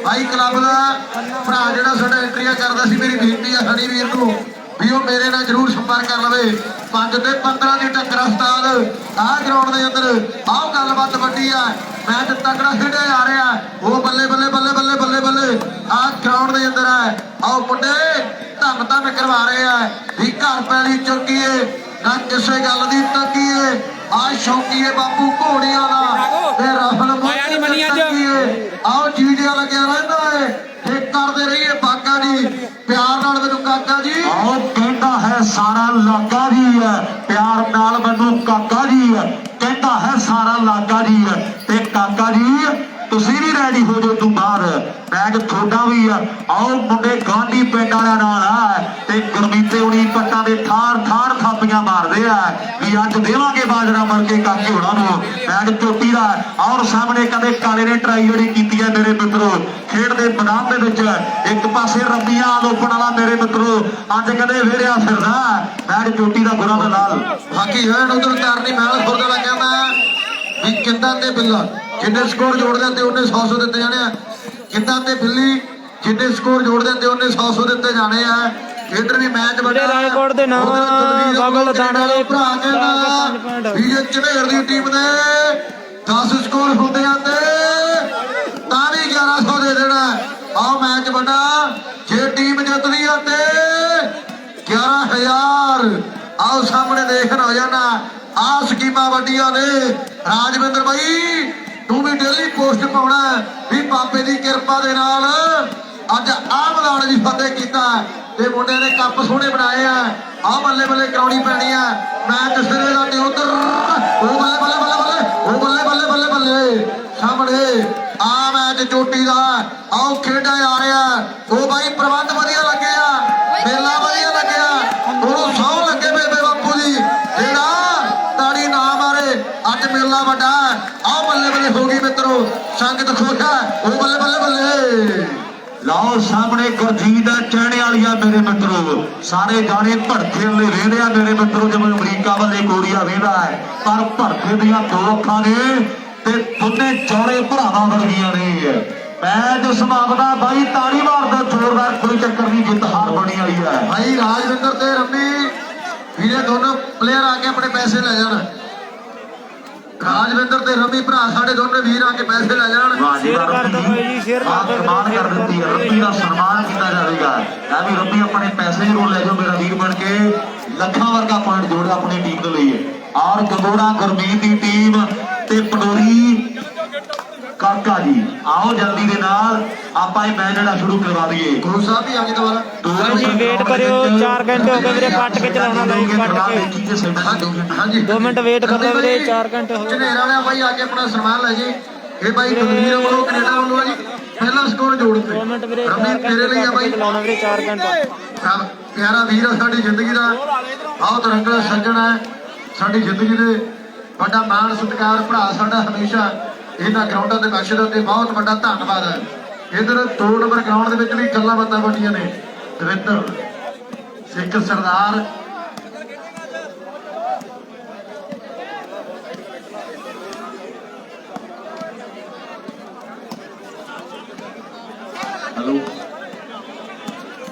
[SPEAKER 3] ਭਾਈ ਕਲੱਬ ਦਾ ਭਰਾ ਜਿਹੜਾ ਸਾਡਾ ਐਂਟਰੀਆਂ ਕਰਦਾ ਸੀ ਮੇਰੀ ਬੇਨਤੀ ਆ ਹਣੀ ਵੀਰ ਨੂੰ ਵੀ ਉਹ ਮੇਰੇ ਨਾਲ ਜ਼ਰੂਰ ਸੰਪਰਕ ਕਰ ਲਵੇ 5 ਤੇ 15 ਦੀ ਟੱਕਰ ਉਸਤਾਦ ਆਹ ਗਰਾਊਂਡ ਦੇ ਅੰਦਰ ਆਹ ਗੱਲਬਾਤ ਵੱਡੀ ਆ ਮੈਚ ਤਕੜਾ ਖੇਡਿਆ ਜਾ ਰਿਹਾ ਉਹ ਬੱਲੇ ਬੱਲੇ ਬੱਲੇ ਬੱਲੇ ਬੱਲੇ ਬੱਲੇ ਆਹ ਗਰਾਊਂਡ ਦੇ ਅੰਦਰ ਹੈ ਆਓ ਮੁੰਡੇ ਧੰਨ ਧੰਨ ਕਰਵਾ ਰਹੇ ਆ ਵੀ ਘਰ ਪੈਲੀ ਚੁੱਕੀਏ ਨਾ ਕਿਸੇ ਗੱਲ ਦੀ ਤੱਕੀਏ ਆ ਸ਼ੌਕੀਏ ਬਾਪੂ ਘੋੜੀਆਂ ਦਾ ਤੇ ਰਫਲ ਮੁੰਨੀ ਆਓ ਜੀੜਿਆ ਲੱਗਿਆ ਰਹਿੰਦਾ ਏ ਤੇ ਕਰਦੇ ਰਹੀਏ ਬਾਗਾ ਜੀ ਪਿਆਰ ਨਾਲ ਮੈਨੂੰ ਕਾਕਾ ਜੀ
[SPEAKER 1] ਆਓ ਕਹਿੰਦਾ ਹੈ ਸਾਰਾ ਲਾਗਾ ਜੀ ਹੈ ਪਿਆਰ ਨਾਲ ਮੈਨੂੰ ਕਾਕਾ ਜੀ ਹੈ ਕਹਿੰਦਾ ਹੈ ਸਾਰਾ ਲਾਗਾ ਜੀ ਹੈ ਤੇ ਕਾਕਾ ਜੀ ਤੁਸੀਂ ਵੀ ਰੈਡੀ ਹੋ ਜਾਓ ਤੂੰ ਬਾਹਰ ਮੈਚ ਤੁਹਾਡਾ ਵੀ ਆ ਆਓ ਮੁੰਡੇ ਗਾਂਧੀ ਪਿੰਡ ਵਾਲਿਆਂ ਨਾਲ ਆ ਤੇ ਗੁਰਮੀਤੇ ਉਣੀ ਪੱਟਾਂ ਦੇ ਠਾਰ ਠਾਰ ਥਾਪੀਆਂ ਮਾਰਦੇ ਆ ਵੀ ਅੱਜ ਦੇਵਾਂਗੇ ਬਾਜਰਾ ਮਰ ਕੇ ਕਾਕੇ ਹੋਣਾ ਨੂੰ ਮੈਚ ਚੋਟੀ ਦਾ ਔਰ ਸਾਹਮਣੇ ਕਦੇ ਕਾਲੇ ਨੇ ਟਰਾਈ ਜਿਹੜੀ ਕੀਤੀ ਹੈ ਮੇਰੇ ਮਿੱਤਰੋ ਖੇਡ ਦੇ ਮੈਦਾਨ ਦੇ ਵਿੱਚ ਇੱਕ ਪਾਸੇ ਰੰਬੀਆਂ ਲੋਪਣ ਵਾਲਾ ਮੇਰੇ ਮਿੱਤਰੋ ਅੱਜ ਕਦੇ ਵੇੜਿਆ ਫਿਰਦਾ ਮੈਚ ਚੋਟੀ ਦਾ ਗੁਰਾਂ ਦੇ ਨਾਲ
[SPEAKER 3] ਬਾਕੀ ਹੈ ਉਧਰ ਕਰਨੀ ਮਹਿਲ ਖੁਰਦ ਵਾਲਾ ਕਹਿੰਦਾ ਵੀ ਕਿੱਦਾਂ ਦੇ ਬਿੱਲਾ ਜਿੰਨੇ ਸਕੋਰ ਜੋੜਦੇ ਤੇ ਉਹਨੇ 100 ਦਿੱਤੇ ਜਾਣੇ ਆ ਕਿੱਦਾਂ ਤੇ ਬਿੱਲੀ ਜਿੰਨੇ ਸਕੋਰ ਜੋੜਦੇ ਤੇ ਉਹਨੇ 100 ਦਿੱਤੇ ਜਾਣੇ ਆ ਇਧਰ ਵੀ ਮੈਚ ਵੱਡਾ
[SPEAKER 2] ਰਾਏਕੋਟ ਦੇ ਨਾਮ ਬਾਬਲ ਦਾਣਾ ਦੇ
[SPEAKER 3] ਭਰਾ ਕਹਿੰਦਾ ਵੀ ਇਹ ਝਵੇਰ ਦੀ ਟੀਮ ਦੇ 10 ਸਕੋਰ ਹੁੰਦੇ ਆ ਤੇ ਤਾਂ ਵੀ 1100 ਦੇ ਦੇਣਾ ਆਓ ਮੈਚ ਵੱਡਾ ਜੇ ਟੀਮ ਜਿੱਤਦੀ ਆ ਤੇ 11000 ਆਓ ਸਾਹਮਣੇ ਦੇਖਣ ਹੋ ਜਾਣਾ ਆ ਸਕੀਮਾਂ ਵੱਡੀਆਂ ਨੇ ਰਾਜਵਿੰਦਰ ਬਾਈ ਤੂੰ ਵੀ ਡੇਲੀ ਪੋਸਟ ਪਾਉਣਾ ਵੀ ਬਾਬੇ ਦੀ ਕਿਰਪਾ ਦੇ ਨਾਲ ਅੱਜ ਆਹ ਮੈਦਾਨ ਦੀ ਫਤਿਹ ਕੀਤਾ ਤੇ ਮੁੰਡਿਆਂ ਨੇ ਕੱਪ ਸੋਹਣੇ ਬਣਾਏ ਆ ਆਹ ਬੱਲੇ ਬੱਲੇ ਕਰਾਉਣੀ ਪੈਣੀ ਆ ਮੈਚ ਸਿਰੇ ਦਾ ਤੇ ਉਧਰ ਉਹ ਬੱਲੇ ਬੱਲੇ ਬੱਲੇ ਬੱਲੇ ਉਹ ਬੱਲੇ ਬੱਲੇ ਬੱਲੇ ਬੱਲੇ ਸਾਹਮਣੇ ਆ ਮੈਚ ਚੋਟੀ ਦਾ ਆਓ ਖੇਡਿਆ ਜਾ ਰਿਹਾ ਉਹ ਬਾਈ ਪ੍ਰਬੰਧ ਵਧੀਆ ਲੱਗਿਆ ਮੇਲਾ ਵਧੀਆ ਲੱਗਿਆ ਉਹਨੂੰ ਸੌ ਲੱਗੇ ਬੇਬੇ ਬਾਪੂ ਦੀ ਜਿਹੜਾ ਤਾੜੀ ਨਾ ਮਾਰੇ ਅੱਜ ਮੇਲਾ ਵੱਡਾ ਆਹ ਬੱਲੇ ਬੱਲੇ ਹੋ ਗਈ ਮਿੱਤਰੋ ਸੰਗਤ ਖੋਖਾ ਉਹ ਬੱਲੇ ਬੱਲੇ ਬੱਲੇ
[SPEAKER 1] ਲਓ ਸਾਹਮਣੇ ਗੁਰਜੀਤ ਦਾ ਚਹਿਣੇ ਵਾਲੀਆ ਮੇਰੇ ਮਿੱਤਰੋ ਸਾਰੇ ਜਾਣੇ ਭੜਥੇ ਵਾਲੇ ਵੇਖਦੇ ਆ ਮੇਰੇ ਮਿੱਤਰੋ ਜਿਵੇਂ ਅਮਰੀਕਾ ਵੱਲੇ ਕੋਰੀਆ ਵੇਖਦਾ ਹੈ ਪਰ ਭੜਥੇ ਦੀਆਂ ਦੋ ਅੱਖਾਂ ਨੇ ਤੇ ਦੋਨੇ ਚੌੜੇ ਭਰਾਵਾਂ ਵਰਗੀਆਂ ਨੇ ਮੈਚ ਸਮਾਪਦਾ ਬਾਈ ਤਾੜੀ ਮਾਰਦਾ ਜ਼ੋਰਦਾਰ ਕੋਈ ਚੱਕਰ ਨਹੀਂ ਜਿੱਤ ਹਾਰ ਬਣੀ ਵਾਲੀ ਹੈ
[SPEAKER 3] ਭਾਈ ਰਾਜਵਿੰਦਰ ਤੇ ਰੰਮੀ ਵੀਰੇ ਦੋਨੋਂ ਪਲੇਅਰ ਆ ਕੇ ਆਪਣੇ ਪੈਸੇ ਲੈ ਜਾਣ ਰਾਜਵਿੰਦਰ ਤੇ ਰਵੀ ਭਰਾ ਸਾਡੇ ਦੋਨੇ ਵੀਰ ਆ ਕੇ ਪੈਸੇ ਲੈ ਜਾਣ
[SPEAKER 2] ਸ਼ੇਅਰ ਕਰ ਦਿਓ ਭਾਈ ਜੀ ਸ਼ੇਅਰ ਕਰ ਦਿਓ
[SPEAKER 1] ਸਨਮਾਨ ਕਰ ਦਿੱਤੀ ਹੈ ਰੱਬੀ ਦਾ ਸਨਮਾਨ ਕੀਤਾ ਜਾਵੇਗਾ ਇਹ ਵੀ ਰੱਬੀ ਆਪਣੇ ਪੈਸੇ ਜ਼ਰੂਰ ਲੈ ਜਾਓ ਮੇਰਾ ਵੀਰ ਬਣ ਕੇ ਲੱਖਾਂ ਵਰਗਾ ਪੁਆਇੰਟ ਜੋੜਿਆ ਆਪਣੀ ਟੀਮ ਦੇ ਲਈ ਔਰ ਗੰਗੋੜਾ ਗੁਰਮੀਤ ਦੀ ਟੀਮ ਤੇ ਪੰਡੋਰੀ ਕਾਕਾ ਜੀ ਆਓ ਜਲਦੀ ਦੇ ਨਾਲ ਆਪਾਂ ਇਹ ਮੈਚ ਜਿਹੜਾ ਸ਼ੁਰੂ ਕਰਵਾ ਦਈਏ
[SPEAKER 3] ਗੁਰੂ ਸਾਹਿਬ ਵੀ ਆ ਗਏ ਦੁਬਾਰਾ
[SPEAKER 2] ਜੀ ਵੇਟ ਕਰਿਓ 4 ਘੰਟੇ ਹੋ ਗਏ ਵੀਰੇ ਕੱਟ ਕੇ ਚਲਾਉਣਾ ਲਾਈਵ ਕੱਟ ਕੇ
[SPEAKER 3] ਹਾਂਜੀ
[SPEAKER 2] 2 ਮਿੰਟ ਵੇਟ ਕਰ ਲਓ ਵੀਰੇ 4 ਘੰਟੇ ਹੋ ਗਏ
[SPEAKER 3] ਝਨੇਰ ਵਾਲਿਆ ਬਾਈ ਆ ਕੇ ਆਪਣਾ ਸਨਮਾਨ ਲੈ ਜੀ ਇਹ ਬਾਈ ਤਨਵੀਰ ਵੱਲੋਂ ਕੈਨੇਡਾ ਵੱਲੋਂ ਆ ਜੀ ਪਹਿਲਾ ਸਕੋਰ ਜੋੜ ਤੇ
[SPEAKER 2] 2 ਮਿੰਟ ਵੀਰੇ
[SPEAKER 3] ਰਵੀ ਤੇਰੇ ਲਈ ਆ ਬਾਈ
[SPEAKER 2] ਚਲਾਉਣਾ ਵੀਰੇ 4 ਘੰਟੇ
[SPEAKER 3] ਪਿਆਰਾ ਵੀਰ ਆ ਸਾਡੀ ਜ਼ਿੰਦਗੀ ਦਾ ਬਹੁਤ ਰੰਗਲਾ ਸੱਜਣ ਹੈ ਸਾਡੀ ਜ਼ਿੰਦਗੀ ਦੇ ਵੱਡਾ ਮਾਣ ਸਤਿਕਾਰ ਭਰਾ ਸਾਡਾ ਹਮੇਸ਼ਾ ਇਹਨਾਂ ਗਰਾਊਂਡਾਂ ਦੇ ਬਖਸ਼ਣ ਤੇ ਬਹੁਤ ਵੱਡਾ ਧੰਨਵਾਦ ਹੈ ਇਧਰ 2 ਨੰਬਰ ਗਰਾਊਂਡ ਦੇ ਵਿੱਚ ਵੀ ਗੱਲਾਂ ਬਾਤਾਂ ਵੱਡੀਆਂ ਨੇ ਦਵਿੰਦਰ ਸਿੱਖ ਸਰਦਾਰ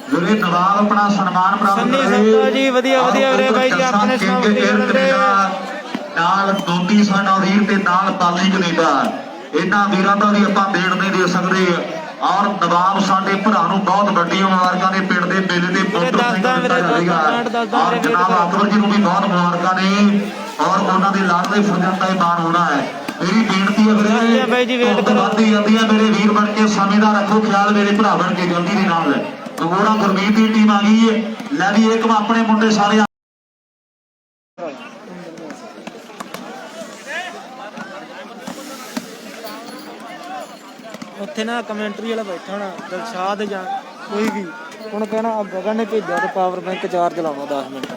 [SPEAKER 1] ਜਿਹੜੇ ਨਵਾਬ ਆਪਣਾ ਸਨਮਾਨ ਪ੍ਰਾਪਤ
[SPEAKER 2] ਸੰਨੀ
[SPEAKER 1] ਕਰੇ
[SPEAKER 2] ਸੰਧੂ ਜੀ ਵਧੀਆ ਵਧੀਆ ਵੀਰੇ ਬਾਈ ਜੀ ਆਪਣੇ
[SPEAKER 1] ਨਾਲ ਦੋਦੀ ਸਾਡਾ ਵੀਰ ਤੇ ਨਾਲ ਪਾਲੀ ਕੈਨੇਡਾ ਇਹਨਾਂ ਵੀਰਾਂ ਦਾ ਵੀ ਆਪਾਂ ਦੇਣ ਨਹੀਂ ਦੇ ਸਕਦੇ ਔਰ ਨਵਾਬ ਸਾਡੇ ਭਰਾ ਨੂੰ ਬਹੁਤ ਵੱਡੀਆਂ ਮੁਬਾਰਕਾਂ ਨੇ ਪਿੰਡ ਦੇ ਮੇਲੇ ਤੇ ਪਹੁੰਚਣ ਦਿੱਤਾ ਜਾਵੇਗਾ ਔਰ ਜਨਾਬ ਅਕਬਰ ਜੀ ਨੂੰ ਵੀ ਬਹੁਤ ਮੁਬਾਰਕਾਂ ਨੇ ਔਰ ਉਹਨਾਂ ਦੇ ਲਾਡਲੇ ਫਰਜ਼ੰਦ ਦਾ ਮਾਣ ਹੋਣਾ ਹੈ ਮੇਰੀ ਬੇਨਤੀ ਹੈ ਵੀਰੇ
[SPEAKER 2] ਬਾਈ ਜੀ ਵੇਟ ਕਰੋ
[SPEAKER 1] ਵੱਧਦੀ ਜਾਂਦੀ ਹੈ ਮੇਰੇ ਵੀਰ ਬਣ ਕੇ ਸਮੇਂ ਦਾ ਰੱਖੋ ਖਿਆਲ ਮੇਰੇ ਭਰਾ ਬਣ ਕੇ ਜਲਦੀ ਦੇ ਨਾਲ ਗੰਗੋੜਾ ਗੁਰਮੀਤ ਦੀ ਟੀਮ ਆ ਗਈ ਹੈ ਲੈ ਵੀ ਇੱਕ ਆਪਣੇ ਮੁੰਡੇ ਸਾਰੇ
[SPEAKER 2] ਉੱਥੇ ਨਾ ਕਮੈਂਟਰੀ ਵਾਲਾ ਬੈਠਾ ਹੋਣਾ ਦਿਲਸ਼ਾਦ ਜਾਂ ਕੋਈ ਵੀ, ਹੁਣ ਕਹਿਣਾ ਗਗਨ ਨੇ ਭੇਜਿਆ ਤੇ ਪਾਵਰ ਬੈਂਕ ਚਾਰਜ ਲਾਉਣਾ 10 ਮਿੰਟ।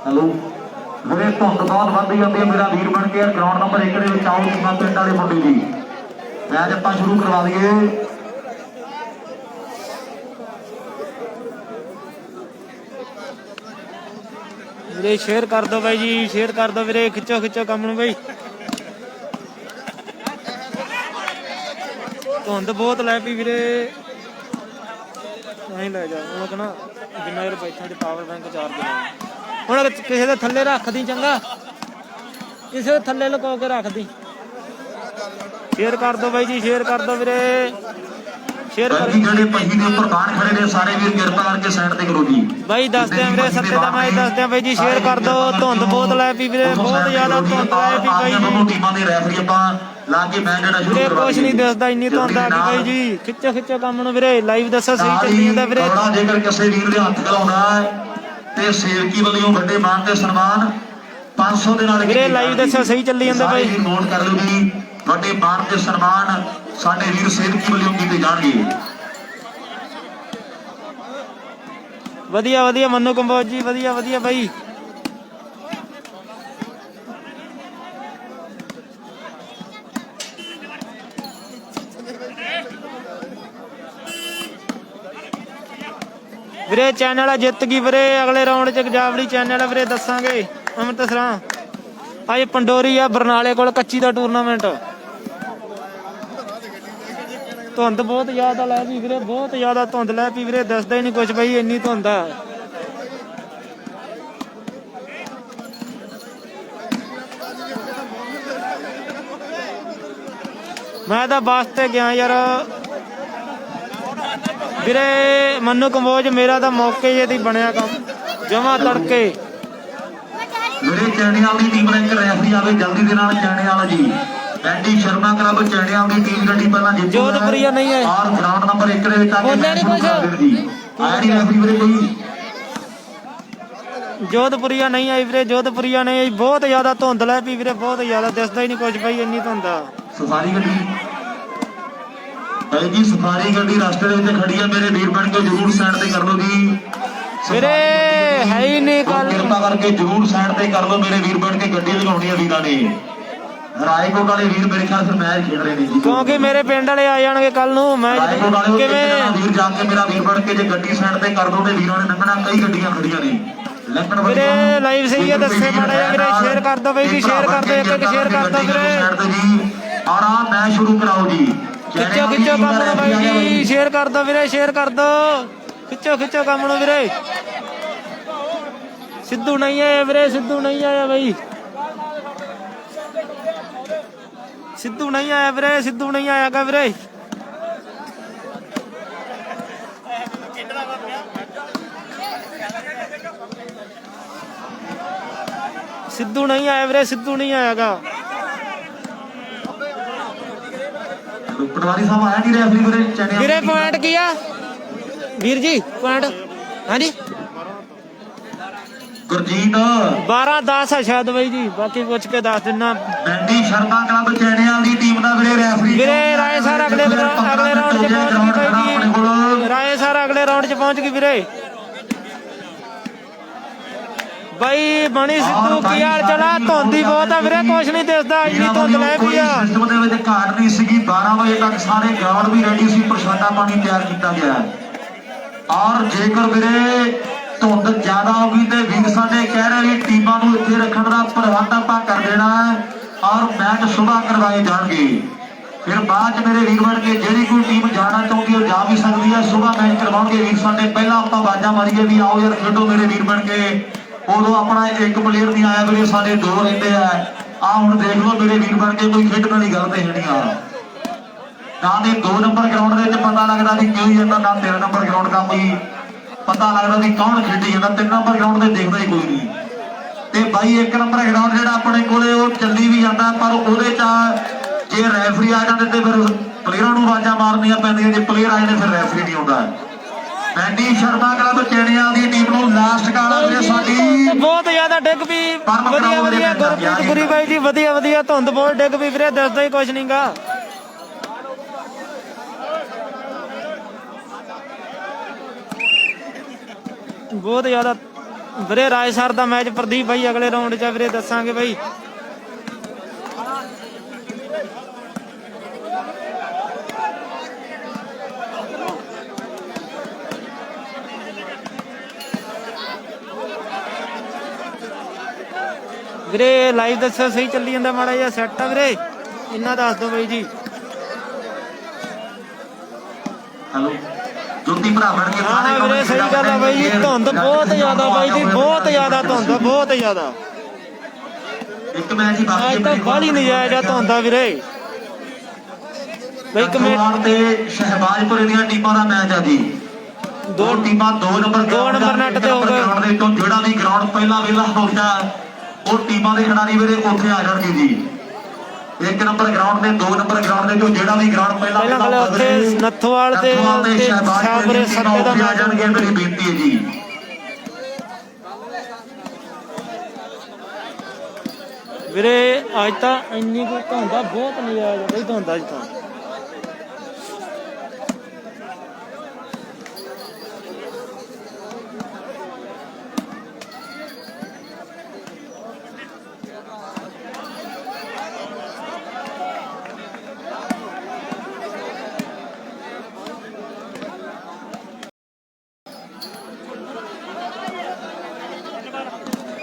[SPEAKER 1] ਹੈਲੋ ਵੀਰੇ, ਧੁੰਦ ਬਹੁਤ ਵੱਧਦੀ ਜਾਂਦੀ ਹੈ ਮੇਰਾ ਵੀਰ ਬਣ ਕੇ ਗਰਾਊਂਡ ਨੰਬਰ 1 ਦੇ ਵਿੱਚ ਆਓ ਟੀਮਾਂ ਪਿੰਡ ਵਾਲੇ ਮੁੰਡੇ ਜੀ। ਮੈਚ ਆਪਾਂ ਸ਼ੁਰੂ ਕਰਵਾ ਦਈਏ।
[SPEAKER 2] ਵੀਰੇ ਸ਼ੇਅਰ ਕਰ ਦੋ ਬਾਈ ਜੀ, ਸ਼ੇਅਰ ਕਰ ਦੋ ਵੀਰੇ, ਖਿੱਚੋ ਖਿੱਚੋ ਕੰਮ ਨੂੰ ਬਾਈ। ਧੁੰਦ ਬਹੁਤ ਲੈ ਪਈ ਵੀਰੇ, ਨਹੀਂ ਲੈ ਜਾ ਹੁਣ ਕਹਣਾ ਜਿੰਨਾ ਚਿਰ ਬੈਠਾ ਤੇ ਪਾਵਰ ਬੈਂਕ ਚਾਰਜ ਲਾਉਣਾ। ਹੁਣ ਕਿਸੇ ਦੇ ਥੱਲੇ ਰੱਖਦੀ, ਚੰਗਾ ਕਿਸੇ ਦੇ ਥੱਲੇ ਲੁਕੋ ਕੇ ਰੱਖਦੀ। ਸ਼ੇਅਰ ਕਰ ਦੋ ਬਾਈ ਜੀ, ਸ਼ੇਅਰ ਕਰ ਦੋ ਵੀਰੇ, ਸ਼ੇਅਰ ਕਰ।
[SPEAKER 1] ਜਿਹੜੇ ਪਹੀ ਦੇ ਉੱਪਰ ਬਾਣ ਖੜੇ ਨੇ ਸਾਰੇ ਵੀਰ ਕਿਰਪਾ ਕਰਕੇ ਸਾਈਡ ਤੇ ਕਰੋ ਜੀ
[SPEAKER 2] ਬਾਈ। ਦੱਸਦੇ ਆ ਵੀਰੇ ਸੱਤੇ ਦਾ ਮੈਚ ਦੱਸਦੇ ਆ ਬਾਈ ਜੀ, ਸ਼ੇਅਰ ਕਰ ਦੋ। ਧੁੰਦ ਬਹੁਤ ਲੈ ਪਈ ਵੀਰੇ, ਬਹੁਤ ਜ਼ਿਆਦਾ ਧੁੰਦ ਲੈ ਪਈ ਬਾਈ ਜੀ।
[SPEAKER 1] ਟੀਮਾਂ ਦੇ ਰੈਫਰੀ ਆਪਾਂ ਲਾ ਕੇ ਮੈਚ ਜਿਹੜਾ ਸ਼ੁਰੂ
[SPEAKER 2] ਵੀਰੇ ਕੁਛ ਨਹੀਂ ਦਿਸਦਾ, ਇੰਨੀ ਧੁੰਦ ਆ ਗਈ ਬਾਈ ਜੀ। ਖਿੱਚੋ ਖਿੱਚੋ ਕੰਮ ਨੂੰ ਵੀਰੇ, ਲਾਈਵ ਦੱਸੋ ਸਹੀ ਚੱਲੀ ਜਾਂਦਾ ਵੀਰੇ।
[SPEAKER 1] ਜੇਕਰ ਕਿਸੇ ਵੀਰ ਦੇ ਹੱਥ ਲਾਉਣਾ ਹੈ ਤੇ ਸੇਵਕੀ ਵੱਲੋਂ ਵੱਡੇ ਮਾਨ ਤੇ ਸਨਮਾਨ 500 ਦੇ ਨਾਲ
[SPEAKER 2] ਵੀਰੇ ਲਾਈਵ ਦੱਸੋ ਸਹੀ ਚੱਲੀ ਜਾਂਦਾ ਬਾਈ।
[SPEAKER 1] ਨੋਟ ਕਰ ਲਓ ਜੀ, ਵੱਡੇ ਮਾਨ ਤੇ ਸਨਮਾਨ ਸਾਡੇ ਵੀਰ ਸੇਵਕੀ ਵੱਲੋਂ ਕੀਤੇ ਜਾਣਗੇ।
[SPEAKER 2] ਵਧੀਆ ਵਧੀਆ ਮੰਨੂ ਕੰਬੋਜ ਜੀ, ਵਧੀਆ ਵਧੀਆ ਬਾਈ। ਵੀਰੇ ਚੈਨਲ ਜਿੱਤ ਗਈ ਵੀਰੇ, ਅਗਲੇ ਰਾਉਂਡ ਚ ਗਜਾਵੜੀ ਚੈਨਲ ਵੀਰੇ ਦੱਸਾਂਗੇ। ਅੰਮ੍ਰਿਤਸਰਾਂ ਅੱਜ ਪੰਡੋਰੀ ਆ ਬਰਨਾਲੇ ਕੋਲ ਕੱਚੀ ਦਾ ਟੂਰਨਾਮੈਂਟ। ਧੁੰਦ ਬਹੁਤ ਜ਼ਿਆਦਾ ਲੈ ਪਈ ਵੀਰੇ, ਬਹੁਤ ਜ਼ਿਆਦਾ ਧੁੰਦ ਲੈ ਪਈ ਵੀਰੇ, ਦੱਸਦਾ ਹੀ ਨਹੀਂ ਕੁਛ ਬਈ, ਇੰਨੀ ਧੁੰਦ ਆ। ਮੈਂ ਤਾਂ ਬੱਸ ਤੇ ਗਿਆ ਯਾਰ ਵੀਰੇ। ਮੰਨੂ ਕੰਬੋਜ ਮੇਰਾ ਤਾਂ ਮੌਕੇ ਜੇ ਦੀ ਬਣਿਆ ਕੰਮ ਜਮਾ ਤੜਕੇ।
[SPEAKER 1] ਵੀਰੇ ਚੈਣਿਆਲ ਦੀ ਟੀਮ ਨੇ ਇੱਕ ਰੈਫਰੀ ਆਵੇ ਜਲਦੀ ਦੇ ਨਾਲ, ਚੈਣਿਆਲ ਜੀ ਐਂਡੀ ਸ਼ਰਮਾ ਕਲੱਬ ਚੈਣਿਆਲ ਦੀ ਟੀਮ ਗੱਡੀ ਪਹਿਲਾਂ ਜਿੱਤੀ।
[SPEAKER 2] ਜੋਧਪੁਰੀਆ ਨਹੀਂ ਹੈ
[SPEAKER 1] ਔਰ ਗਰਾਊਂਡ ਨੰਬਰ 1 ਦੇ ਵਿੱਚ ਆ ਕੇ
[SPEAKER 2] ਬੋਲਿਆ ਨਹੀਂ ਕੁਛ
[SPEAKER 1] ਆਇਆ ਨਹੀਂ ਰੈਫਰੀ ਵੀਰੇ ਕੋਈ।
[SPEAKER 2] ਜੋਧਪੁਰੀਆ ਨਹੀਂ ਆਈ ਵੀਰੇ, ਜੋਧਪੁਰੀਆ ਨਹੀਂ ਆਈ। ਬਹੁਤ ਜ਼ਿਆਦਾ ਧੁੰਦ ਲੈ ਪਈ ਵੀਰੇ, ਬਹੁਤ ਜ਼ਿਆਦਾ, ਦਿਸਦਾ ਹੀ ਨਹੀਂ ਕੁਝ ਬਈ, ਇੰਨੀ ਧੁੰਦ ਆ।
[SPEAKER 1] ਸਫਾਰੀ ਗੱਡੀ ਭਾਈ ਜੀ, ਸਫਾਰੀ ਗੱਡੀ ਰਸਤੇ ਦੇ ਵਿੱਚ ਖੜੀ ਆ, ਮੇਰੇ ਵੀਰ ਬਣ ਕੇ ਜ਼ਰੂਰ ਸਾਈਡ ਤੇ ਕਰ ਲਓ ਜੀ
[SPEAKER 2] ਵੀਰੇ। ਹੈ ਹੀ ਨਹੀਂ ਕੱਲ,
[SPEAKER 1] ਕਿਰਪਾ ਕਰਕੇ ਜ਼ਰੂਰ ਸਾਈਡ ਤੇ ਕਰ ਲਓ ਮੇਰੇ ਵੀਰ ਬਣ ਕੇ, ਗੱਡੀ ਲਗਾਉਣੀ ਆ ਵੀਰਾਂ ਨੇ। ਰਾਏਕੋਟ ਵਾਲੇ ਵੀਰ ਮੇਰੇ ਖਿਆਲ ਫਿਰ ਮੈਚ ਖੇਡ ਰਹੇ ਨੇ ਜੀ,
[SPEAKER 2] ਕਿਉਂਕਿ ਮੇਰੇ ਪਿੰਡ ਵਾਲੇ ਆ ਜਾਣਗੇ ਕੱਲ ਨੂੰ ਮੈਚ। ਕਿਵੇਂ
[SPEAKER 1] ਵੀਰ ਜਾ ਕੇ ਮੇਰਾ ਵੀਰ ਬਣ ਕੇ ਜੇ ਗੱਡੀ ਸਾਈਡ ਤੇ ਕਰ ਦੋ ਤੇ ਵੀਰਾਂ ਨੇ ਲੰਘਣਾ, ਕਈ ਗੱਡੀਆਂ ਖੜੀਆਂ ਨੇ ਲੰਘਣ
[SPEAKER 2] ਵੀਰੇ। ਲਾਈਵ ਸਹੀ ਹੈ, ਦੱਸੇ ਮਾੜਾ ਜਿਹਾ ਵੀਰੇ, ਸ਼ੇਅਰ ਕਰ ਦੋ ਬਾਈ ਜੀ, ਸ਼ੇਅਰ ਕਰ ਦੋ, ਇੱਕ ਇੱਕ ਸ਼ੇਅਰ ਕਰ ਦੋ ਵੀਰੇ।
[SPEAKER 1] ਔਰ ਆ ਮੈਚ ਸ਼ੁਰੂ ਕਰਾਓ ਜੀ,
[SPEAKER 2] ਖਿੱਚੋ ਖਿੱਚੋ ਕੰਮ ਨੂੰ ਬਾਈ ਜੀ, ਸ਼ੇਅਰ ਕਰ ਦੋ ਵੀਰੇ, ਸ਼ੇਅਰ ਕਰ ਦੋ, ਖਿੱਚੋ ਖਿੱਚੋ ਕੰਮ ਨੂੰ ਵੀਰੇ। ਸਿੱਧੂ ਨਹੀਂ ਆਇਆ ਵੀਰੇ, ਸਿੱਧੂ ਨਹੀਂ ਆਇਆ ਬਾਈ, ਸਿੱਧੂ ਨਹੀਂ ਆਇਆ ਵੀਰੇ, ਸਿੱਧੂ ਨਹੀਂ ਆਇਆਗਾ ਵੀਰੇ। ਸਿੱਧੂ ਨਹੀਂ ਆਇਆ ਵੀਰੇ, ਸਿੱਧੂ ਨਹੀਂ ਆਇਆਗਾ।
[SPEAKER 1] ਪਟਵਾਰੀ ਸਾਹਿਬ ਆਇਆ ਨਹੀਂ ਰੈਫਰੀ ਵੀਰੇ ਚੈਣਿਆਲ
[SPEAKER 2] ਵੀਰੇ ਪੁਆਇੰਟ ਕੀ ਆ ਵੀਰ ਜੀ, ਪੁਆਇੰਟ ਹਾਂਜੀ
[SPEAKER 1] ਗੁਰਜੀਤ
[SPEAKER 2] 12-10 ਆ ਸ਼ਾਇਦ ਬਾਈ ਜੀ, ਬਾਕੀ ਪੁੱਛ ਕੇ ਦੱਸ ਦਿੰਨਾ।
[SPEAKER 1] ਐਂਡੀ ਸ਼ਰਮਾ ਕਲੱਬ ਚੈਣਿਆਲ ਦੀ ਟੀਮ ਦਾ ਵੀਰੇ ਰੈਫਰੀ
[SPEAKER 2] ਵੀਰੇ ਰਾਏ ਸਰ ਅਗਲੇ ਰਾਉਂਡ 'ਚ ਪਹੁੰਚ ਗਈ ਬਾਈ ਜੀ, ਰਾਏ ਸਰ ਅਗਲੇ ਰਾਉਂਡ 'ਚ ਪਹੁੰਚ ਗਈ ਵੀਰੇ। ਬਾਈ ਮਣੀ ਸਿੱਧੂ ਕੀ ਹਾਲ ਚਲਾ? ਧੁੰਦੀ ਬਹੁਤ ਆ ਵੀਰੇ, ਕੁਛ ਨਹੀਂ ਦਿਸਦਾ, ਇੰਨੀ ਧੁੰਦ ਲੈ ਪਈ ਆ।
[SPEAKER 1] ਸਿਸਟਮ ਦੇ ਵਿੱਚ ਘਾਟ ਨਹੀਂ ਸੀਗੀ, 12 ਵਜੇ ਤੱਕ ਸਾਰੇ ਗਰਾਊਂਡ ਵੀ ਰੈਡੀ ਸੀ, ਪ੍ਰਸ਼ਾਦਾ ਪਾਣੀ ਤਿਆਰ ਕੀਤਾ ਗਿਆ। ਔਰ ਜੇਕਰ ਵੀਰੇ ਧੁੰਦ ਜ਼ਿਆਦਾ ਹੋ ਗਈ ਤੇ ਵੀਰ ਸਾਡੇ ਕਹਿ ਰਹੇ ਵੀ ਟੀਮਾਂ ਨੂੰ ਇੱਥੇ ਰੱਖਣ ਦਾ ਪ੍ਰਬੰਧ ਆਪਾਂ ਕਰ ਦੇਣਾ ਔਰ ਮੈਚ ਸੁਬਾਹ ਕਰਵਾਏ ਜਾਣਗੇ। ਫਿਰ ਬਾਅਦ ਚ ਮੇਰੇ ਵੀਰ ਬਣ ਕੇ ਜਿਹੜੀ ਕੋਈ ਟੀਮ ਜਾਣਾ ਚਾਹੁੰਦੀ ਉਹ ਜਾ ਵੀ ਸਕਦੀ ਹੈ, ਸੁਬਾਹ ਮੈਚ ਕਰਵਾਉਣਗੇ ਵੀਰ ਸਾਡੇ। ਪਹਿਲਾਂ ਆਪਾਂ ਆਵਾਜ਼ਾਂ ਮਾਰੀਏ ਵੀ ਆਓ ਯਾਰ ਖੇਡੋ ਮੇਰੇ ਵੀਰ ਬਣ ਕੇ, ਉਦੋਂ ਆਪਣਾ ਇੱਕ ਪਲੇਅਰ ਨਹੀਂ ਆਇਆ ਵੀਰੇ, ਸਾਡੇ 2 ਰਹਿੰਦੇ ਆ। ਆ ਹੁਣ ਦੇਖ ਲਓ ਮੇਰੇ ਵੀਰ ਬਣ ਕੇ, ਕੋਈ ਖੇਡਣ ਵਾਲੀ ਗੱਲ ਤੇ ਨਹੀਂ ਆ। ਨਾ ਦੇ 2 ਨੰਬਰ ਗਰਾਊਂਡ ਦੇ ਵਿੱਚ ਪਤਾ ਲੱਗਦਾ ਵੀ ਕਿਉਂ ਜਾਂਦਾ, ਨਾ 3 ਨੰਬਰ ਗਰਾਊਂਡ ਦਾ ਕੋਈ ਪਤਾ ਲੱਗਦਾ ਵੀ ਕੌਣ ਖੇਡੀ ਜਾਂਦਾ। 3 ਨੰਬਰ ਗਰਾਊਂਡ ਤੇ ਦੇਖਦਾ ਹੀ ਕੋਈ ਨਹੀਂ। ਤੇ ਬਾਈ 1 ਨੰਬਰ ਗਰਾਊਂਡ ਜਿਹੜਾ ਆਪਣੇ ਕੋਲੇ ਉਹ ਚੱਲੀ ਵੀ ਜਾਂਦਾ, ਪਰ ਉਹਦੇ ਚ ਜੇ ਰੈਫਰੀ ਆ ਜਾਂਦੇ ਤੇ ਫਿਰ ਪਲੇਅਰਾਂ ਨੂੰ ਆਵਾਜ਼ਾਂ ਮਾਰਨੀਆਂ ਪੈਂਦੀਆਂ, ਜੇ ਪਲੇਅਰ ਆਏ ਨੇ ਫਿਰ ਰੈਫਰੀ ਨਹੀਂ ਆਉਂਦਾ। ਮੈਂਡੀ ਸ਼ਰਮਾ ਕਲੱਬ ਚੈਣਿਆਂ ਦੀ ਟੀਮ ਨੂੰ ਲਾਸਟ ਕਾਲਾ ਵੀਰੇ ਸਾਡੀ
[SPEAKER 2] ਬਹੁਤ ਜ਼ਿਆਦਾ ਡਿੱਗ ਵੀ ਵਧੀਆ ਵਧੀਆ ਗੁਰਪ੍ਰੀਤ ਗੁਰੀ ਬਾਈ ਜੀ ਵਧੀਆ ਵਧੀਆ ਧੁੰਦ ਬਹੁਤ ਡਿੱਗ ਵੀ ਵੀਰੇ ਦੱਸਦਾ ਹੀ ਕੁਝ ਨਹੀਂਗਾ ਬਹੁਤ ਜ਼ਿਆਦਾ ਵੀਰੇ ਰਾਏ ਸਰ ਦਾ ਮੈਚ ਪ੍ਰਦੀਪ ਬਾਈ ਅਗਲੇ ਰਾਉਂਡ 'ਚ ਵੀਰੇ ਦੱਸਾਂਗੇ ਬਾਈ ਵੀਰੇ ਲਾਈਵ ਦੱਸੋ ਸਹੀ ਚੱਲੀ ਜਾਂਦਾ ਮਾੜਾ ਜਿਹਾ ਸੈੱਟ ਆ ਵੀਰੇ ਇੰਨਾ ਦੱਸ ਦਿਓ ਬਾਈ ਜੀ
[SPEAKER 1] ਹੈਲੋ ਜੋਤੀ ਭਰਾ ਬਣ ਕੇ
[SPEAKER 2] ਹਾਂ ਵੀਰੇ ਸਹੀ ਗੱਲ ਆ ਬਾਈ ਜੀ ਧੁੰਦ ਬਹੁਤ ਜ਼ਿਆਦਾ ਬਾਈ ਜੀ ਬਹੁਤ ਜ਼ਿਆਦਾ ਧੁੰਦ ਬਹੁਤ ਜ਼ਿਆਦਾ
[SPEAKER 1] ਇੱਕ ਮੈਚ ਹੀ ਬਾਕੀ
[SPEAKER 2] ਅੱਜ ਤਾਂ ਬਾਹਲੀ ਨਜਾਇਜ਼ ਆ ਧੁੰਦ ਆ ਵੀਰੇ ਬਈ
[SPEAKER 1] ਕਮੇਟੀ ਤੇ ਸ਼ਹਿਬਾਜ਼ਪੁਰ ਦੀਆਂ ਟੀਮਾਂ ਦਾ ਮੈਚ ਆ ਜੀ ਦੋ ਟੀਮਾਂ 2 ਨੰਬਰ
[SPEAKER 2] ਨੈਟ ਤੇ ਹੋ ਗਏ
[SPEAKER 1] ਗਰਾਊਂਡ ਦੇ ਤੋਂ ਜਿਹੜਾ ਵੀ ਗਰਾਊਂਡ ਪਹਿਲਾਂ ਵੇਲਾ ਹੋ ਗਿਆ ਉਹ ਟੀਮਾਂ ਦੇ ਖਿਡਾਰੀ ਵੀਰੇ ਉੱਥੇ ਆ ਜਾਣਗੇ ਜੀ 1 ਨੰਬਰ ਗਰਾਊਂਡ ਦੇ 2 ਨੰਬਰ ਗਰਾਊਂਡ ਦੇ ਤੋਂ ਜਿਹੜਾ ਵੀ ਗਰਾਊਂਡ ਪਹਿਲਾਂ
[SPEAKER 2] ਉੱਥੇ ਨੱਥੋਵਾਲ ਤੇ ਸ਼ਾਹਪੁਰੇ ਸੱਤੇ ਦਾ
[SPEAKER 1] ਆ ਜਾਣਗੇ ਮੇਰੀ ਬੇਨਤੀ ਹੈ ਜੀ
[SPEAKER 2] ਵੀਰੇ ਅੱਜ ਤਾਂ ਇੰਨੀ ਕੋਈ ਧੁੰਦਾ ਬਹੁਤ ਨਜ਼ਾਰਾ ਬਈ ਧੁੰਦਾ ਅੱਜ ਤਾਂ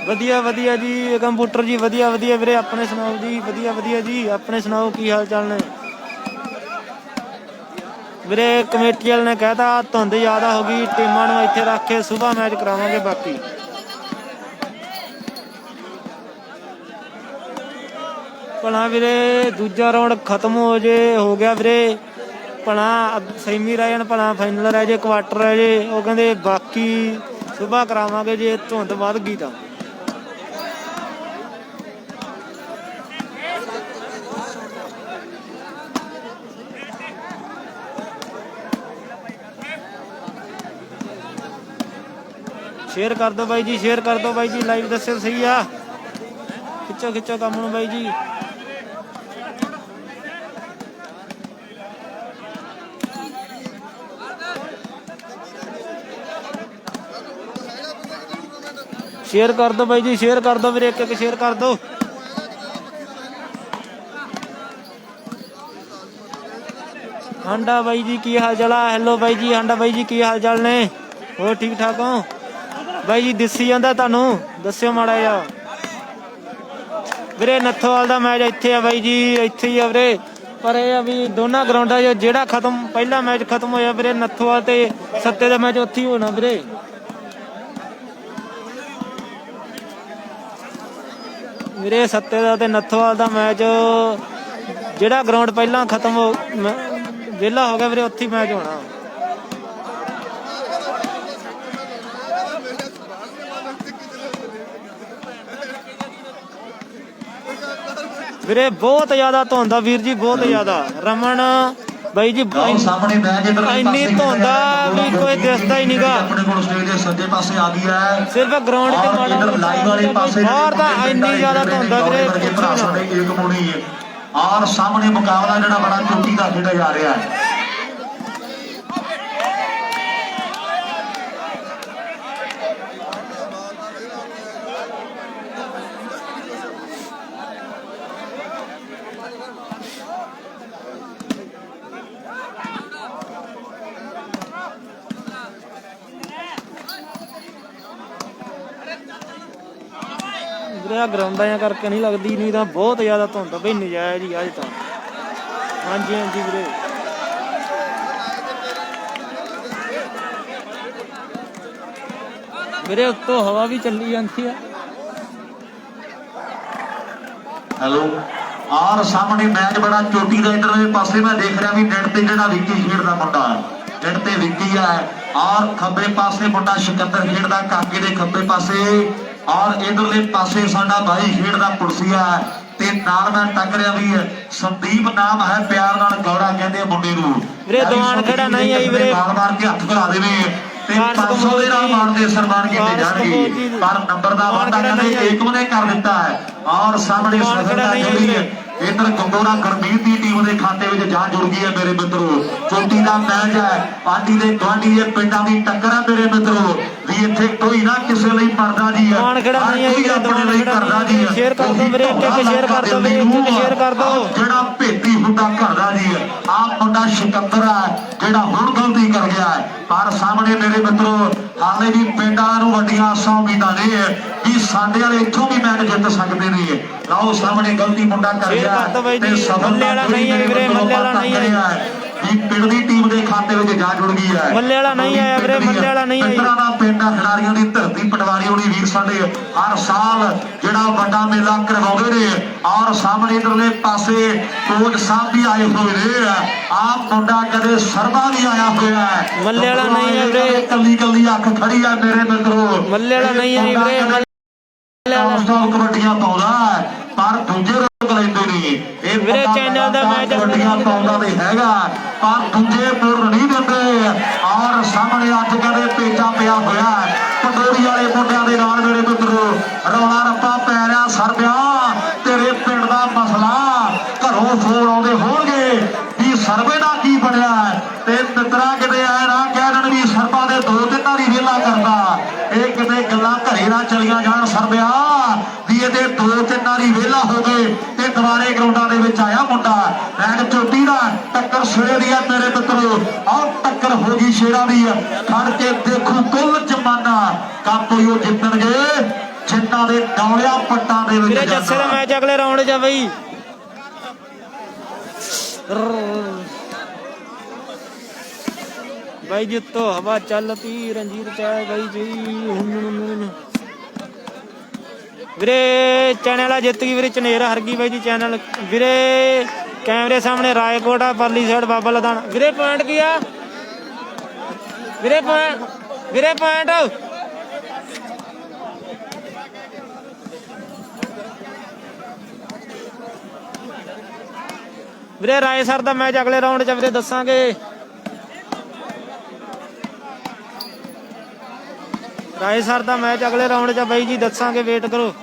[SPEAKER 2] ਵਧੀਆ ਵਧੀਆ ਜੀ ਕੰਪਿਊਟਰ ਜੀ ਵਧੀਆ ਵਧੀਆ ਵੀਰੇ ਆਪਣੇ ਸੁਣਾਓ ਜੀ ਵਧੀਆ ਵਧੀਆ ਜੀ ਆਪਣੇ ਸੁਣਾਓ ਕੀ ਹਾਲ ਚਾਲ ਨੇ ਵੀਰੇ ਕਮੇਟੀ ਵਾਲੇ ਨੇ ਕਹਿਤਾ ਧੁੰਦ ਜ਼ਿਆਦਾ ਹੋ ਗਈ ਟੀਮਾਂ ਨੂੰ ਇੱਥੇ ਰੱਖ ਕੇ ਸਵੇਰ ਮੈਚ ਕਰਾਵਾਂਗੇ ਬਾਕੀ ਭਲਾ ਵੀਰੇ ਦੂਜਾ ਰਾਉਂਡ ਖਤਮ ਹੋ ਗਿਆ ਵੀਰੇ ਭਲਾ ਸੈਮੀ ਰਹਿ ਜਾਣ ਭਲਾ ਫਾਈਨਲ ਰਹਿ ਜੇ ਕੁਆਟਰ ਰਹਿ ਜੇ ਉਹ ਕਹਿੰਦੇ ਬਾਕੀ ਸਵੇਰ ਕਰਾਵਾਂਗੇ ਜੇ ਧੁੰਦ ਵੱਧ ਗਈ ਤਾਂ शेयर कर दो भाई जी शेयर कर दो भाई जी लाइव दस्यो सही आ खिचो खिचो काम नूं भाई जी शेयर कर दो भाई जी शेयर कर दो मेरे एक शेयर कर दो हांडा भाई जी की हाल चाल हेलो भाई जी हांडा भाई जी की हाल चाल ने हो ठीक ठाक हो ਬਾਈ ਜੀ ਦਿਸੀ ਜਾਂਦਾ ਤੁਹਾਨੂੰ ਦੱਸਿਓ ਮਾੜਾ ਜਿਹਾ ਵੀਰੇ ਨੱਥੋਵਾਲ ਦਾ ਮੈਚ ਇੱਥੇ ਆ ਬਾਈ ਜੀ ਇੱਥੇ ਹੀ ਆ ਵੀਰੇ ਪਰ ਇਹ ਆ ਵੀ ਦੋਨਾਂ ਗਰਾਊਂਡਾਂ 'ਚ ਜਿਹੜਾ ਖਤਮ ਪਹਿਲਾ ਮੈਚ ਖਤਮ ਹੋਇਆ ਵੀਰੇ ਨੱਥੋਵਾਲ ਤੇ ਸੱਤੇ ਦਾ ਮੈਚ ਉੱਥੇ ਹੀ ਹੋਣਾ ਵੀਰੇ ਵੀਰੇ ਸੱਤੇ ਦਾ ਤੇ ਨੱਥੋਵਾਲ ਦਾ ਮੈਚ ਜਿਹੜਾ ਗਰਾਊਂਡ ਪਹਿਲਾਂ ਖਤਮ ਵਿਹਲਾ ਹੋ ਗਿਆ ਵੀਰੇ ਉੱਥੇ ਹੀ ਮੈਚ ਹੋਣਾ ਵੀਰੇ ਬਹੁਤ ਜ਼ਿਆਦਾ ਧੁੰਦਾ ਵੀਰ ਜੀ ਬਹੁਤ ਜ਼ਿਆਦਾ ਰਮਨ ਬਾਈ ਜੀ
[SPEAKER 1] ਸਾਹਮਣੇ ਮੈਚ
[SPEAKER 2] ਇੰਨੀ ਧੁੰਦਾ ਵੀ ਕੋਈ ਦਿਸਦਾ ਹੀ ਨਹੀਂਗਾ
[SPEAKER 1] ਆਪਣੇ ਕੋਲ ਸਟੇਜ ਦੇ ਸੱਜੇ ਪਾਸੇ ਆ ਗਈ ਹੈ
[SPEAKER 2] ਸਿਰਫ ਗਰਾਊਂਡ 'ਚ ਮਾੜਾ
[SPEAKER 1] ਲਾਈਵ ਵਾਲੇ ਪਾਸੇ
[SPEAKER 2] ਬਾਹਰ ਤਾਂ ਇੰਨੀ ਜ਼ਿਆਦਾ ਧੁੰਦਾ ਵੀਰੇ
[SPEAKER 1] ਸਾਡੇ ਇੱਕ ਮੋੜੀ ਹੈ ਔਰ ਸਾਹਮਣੇ ਮੁਕਾਬਲਾ ਜਿਹੜਾ ਬੜਾ ਚੋਟੀ ਦਾ ਖੇਡਿਆ ਜਾ ਰਿਹਾ ਹੈ
[SPEAKER 2] ਵੀਰੇ ਗਰਾਊਂਡਾਂ ਕਰਕੇ ਨਹੀਂ ਲੱਗਦੀ ਨਹੀਂ ਤਾਂ ਬਹੁਤ ਜ਼ਿਆਦਾ ਧੁੰਦ ਬਈ ਨਜਾਇਜ਼ ਹੀ ਅੱਜ ਤਾਂ ਹਾਂਜੀ ਹਾਂਜੀ ਵੀਰੇ ਵੀਰੇ ਉੱਤੋਂ ਹਵਾ ਵੀ ਚੱਲੀ ਜਾਂਦੀ ਆ
[SPEAKER 1] ਹੈਲੋ ਔਰ ਸਾਹਮਣੇ ਮੈਚ ਬੜਾ ਚੋਟੀ ਦਾ ਇਧਰਲੇ ਪਾਸੇ ਮੈਂ ਦੇਖ ਰਿਹਾ ਵੀ ਨੈਟ ਤੇ ਜਿਹੜਾ ਵਿੱਕੀ ਖੇਡਦਾ ਮੁੰਡਾ ਨੈਟ ਤੇ ਵਿੱਕੀ ਹੈ ਔਰ ਖੱਬੇ ਪਾਸੇ ਮੁੰਡਾ ਸਿਕੰਦਰ ਖੇਡਦਾ ਕਾਕੇ ਦੇ ਖੱਬੇ ਪਾਸੇ ਔਰ ਇਧਰਲੇ ਪਾਸੇ ਸਾਡਾ ਭਾਈ ਖੇਡਦਾ ਪੁਲਸੀਆ ਤੇ ਨਾਲ ਮੈਂ ਟੱਕਰਿਆ ਵੀ ਸੰਦੀਪ ਨਾਮ ਹੈ ਪਿਆਰ ਨਾਲ ਗੌੜਾ ਕਹਿੰਦੇ ਮੁੰਡੇ ਨੂੰ
[SPEAKER 2] ਵੀਰੇ ਦੀਵਾਨ ਖੜਾ ਨਹੀਂ ਆਈ ਵੀਰੇ
[SPEAKER 1] ਮਾਰ ਮਾਰ ਕੇ ਹੱਥ ਘਲਾ ਦੇਵੇ ਤੇ 500 ਦੇ ਨਾਲ ਮਾਣਦੇ ਸਨਮਾਨ ਕੀਤੇ ਜਾਣਗੇ। ਪਰ ਨੰਬਰ ਦਾ ਵਾਅਦਾ ਕਹਿੰਦੇ ਏਕਮ ਨੇ ਕਰ ਦਿੱਤਾ ਹੈ। ਔਰ ਸਾਹਮਣੇ ਸਫਲਤਾ ਜਿਹੜੀ ਹੈ ਇਧਰ ਗੰਗੋਰਾ ਗਰਮੀਤ ਦੀ ਟੀਮ ਦੇ ਖਾਤੇ ਵਿੱਚ ਜਾ ਜੁੜ ਗਈ ਹੈ ਮੇਰੇ ਮਿੱਤਰੋ। ਚੋਟੀ ਦਾ ਮੈਚ ਹੈ, ਆਂਟੀ ਦੇ ਗਵਾਂਢੀ ਦੇ ਪਿੰਡਾਂ ਦੀ ਟੱਕਰ ਹੈ ਮੇਰੇ ਮਿੱਤਰੋ। ਵੀ ਇੱਥੇ ਕੋਈ ਨਾ ਕਿਸੇ ਲਈ ਮਰਦਾ ਜੀ ਹੈ, ਕੋਈ ਆਪਣੇ ਲਈ ਕਰਦਾ ਜੀ ਹੈ।
[SPEAKER 2] ਸ਼ੇਅਰ ਕਰ ਦਿਓ ਵੀਰੇ, ਇੱਕ ਸ਼ੇਅਰ ਕਰ ਦਿਓ ਵੀਰੇ, ਇੱਕ ਸ਼ੇਅਰ ਕਰ ਦਿਓ।
[SPEAKER 1] ਜਿਹੜਾ ਭੇਤੀ ਹੁੰਦਾ ਘਰ ਦਾ ਜੀ ਹੈ, ਆਹ ਮੁੰਡਾ ਸਿਕੰਦਰ ਹੈ ਜਿਹੜਾ ਹੁਣ ਗਲਤੀ ਕਰ ਗਿਆ ਹੈ। ਪਰ ਸਾਹਮਣੇ ਮੇਰੇ ਮਿੱਤਰੋ ਹਾਲੇ ਵੀ ਪਿੰਡਾਂ ਨੂੰ ਵੱਡੀਆਂ ਆਸਾਂ ਉਮੀਦਾਂ ਨੇ ਵੀ ਸਾਡੇ ਵਾਲੇ ਇੱਥੋਂ ਵੀ ਮੈਚ ਜਿੱਤ ਸਕਦੇ ਨੇ। ਲਓ ਸਾਹਮਣੇ ਗਲਤੀ ਮੁੰਡਾ ਕਰ ਗਿਆ ਤੇ ਸਫਲਤਾ
[SPEAKER 2] ਨਹੀਂ ਹੈ ਵੀਰੇ, ਮੱਲੇ ਵਾਲਾ ਨਹੀਂ ਹੈ
[SPEAKER 1] ਵੀ ਪਿੰਡ ਦੀ ਟੀਮ ਦੇ ਖਾਤੇ ਵਿੱਚ ਜਾ ਜੁੜ ਗਈ ਹੈ।
[SPEAKER 2] ਮੱਲੇ ਵਾਲਾ ਨਹੀਂ ਆਇਆ ਵੀਰੇ, ਮੱਲੇ ਵਾਲਾ ਨਹੀਂ ਆਇਆ।
[SPEAKER 1] ਪਿੰਡਾਂ ਦਾ ਪਿੰਡ ਖਿਡਾਰੀਆਂ ਦੀ ਧਰਤੀ ਪਟਵਾਰੀ ਹੋਣੀ ਵੀਰ ਸਾਡੇ ਹਰ ਸਾਲ ਜਿਹੜਾ ਵੱਡਾ ਮੇਲਾ ਕਰਵਾਉਂਦੇ ਨੇ। ਔਰ ਸਾਹਮਣੇ ਇਧਰਲੇ ਪਾਸੇ ਕੋਚ ਸਾਹਿਬ ਵੀ ਆਏ ਹੋਏ ਨੇ। ਆਹ ਮੁੰਡਾ ਕਦੇ ਸਰਬਾ ਵੀ ਆਇਆ ਹੋਇਆ ਹੈ।
[SPEAKER 2] ਮੱਲੇ ਵਾਲਾ ਨਹੀਂ ਹੈ ਵੀਰੇ,
[SPEAKER 1] ਕੱਲੀ ਕੱਲੀ ਅੱਖ ਖੜੀ ਹੈ ਮੇਰੇ ਮਿੱਤਰੋ।
[SPEAKER 2] ਮੱਲੇ ਵਾਲਾ ਨਹੀਂ ਹੈ ਵੀਰੇ,
[SPEAKER 1] ਕਬੱਡੀਆਂ ਪਾਉਂਦਾ ਪਰ ਦੂਜੇ ਲੋਕ ਲੈਂਦੇ ਨੇ। ਇਹ
[SPEAKER 2] ਵੀਰੇ ਚੈਨਲ ਦਾ ਮੈਚ
[SPEAKER 1] ਕਬੱਡੀਆਂ ਪਾਉਂਦਾ ਤੇ ਹੈਗਾ ਪਰ ਦੂਜੇ ਮੁਰ ਨਹੀਂ ਦਿੰਦੇ। ਔਰ ਸਾਹਮਣੇ ਅੱਜ ਕਦੇ ਪੇਚਾ ਪਿਆ ਹੋਇਆ ਪੰਡੋਰੀ ਵਾਲੇ ਮੁੰਡਿਆਂ ਦੇ ਨਾਲ ਮੇਰੇ ਮਿੱਤਰੋ। ਰੌਲਾ ਰੱਪਾ ਪੈ ਰਿਹਾ ਸਰਬਿਆ, ਤੇਰੇ ਪਿੰਡ ਦਾ ਮਸਲਾ ਘਰੋਂ ਫੋਨ ਆਉਂਦੇ ਹੋਣਗੇ ਵੀ ਸਰਵੇ ਦਾ ਕੀ ਬਣਿਆ ਤੇ ਮਿੱਤਰਾ ਕਿਤੇ ਆਏ ਨਾ ਕਹਿ ਦੇਣ ਵੀ ਸਰਬਾ ਦੇ 2-3 ਵਾਰੀ ਵਿਹਲਾ ਕਰਦਾ। ਇਹ ਕਿਤੇ ਗੱਲਾਂ ਘਰੇ ਨਾ ਚਲੀਆਂ ਜਾਣ ਸਰਬਿਆ ਵੀ ਇਹਦੇ 2-3 ਵਾਰੀ ਵਿਹਲਾ ਹੋ ਗਏ ਤੇ ਦੁਬਾਰੇ ਗਰਾਊਂਡਾਂ ਦੇ ਵਿੱਚ ਆਇਆ ਮੁੰਡਾ। ਐਨ ਚੋਟੀ ਦਾ ਟੱਕਰ ਸਿਰੇ ਦੀ ਹੈ ਮੇਰੇ ਮਿੱਤਰੋ। ਆਹ ਟੱਕਰ ਹੋ ਗਈ ਸ਼ੇਰਾਂ ਦੀ, ਖੜ ਕੇ ਦੇਖੂ ਕੁੱਲ ਜਮਾਨਾ ਕੱਪ ਉਹ ਜਿੱਤਣਗੇ ਜਿੰਨਾਂ ਦੇ ਡੌਲਿਆ ਪੱਟਾਂ ਦੇ ਵਿੱਚ।
[SPEAKER 2] ਵੀਰੇ ਜੱਸੇ ਦਾ ਮੈਚ ਅਗਲੇ ਰਾਉਂਡ 'ਚ ਬਈ। ਬਾਈ ਜਿੱਤੋ ਹਵਾ ਚੱਲਦੀ ਰਣਜੀਤ ਚਾਹ ਬਾਈ ਜੀ। ਵੀਰੇ ਚੈਨਲ ਵਾਲਾ ਜਿੱਤ ਗਈ ਵੀਰੇ, ਚਨੇਰ ਹਰ ਗਈ ਬਾਈ ਜੀ ਚੈਨਲ ਵੀਰੇ। ਕੈਮਰੇ ਸਾਹਮਣੇ ਰਾਏਕੋਟ ਆ, ਪਰਲੀ ਸਾਈਡ ਬਾਬਾ ਲਦਾਨ। ਵੀਰੇ ਪੁਆਇੰਟ ਕੀ ਆ ਵੀਰੇ? ਵੀਰੇ ਪੁਆਇੰਟ ਵੀਰੇ ਰਾਏ ਸਰ ਦਾ ਮੈਚ ਅਗਲੇ ਰਾਉਂਡ 'ਚ ਵੀਰੇ ਦੱਸਾਂਗੇ। ਰਾਏ ਸਰ ਦਾ ਮੈਚ ਅਗਲੇ ਰਾਉਂਡ 'ਚ ਬਾਈ ਜੀ ਦੱਸਾਂਗੇ, ਵੇਟ ਕਰੋ।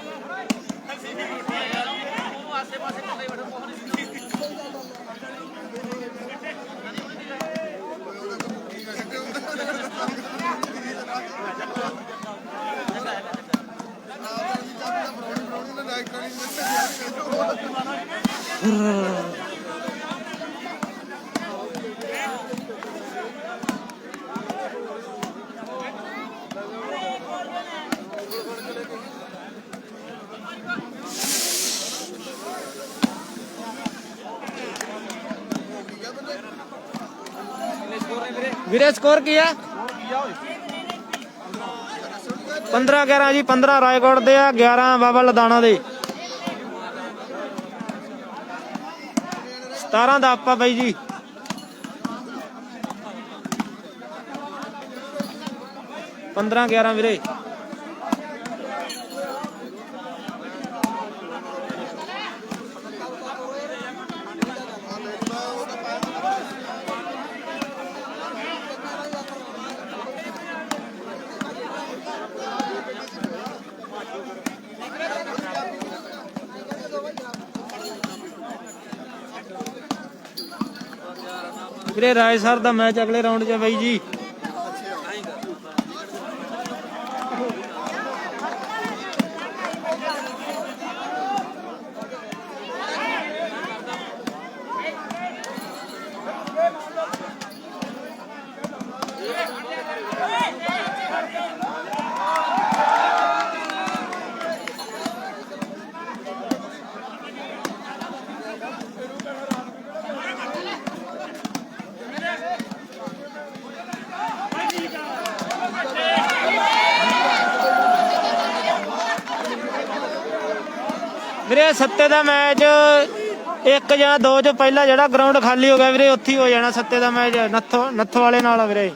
[SPEAKER 2] ਵੀਰੇ ਸਕੋਰ ਕੀ ਆ? 15-11 ਜੀ। 15 ਰਾਏਕੋਟ ਦੇ ਆ, 11 ਬਾਬਾ ਲਦਾਣਾ ਦੇ। 17 ਦਾ ਆਪਾਂ ਬਾਈ ਜੀ। 15-11 ਵੀਰੇ। ਵੀਰੇ ਰਾਏ ਸਰ ਦਾ ਮੈਚ ਅਗਲੇ ਰਾਉਂਡ 'ਚ ਬਾਈ ਜੀ। ਵੀਰੇ ਸੱਤੇ ਦਾ ਮੈਚ 1 ਜਾਂ 2 ਚ ਪਹਿਲਾਂ ਜਿਹੜਾ ਗਰਾਊਂਡ ਖਾਲੀ ਹੋ ਗਿਆ ਵੀਰੇ ਉੱਥੇ ਹੋ ਜਾਣਾ ਸੱਤੇ ਦਾ ਮੈਚ। ਨੱਥੋ ਵਾਲੇ ਨਾਲ ਵੀਰੇ।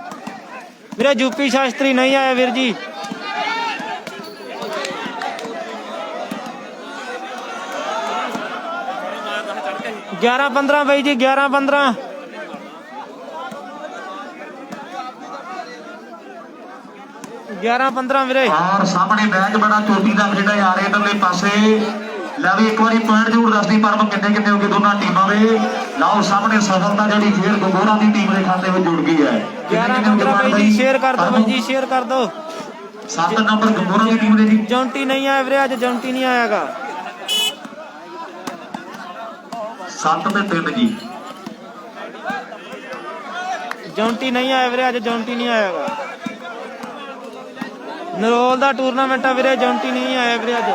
[SPEAKER 2] ਵੀਰੇ ਯੂਪੀ ਸ਼ਾਸਤਰੀ ਨਹੀਂ ਆਇਆ ਵੀਰ ਜੀ। ਗਿਆਰਾਂ 15 ਬਾਈ ਜੀ, 11-15। 11-15 ਵੀਰੇ।
[SPEAKER 1] ਔਰ ਸਾਹਮਣੇ ਮੈਚ ਬੜਾ ਚੋਟੀ ਦਾ ਖੇਡਾ ਜਾ ਰਿਹਾ ਇਧਰਲੇ ਪਾਸੇ। ਲੈ ਵੀ ਇੱਕ ਵਾਰੀ ਪੁਆਇੰਟ ਜ਼ਰੂਰ ਦੱਸਦੀ ਪਰ ਕਿੰਨੇ ਹੋ ਗਏ ਦੋਨਾਂ ਟੀਮਾਂ ਦੇ। ਲਓ ਸਾਹਮਣੇ ਸਫਲਤਾ ਜਿਹੜੀ ਫੇਰ ਗਗੋਰਾ ਦੀ ਟੀਮ ਦੇ ਖਾਤੇ ਵਿੱਚ ਜੁੜ ਗਈ ਹੈ।
[SPEAKER 2] 11-15 ਬਾਈ ਜੀ ਸ਼ੇਅਰ ਕਰ ਦਿਓ ਬਾਈ ਜੀ, ਸ਼ੇਅਰ ਕਰ ਦਿਓ।
[SPEAKER 1] 7 ਨੰਬਰ ਗਗੋਰਾ ਦੀ ਟੀਮ ਦੇ ਜੀ।
[SPEAKER 2] ਜੌਂਟੀ ਨਹੀਂ ਆਇਆ ਵੀਰੇ, ਅੱਜ ਜੌਂਟੀ ਨਹੀਂ ਆਇਆਗਾ।
[SPEAKER 1] 7 ਤੇ 3 ਜੀ।
[SPEAKER 2] ਜੌਂਟੀ ਨਹੀਂ ਆਇਆ ਵੀਰੇ, ਅੱਜ ਜੌਂਟੀ ਨਹੀਂ ਆਇਆਗਾ। ਨਰੋਲ ਦਾ ਟੂਰਨਾਮੈਂਟ ਆ ਵੀਰੇ, ਜੌਂਟੀ ਨਹੀਂ ਆਇਆ ਵੀਰੇ ਅੱਜ।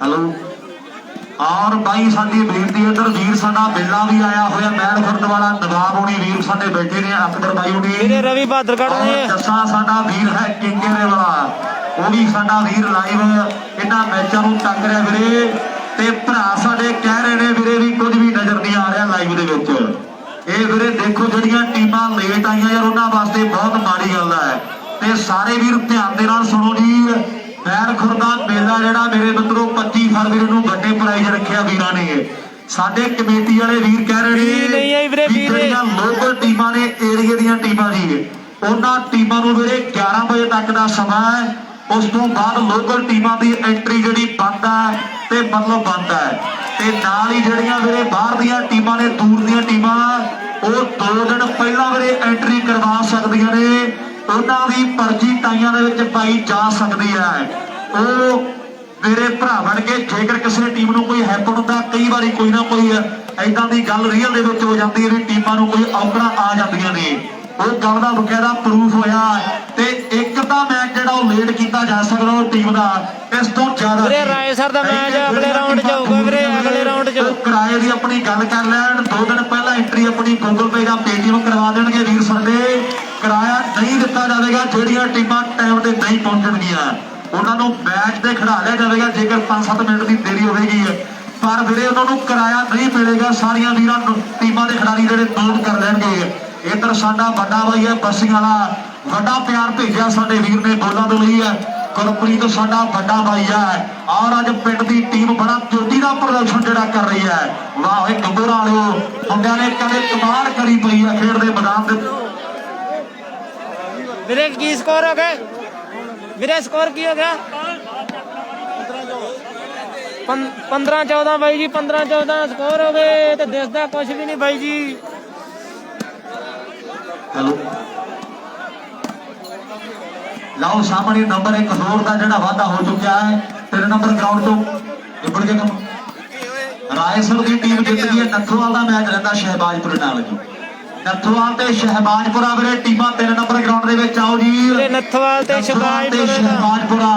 [SPEAKER 1] हेलो और भाई साडी बेनती इधर वीर साडा बेला भी आया होया महल खुर्द वाला नवाब होनी वीर साडे बैठे ने अकबर भाई होनी
[SPEAKER 2] ਵੀਰੇ ਰਵੀ ਬਹਾਦਰਗੜ੍ਹ ਨੇ।
[SPEAKER 1] जस्सा साडा वीर है किंगेरे वाला वो भी साडा वीर लाइव इन्हां मैचां नूं तक रहा वीरे ते भरा साडे कह रहे ने वीरे भी कुछ भी नजर नहीं आ रहा लाइव दे विच। ਇਹ ਵੀਰੇ ਦੇਖੋ ਜਿਹੜੀਆਂ ਟੀਮਾਂ ਲੇਟ ਆਈਆਂ ਯਾਰ ਉਹਨਾਂ ਵਾਸਤੇ ਬਹੁਤ ਮਾੜੀ ਗੱਲ ਹੈ ਤੇ ਸਾਰੇ ਵੀਰ ਧਿਆਨ ਦੇ ਨਾਲ ਸੁਣੋ ਜੀ। ਮੈਲ ਖੁਰਦਾ ਮੇਲਾ ਜਿਹੜਾ ਮੇਰੇ ਮਿੱਤਰੋ 25 ਫਰਵਰੀ ਨੂੰ ਵੱਡੇ ਪ੍ਰਾਈਜ਼ ਰੱਖਿਆ ਵੀਰਾਂ ਨੇ। ਸਾਡੇ ਕਮੇਟੀ ਵਾਲੇ ਵੀਰ ਕਹਿ ਰਹੇ ਨੇ ਵੀ ਜਿਹੜੀਆਂ ਲੋਕਲ ਟੀਮਾਂ ਨੇ ਏਰੀਏ ਦੀਆਂ ਟੀਮਾਂ ਜੀ ਉਹਨਾਂ ਟੀਮਾਂ ਨੂੰ ਵੀਰੇ 11 ਵਜੇ ਤੱਕ ਦਾ ਸਮਾਂ ਹੈ। ਉਸ ਤੋਂ ਬਾਅਦ ਲੋਕਲ ਟੀਮਾਂ ਦੀ ਐਂਟਰੀ ਜਿਹੜੀ ਬੰਦ ਹੈ ਤੇ ਮਤਲਬ ਬੰਦ ਹੈ ਤੇ ਨਾਲ ਹੀ ਜਿਹੜੀਆਂ ਵੀਰੇ ਬਾਹਰ ਦੀਆਂ ਟੀਮਾਂ ਨੇ ਦੂਰ ਦੀਆਂ ਟੀਮਾਂ ਉਹ 2 ਦਿਨ ਪਹਿਲਾਂ ਵੀਰੇ ਐਂਟਰੀ ਕਰਵਾ ਸਕਦੀਆਂ ਨੇ। ਉਹਨਾਂ ਦੀ ਪਰਚੀ ਟਾਈਆਂ ਦੇ ਵਿੱਚ ਪਾਈ ਜਾ ਸਕਦੀ ਹੈ। ਉਹ ਮੇਰੇ ਭਰਾ ਬਣ ਕੇ ਜੇਕਰ ਕਿਸੇ ਟੀਮ ਨੂੰ ਕੋਈ ਹੈਪਨ ਹੁੰਦਾ ਕਈ ਵਾਰੀ ਕੋਈ ਨਾ ਕੋਈ ਐਦਾਂ ਦੀ ਗੱਲ ਰੀਅਲ ਦੇ ਵਿੱਚ ਹੋ ਜਾਂਦੀ ਹੈ ਵੀ ਟੀਮਾਂ ਨੂੰ ਕੋਈ ਔਕੜਾਂ ਆ ਜਾਂਦੀਆਂ ਨੇ। ਉਹ ਗੱਲ ਦਾ ਬਕਾਇਦਾ ਪ੍ਰੂਫ ਹੋਇਆ ਤੇ ਇੱਕ ਤਾਂ ਮੈਚ ਜਿਹੜਾ ਉਹ ਲੇਟ ਕੀਤਾ ਜਾ ਸਕਦਾ ਉਹ ਟੀਮ ਦਾ ਇਸ ਤੋਂ ਜ਼ਿਆਦਾ
[SPEAKER 2] ਵੀਰੇ ਰਾਏ ਸਰ ਦਾ ਮੈਚ ਅਗਲੇ ਰਾਉਂਡ 'ਚ ਜਾਊਗਾ ਵੀਰੇ, ਅਗਲੇ ਰਾਉਂਡ 'ਚ।
[SPEAKER 1] ਕਿਰਾਏ ਦੀ ਆਪਣੀ ਗੱਲ ਕਰ ਲੈਣ 2 ਦਿਨ ਪਹਿਲਾਂ ਐਂਟਰੀ ਆਪਣੀ ਗੂਗਲ ਪੇ ਜਾਂ ਪੇਟੀਐਮ ਕਰਵਾ ਦੇਣਗੇ ਵੀਰ ਸਾਡੇ। ਕਿਰਾਇਆ ਨਹੀਂ ਦਿੱਤਾ ਜਾਵੇਗਾ ਜਿਹੜੀਆਂ ਟੀਮਾਂ ਟਾਈਮ ਤੇ ਨਹੀਂ ਪਹੁੰਚਣਗੀਆਂ ਉਹਨਾਂ ਨੂੰ ਮੈਚ ਤੇ ਖੜਾ ਲਿਆ ਜਾਵੇਗਾ ਜੇਕਰ 5-7 ਮਿੰਟ ਦੀ ਦੇਰੀ ਹੋਵੇਗੀ ਪਰ ਵੀਰੇ ਉਹਨਾਂ ਨੂੰ ਕਿਰਾਇਆ ਨਹੀਂ ਮਿਲੇਗਾ। ਸਾਰੀਆਂ ਵੀਰਾਂ ਟੀਮਾਂ ਦੇ ਖਿਡਾਰੀ ਜਿਹੜੇ ਨੋਟ ਕਰ ਲੈਣਗੇ। ਇੱਧਰ ਸਾਡਾ ਵੱਡਾ ਬਾਈ ਹੈ ਬੱਸੀਆਂ ਵਾਲਾ ਵੱਡਾ ਪਿਆਰ ਭੇਜਿਆ ਸਾਡੇ ਵੀਰ ਨੇ ਬੋਲਾਂ ਦੇ ਲਈ ਹੈ। ਗੁਰਪ੍ਰੀਤ ਸਾਡਾ ਵੱਡਾ ਬਾਈ ਹੈ ਔਰ ਅੱਜ ਪਿੰਡ ਦੀ ਟੀਮ ਬੜਾ ਚੋਟੀ ਦਾ ਪ੍ਰਦਰਸ਼ਨ ਜਿਹੜਾ ਕਰ ਰਹੀ ਹੈ। ਵਾਹ ਇਹ ਗੰਗੋਰਾ ਵਾਲਿਓ ਮੁੰਡਿਆਂ ਨੇ ਕਦੇ ਕਮਾਲ ਕਰੀ ਪਈ ਹੈ ਖੇਡ ਦੇ ਮੈਦਾਨ ਦੇ।
[SPEAKER 2] ਵੀਰੇ ਕੀ ਸਕੋਰ ਹੋ ਗਿਆ ਵੀਰੇ, ਸਕੋਰ ਕੀ ਹੋ ਗਿਆ? 15-14 ਬਾਈ ਜੀ, 15-14 ਸਕੋਰ ਹੋ ਗਏ ਤੇ ਦਿਸਦਾ ਕੁਝ ਵੀ ਨਹੀਂ ਬਾਈ ਜੀ।
[SPEAKER 1] हेलो लाओ सामने नंबर 1 ਹੋਰ ਦਾ ਜਿਹੜਾ ਵਾਅਦਾ ਹੋ ਚੁੱਕਿਆ ਹੈ 3 ਨੰਬਰ ਗਰਾਊਂਡ ਤੋਂ ਨਿਬੜ ਕੇ ਕੰਮ। ਰਾਏਸਰ ਦੀ ਟੀਮ ਜਿੱਤ ਗਈ ਹੈ। ਨੱਥੋਵਾਲ ਦਾ ਮੈਚ ਰਹਿੰਦਾ ਸ਼ਹਿਬਾਜ਼ਪੁਰ ਨਾਲ ਜੀ। ਨੱਥੋਵਾਲ ਤੇ ਸ਼ਹਿਬਾਜ਼ਪੁਰਾ ਵੀਰੇ ਟੀਮਾਂ 3 ਨੰਬਰ ਗਰਾਊਂਡ ਦੇ ਵਿੱਚ ਆਓ ਜੀ।
[SPEAKER 2] ਨੱਥੋਵਾਲ ਤੇ
[SPEAKER 1] ਸ਼ਹਿਬਾਜ਼ਪੁਰਾ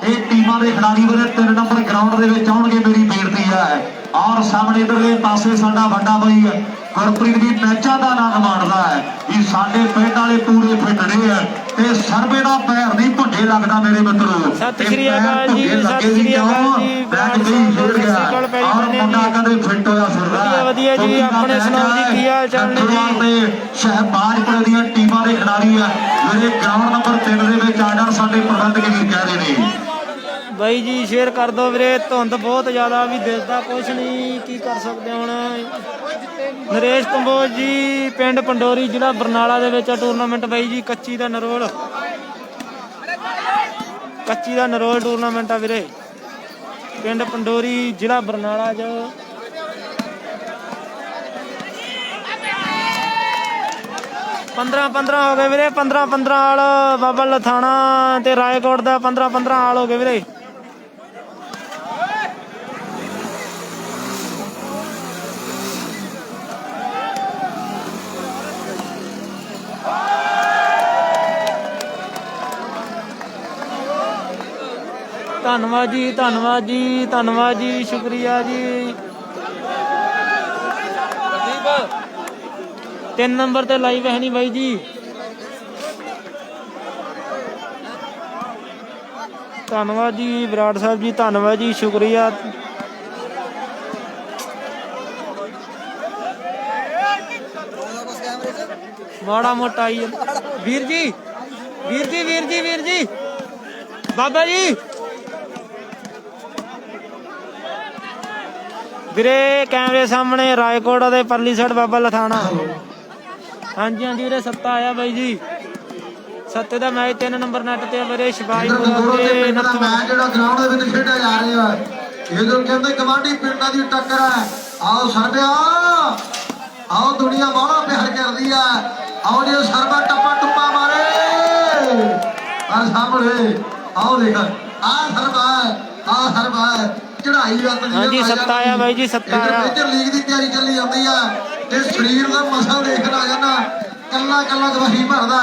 [SPEAKER 1] ਇਹ ਟੀਮਾਂ ਦੇ ਖਿਡਾਰੀ ਵੀਰੇ 3 ਨੰਬਰ ਗਰਾਊਂਡ ਦੇ ਵਿੱਚ ਆਉਣਗੇ ਮੇਰੀ ਬੇਨਤੀ ਹੈ। ਔਰ ਸਾਹਮਣੇ ਇਧਰਲੇ ਪਾਸੇ ਸਾਡਾ ਵੱਡਾ ਬਾਈ ਗੁਰਪ੍ਰੀਤ ਵੀ ਮੈਚਾਂ ਦਾ ਆਨੰਦ ਮਾਣਦਾ ਹੈ ਵੀ ਸਾਡੇ ਪਿੰਡ ਵਾਲੇ ਪੂਰੇ ਫਿੱਟ ਨੇ ਹੈ ਤੇ ਸਰਵੇ ਦਾ ਪੈਰ ਨਹੀਂ ਭੁੱਜੇ ਲੱਗਦਾ ਮੇਰੇ ਮਿੱਤਰੋ।
[SPEAKER 2] ਸਤਿ ਸ਼੍ਰੀ ਅਕਾਲ ਜੀ, ਸਤਿ ਸ਼੍ਰੀ ਅਕਾਲ ਜੀ।
[SPEAKER 1] ਮੈਚ ਨਹੀਂ ਖੇਡ ਗਿਆ ਔਰ ਮੁੰਡਾ ਕਦੇ ਫਿੱਟ ਹੋਇਆ ਫਿਰਦਾ
[SPEAKER 2] ਵਧੀਆ ਜੀ। ਆਪਣੇ ਸੁਣਾਓ ਜੀ ਕੀ ਹਾਲ ਚਾਲ ਨੇ ਜੀ?
[SPEAKER 1] ਸ਼ਹਿਬਾਜ਼ਪੁਰ ਦੀਆਂ ਟੀਮਾਂ ਦੇ ਖਿਡਾਰੀ ਆ ਜਿਹੜੇ ਗਰਾਊਂਡ ਨੰਬਰ 3 ਦੇ ਵਿੱਚ ਆ ਜਾਣ ਸਾਡੇ ਪ੍ਰਬੰਧਕ ਵੀ ਕਹਿ ਰਹੇ ਨੇ।
[SPEAKER 2] ਬਾਈ ਜੀ ਸ਼ੇਅਰ ਕਰ ਦਿਓ ਵੀਰੇ, ਧੁੰਦ ਬਹੁਤ ਜ਼ਿਆਦਾ ਵੀ ਦਿਸਦਾ ਕੁਛ ਨਹੀਂ, ਕੀ ਕਰ ਸਕਦੇ ਹੁਣ। ਨਰੇਸ਼ ਕੰਬੋਜ ਜੀ ਪਿੰਡ ਪੰਡੋਰੀ ਜ਼ਿਲ੍ਹਾ ਬਰਨਾਲਾ ਦੇ ਵਿੱਚ ਟੂਰਨਾਮੈਂਟ ਬਾਈ ਜੀ ਕੱਚੀ ਦਾ ਨਰੋਲ ਟੂਰਨਾਮੈਂਟ ਆ ਵੀਰੇ ਪਿੰਡ ਪੰਡੋਰੀ ਜ਼ਿਲ੍ਹਾ ਬਰਨਾਲਾ 'ਚ। ਪੰਦਰਾਂ ਹੋ ਗਏ ਵੀਰੇ। 15 ਆਲ ਬਾਬਾ ਲਥਾਣਾ ਤੇ ਰਾਏਕੋਟ ਦਾ 15 ਆਲ ਹੋ ਗਏ ਵੀਰੇ। ਧੰਨਵਾਦ ਜੀ, ਧੰਨਵਾਦ ਜੀ, ਧੰਨਵਾਦ ਜੀ, ਸ਼ੁਕਰੀਆ ਜੀ। 3 ਨੰਬਰ ਤੇ ਲਾਈਵ ਹੈ ਨਹੀਂ ਬਾਈ ਜੀ। ਧੰਨਵਾਦ ਜੀ ਬਰਾੜ ਸਾਹਿਬ ਜੀ, ਧੰਨਵਾਦ ਜੀ, ਸ਼ੁਕਰੀਆ। ਮਾੜਾ ਮੋਟਾ ਹੀ ਵੀਰ ਜੀ, ਵੀਰ ਜੀ, ਵੀਰ ਜੀ, ਵੀਰ ਜੀ, ਬਾਬਾ ਜੀ ਵੀਰੇ ਕੈਮਰੇ ਸਾਹਮਣੇ ਰਾਏਕੋਟ ਦੇ ਪਰਲੀ ਸਾਈਡ ਬਾਬਾ ਲਥਾਣਾ। ਹਾਂਜੀ ਹਾਂਜੀ ਵੀਰੇ ਸੱਤਾ ਆਇਆ ਬਾਈ ਜੀ। ਸੱਤੇ ਦਾ ਮੈਚ 3 ਨੰਬਰ ਨੈਟ ਤੇ ਵੀਰੇ ਸ਼ਿਵਾਈ
[SPEAKER 3] ਮੈਚ ਜਿਹੜਾ ਗਰਾਊਂਡ ਦੇ ਵਿੱਚ ਖੇਡਿਆ ਜਾ ਰਿਹਾ ਹੈ, ਇਹਦੋਂ ਕਹਿੰਦੇ ਗਵਾਂਢੀ ਪਿੰਡਾਂ ਦੀ ਟੱਕਰ ਹੈ। ਆਓ ਸਾਡਿਆ, ਆਓ ਦੁਨੀਆ ਬਾਹਲਾ ਪਿਆਰ ਕਰਦੀ ਆ। ਆਓ ਜੇ ਸਰਬਾ ਟੱਪਾ ਟੁੱਪਾ ਮਾਰੇ ਆ ਸਾਹਮਣੇ। ਆਓ ਦੇਖ ਆ ਸਰਬਾ ਚੜਾਈ ਵੱਤ ਦੀ।
[SPEAKER 2] ਹਾਂਜੀ ਸੱਤਾ ਆਇਆ ਬਾਈ ਜੀ, ਸੱਤਾ ਆਇਆ।
[SPEAKER 3] ਮੇਜਰ ਲੀਗ ਦੀ ਤਿਆਰੀ ਚੱਲੀ ਜਾਂਦੀ ਆ ਤੇ ਸਰੀਰ ਦਾ ਮਸਲ ਦੇਖਣ ਆ ਜਾਂਦਾ, ਕੱਲਾ ਕੱਲਾ ਗਵਾਹੀ ਭਰਦਾ।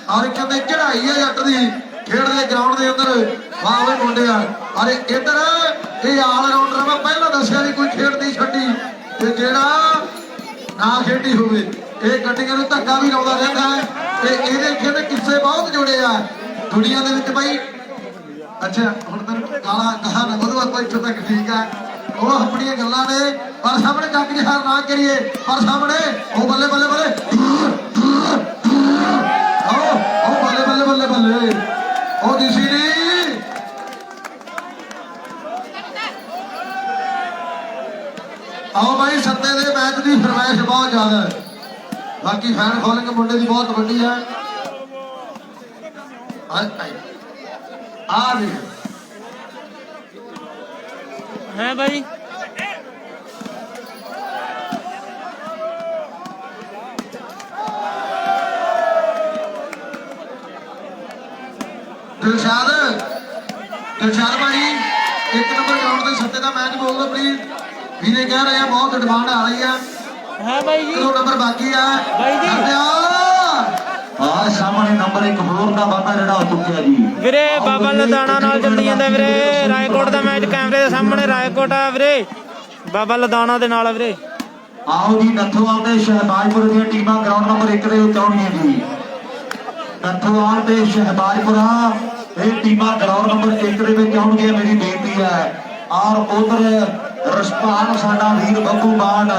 [SPEAKER 3] ਔਰ ਕਹਿੰਦੇ ਚੜਾਈ ਆ ਜੱਟ ਦੀ ਖੇਡਦੇ ਗਰਾਊਂਡ ਦੇ ਅੰਦਰ। ਵਾਹ ਵੇ ਮੁੰਡੇ ਆ। ਅਰੇ ਇੱਧਰ ਇਹ ਆਲ ਰਾਊਂਡਰ ਮੈਂ ਪਹਿਲਾਂ ਦੱਸਿਆ ਨਹੀਂ ਕੋਈ ਖੇਡ ਨਹੀਂ ਛੱਡੀ ਤੇ ਜਿਹੜਾ ਨਾ ਖੇਡੀ ਹੋਵੇ ਇਹ ਗੱਡੀਆਂ ਨੂੰ ਧੱਕਾ ਵੀ ਲਾਉਂਦਾ ਰਹਿੰਦਾ ਹੈ। ਤੇ ਇਹਦੇ ਕਹਿੰਦੇ ਕਿੱਸੇ ਬਹੁਤ ਜੁੜੇ ਆ ਦੁਨੀਆ ਦੇ ਵਿੱਚ ਬਾਈ। ਅੱਛਾ ਹੁਣ ਤੈਨੂੰ ਗਾਲਾਂ ਕਹਾ ਨਾ ਉਹਦੇ ਬਾਅਦ ਇੱਥੋਂ ਤੱਕ ਠੀਕ ਆ, ਉਹ ਆਪਣੀਆਂ ਗੱਲਾਂ ਨੇ। ਪਰ ਸਾਹਮਣੇ ਕੱਕ ਜਹਾਰ ਨਾ ਕਰੀਏ, ਪਰ ਸਾਹਮਣੇ ਉਹ ਬੱਲੇ ਬੱਲੇ ਬੱਲੇ ਉਹ ਬੱਲੇ ਬੱਲੇ ਬੱਲੇ ਬੱਲੇ ਉਹ ਦਿਸੀ ਨਹੀਂ। ਆਓ ਬਾਈ ਸੱਤੇ ਦੇ ਮੈਚ ਦੀ ਫਰਮਾਇਸ਼ ਬਹੁਤ ਜ਼ਿਆਦਾ ਹੈ। ਬਾਕੀ ਫੈਨ ਫੋਲੋਇੰਗ ਮੁੰਡੇ ਦੀ ਬਹੁਤ ਵੱਡੀ ਹੈ। ਆ ਵੀ
[SPEAKER 2] ਹੈ ਬਾਈ।
[SPEAKER 3] ਦਿਲਸ਼ਾਦ ਭਾਈ 1 ਨੰਬਰ ਗਰਾਊਂਡ ਤੇ ਸੱਤੇ ਦਾ ਮੈਚ ਬੋਲ ਦੋ ਪਲੀਜ਼। ਵੀਰੇ ਕਹਿ ਰਹੇ ਆ ਬਹੁਤ ਡਿਮਾਂਡ ਆ ਰਹੀ ਆ।
[SPEAKER 2] ਹੈ ਬਾਈ ਜੀ
[SPEAKER 3] 2 ਨੰਬਰ ਬਾਕੀ ਆ
[SPEAKER 2] ਬਾਈ ਜੀ।
[SPEAKER 1] ਆ ਸਾਹਮਣੇ ਨੰਬਰ 1 ਹੋਰ ਦਾ ਬਾਬਾ ਜਿਹੜਾ ਹੋ ਚੁੱਕਿਆ ਜੀ
[SPEAKER 2] ਵੀਰੇ ਬਾਬਾ ਲਦਾਣਾ ਨਾਲ ਚੱਲੀ ਜਾਂਦਾ ਵੀਰੇ। ਰਾਏਕੋਟ ਦਾ ਮੈਚ ਕੈਮਰੇ ਦੇ ਸਾਹਮਣੇ ਰਾਏਕੋਟ ਆ ਵੀਰੇ, ਬਾਬਾ ਲਦਾਣਾ ਦੇ ਨਾਲ ਵੀਰੇ।
[SPEAKER 1] ਆਓ ਜੀ ਨੱਥੋਵਾਲ ਤੇ ਸ਼ਹਿਬਾਜ਼ਪੁਰ ਦੀਆਂ ਟੀਮਾਂ ਗਰਾਊਂਡ ਨੰਬਰ 1 ਦੇ ਵਿੱਚ ਆਉਣਗੀਆਂ ਜੀ। ਨੱਥੋਵਾਲ ਤੇ ਸ਼ਹਿਬਾਜ਼ਪੁਰਾ ਇਹ ਟੀਮਾਂ ਗਰਾਊਂਡ ਨੰਬਰ 1 ਦੇ ਵਿੱਚ ਆਉਣਗੀਆਂ। ਮੇਰੀ ਬੇਨਤੀ ਹੈ। ਔਰ ਉਧਰ ਰਸਪਾਨ ਸਾਡਾ ਵੀਰ ਬੱਬੂ ਬਾਣ,